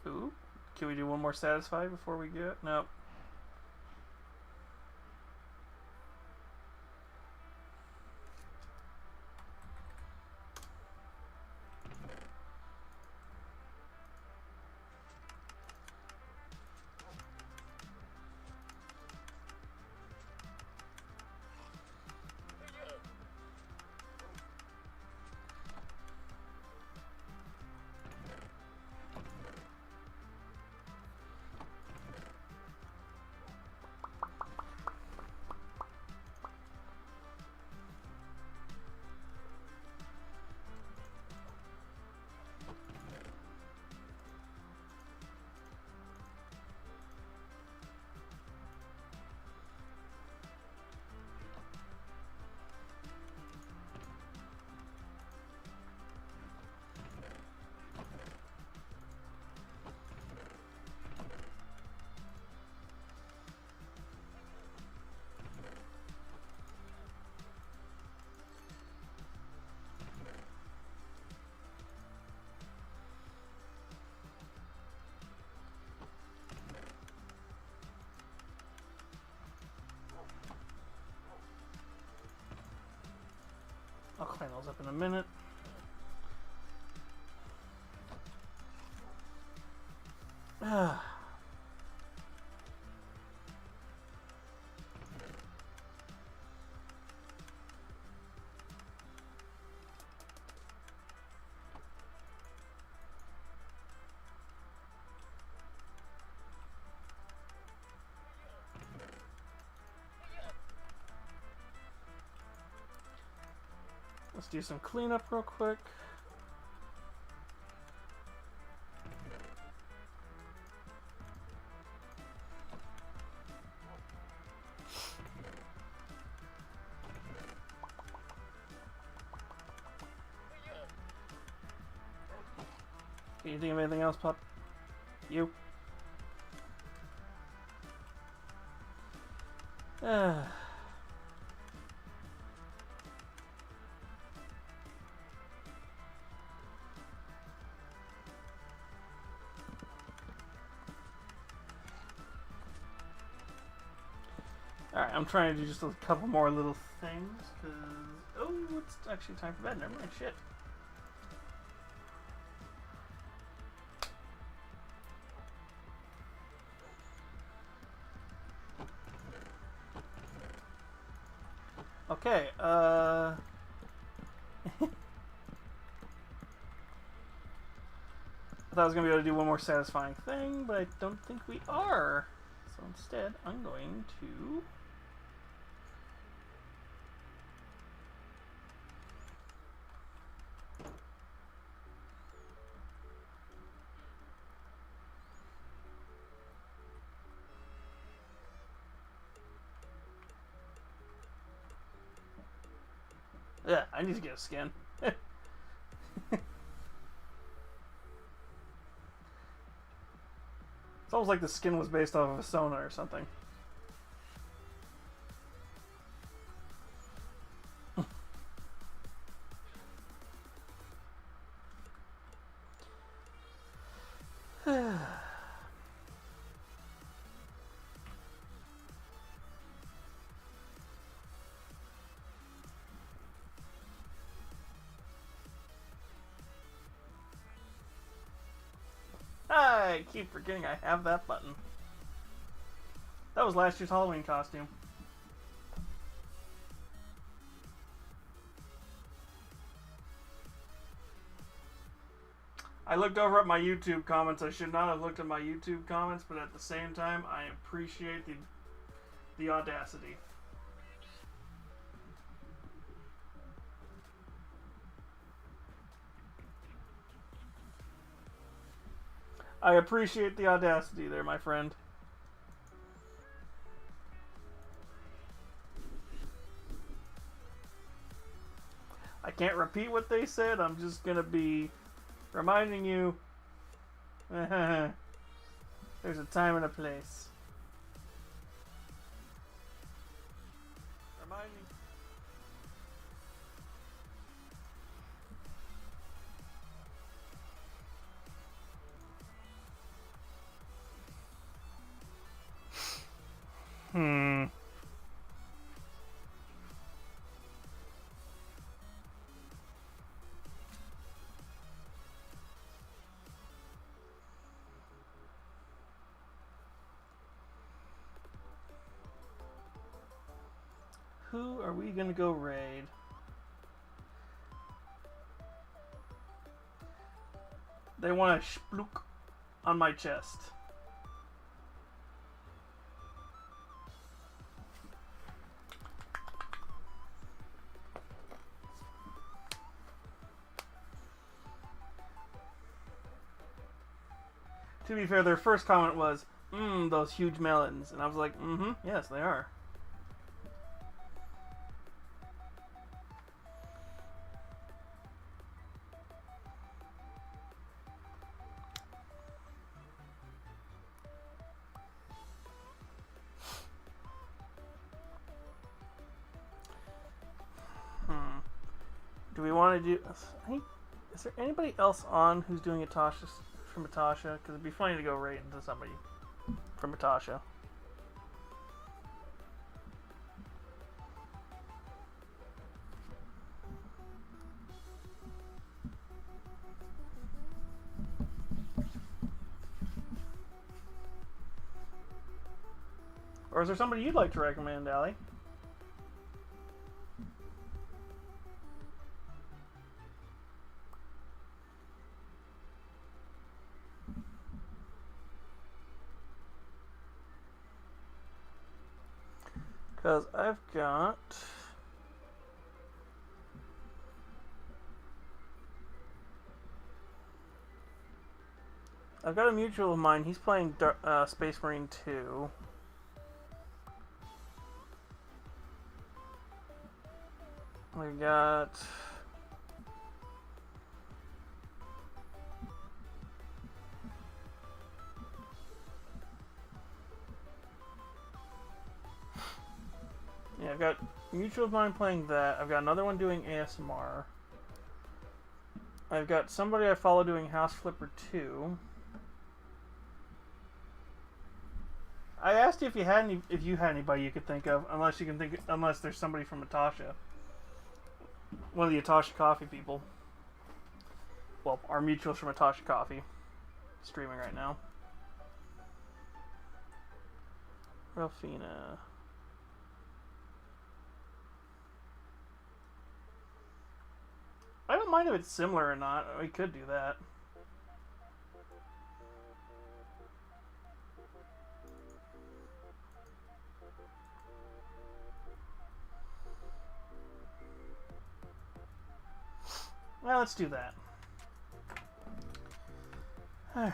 Ooh, can we do one more satisfy before we get? Nope. Clean those up in a minute. Let's do some cleanup real quick. Can you think of anything else, pup? You? Alright, I'm trying to do just a couple more little things, because... Oh, it's actually time for bed. Never mind, shit. Okay, I thought I was going to be able to do one more satisfying thing, but I don't think we are. So instead, I'm going to... Yeah, I need to get a skin. It's almost like the skin was based off of a Sona or something. I keep forgetting I have that button. That was last year's Halloween costume. I looked over at my YouTube comments. I should not have looked at my YouTube comments, but at the same time, I appreciate the audacity. I appreciate the audacity there, my friend. I can't repeat what they said. I'm just gonna be reminding you. There's a time and a place. Reminding. Who are we gonna go raid? They want a splook on my chest. To be fair, their first comment was, those huge melons. And I was like, yes, they are. Do we want to do... Is there anybody else on who's doing Atasha from Atasha? Because it'd be funny to go right into somebody from Atasha. is there somebody you'd like to recommend, Allie? Because I've got... I've got a mutual of mine. He's playing Space Marine 2. We got... Yeah, I've got mutual of mine playing that. I've got another one doing ASMR. I've got somebody I follow doing House Flipper 2. I asked you if you had anybody you could think of, unless there's somebody from Natasha. One of the Natasha Coffee people. Well, our mutuals from Natasha Coffee. Streaming right now. Ralphina. I don't mind if it's similar or not. We could do that. Well, let's do that. Alright.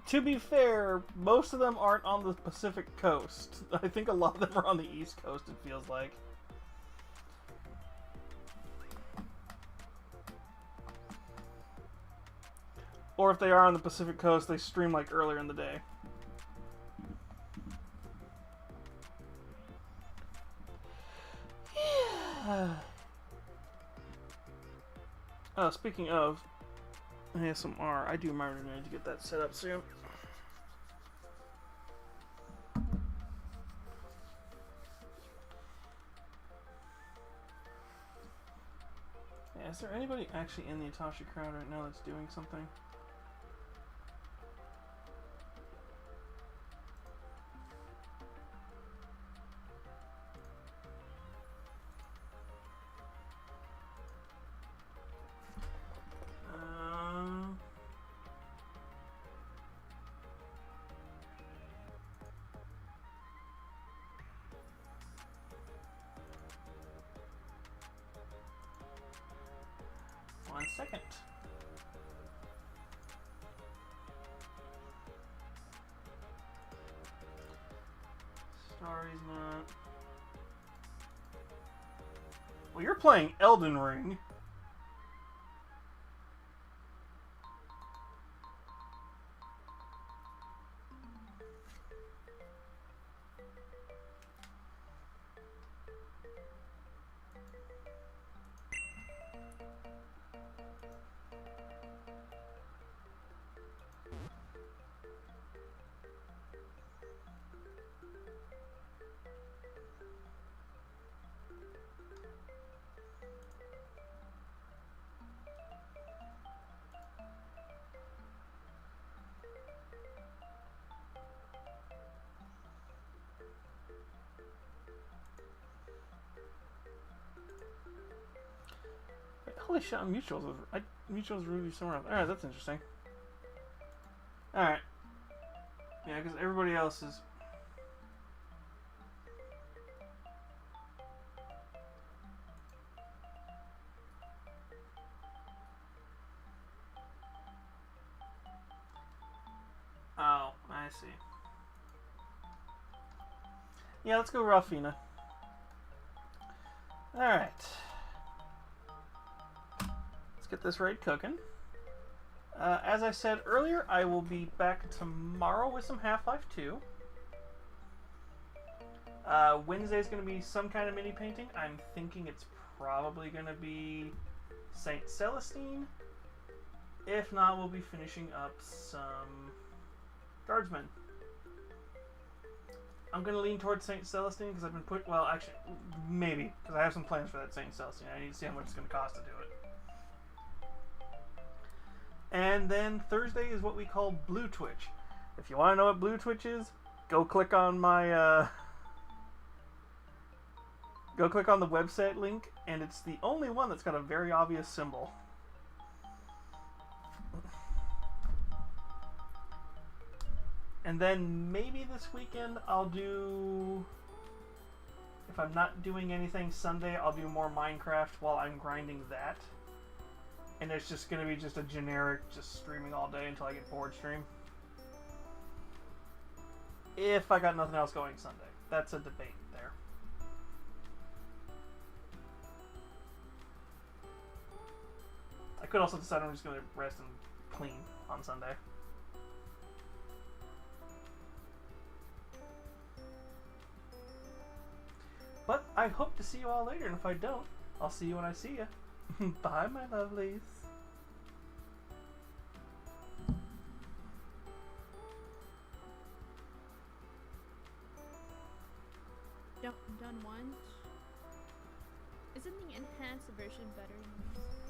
To be fair, most of them aren't on the Pacific Coast. I think a lot of them are on the East Coast, it feels like. Or if they are on the Pacific Coast, they stream like earlier in the day. Oh, speaking of ASMR, I do remember I need to get that set up soon. Yeah, is there anybody actually in the Natasha crowd right now that's doing something? One second. Starry's not. Well, you're playing Elden Ring. Holy shit, mutuals review somewhere else. Alright, that's interesting. Alright. Yeah, because everybody else is... Oh, I see. Yeah, let's go Ralphina. Alright. Get this raid cooking. As I said earlier, I will be back tomorrow with some Half-Life 2. Wednesday is going to be some kind of mini painting. I'm thinking it's probably going to be Saint Celestine. If not, we'll be finishing up some Guardsmen. I'm gonna lean towards St. Celestine because I've been well, actually, maybe because I have some plans for that St. Celestine. I need to see how much it's gonna cost to do it. And then Thursday is what we call Blue Twitch. If you want to know what Blue Twitch is, go click on my go click on the website link, and it's the only one that's got a very obvious symbol. And then maybe this weekend I'll do, if I'm not doing anything Sunday, I'll do more Minecraft while I'm grinding that. And it's just going to be just a generic, just streaming all day until I get bored stream. If I got nothing else going Sunday. That's a debate there. I could also decide I'm just going to rest and clean on Sunday. But I hope to see you all later, and if I don't, I'll see you when I see you. Bye, my lovelies. Done once. Isn't the enhanced version better than this?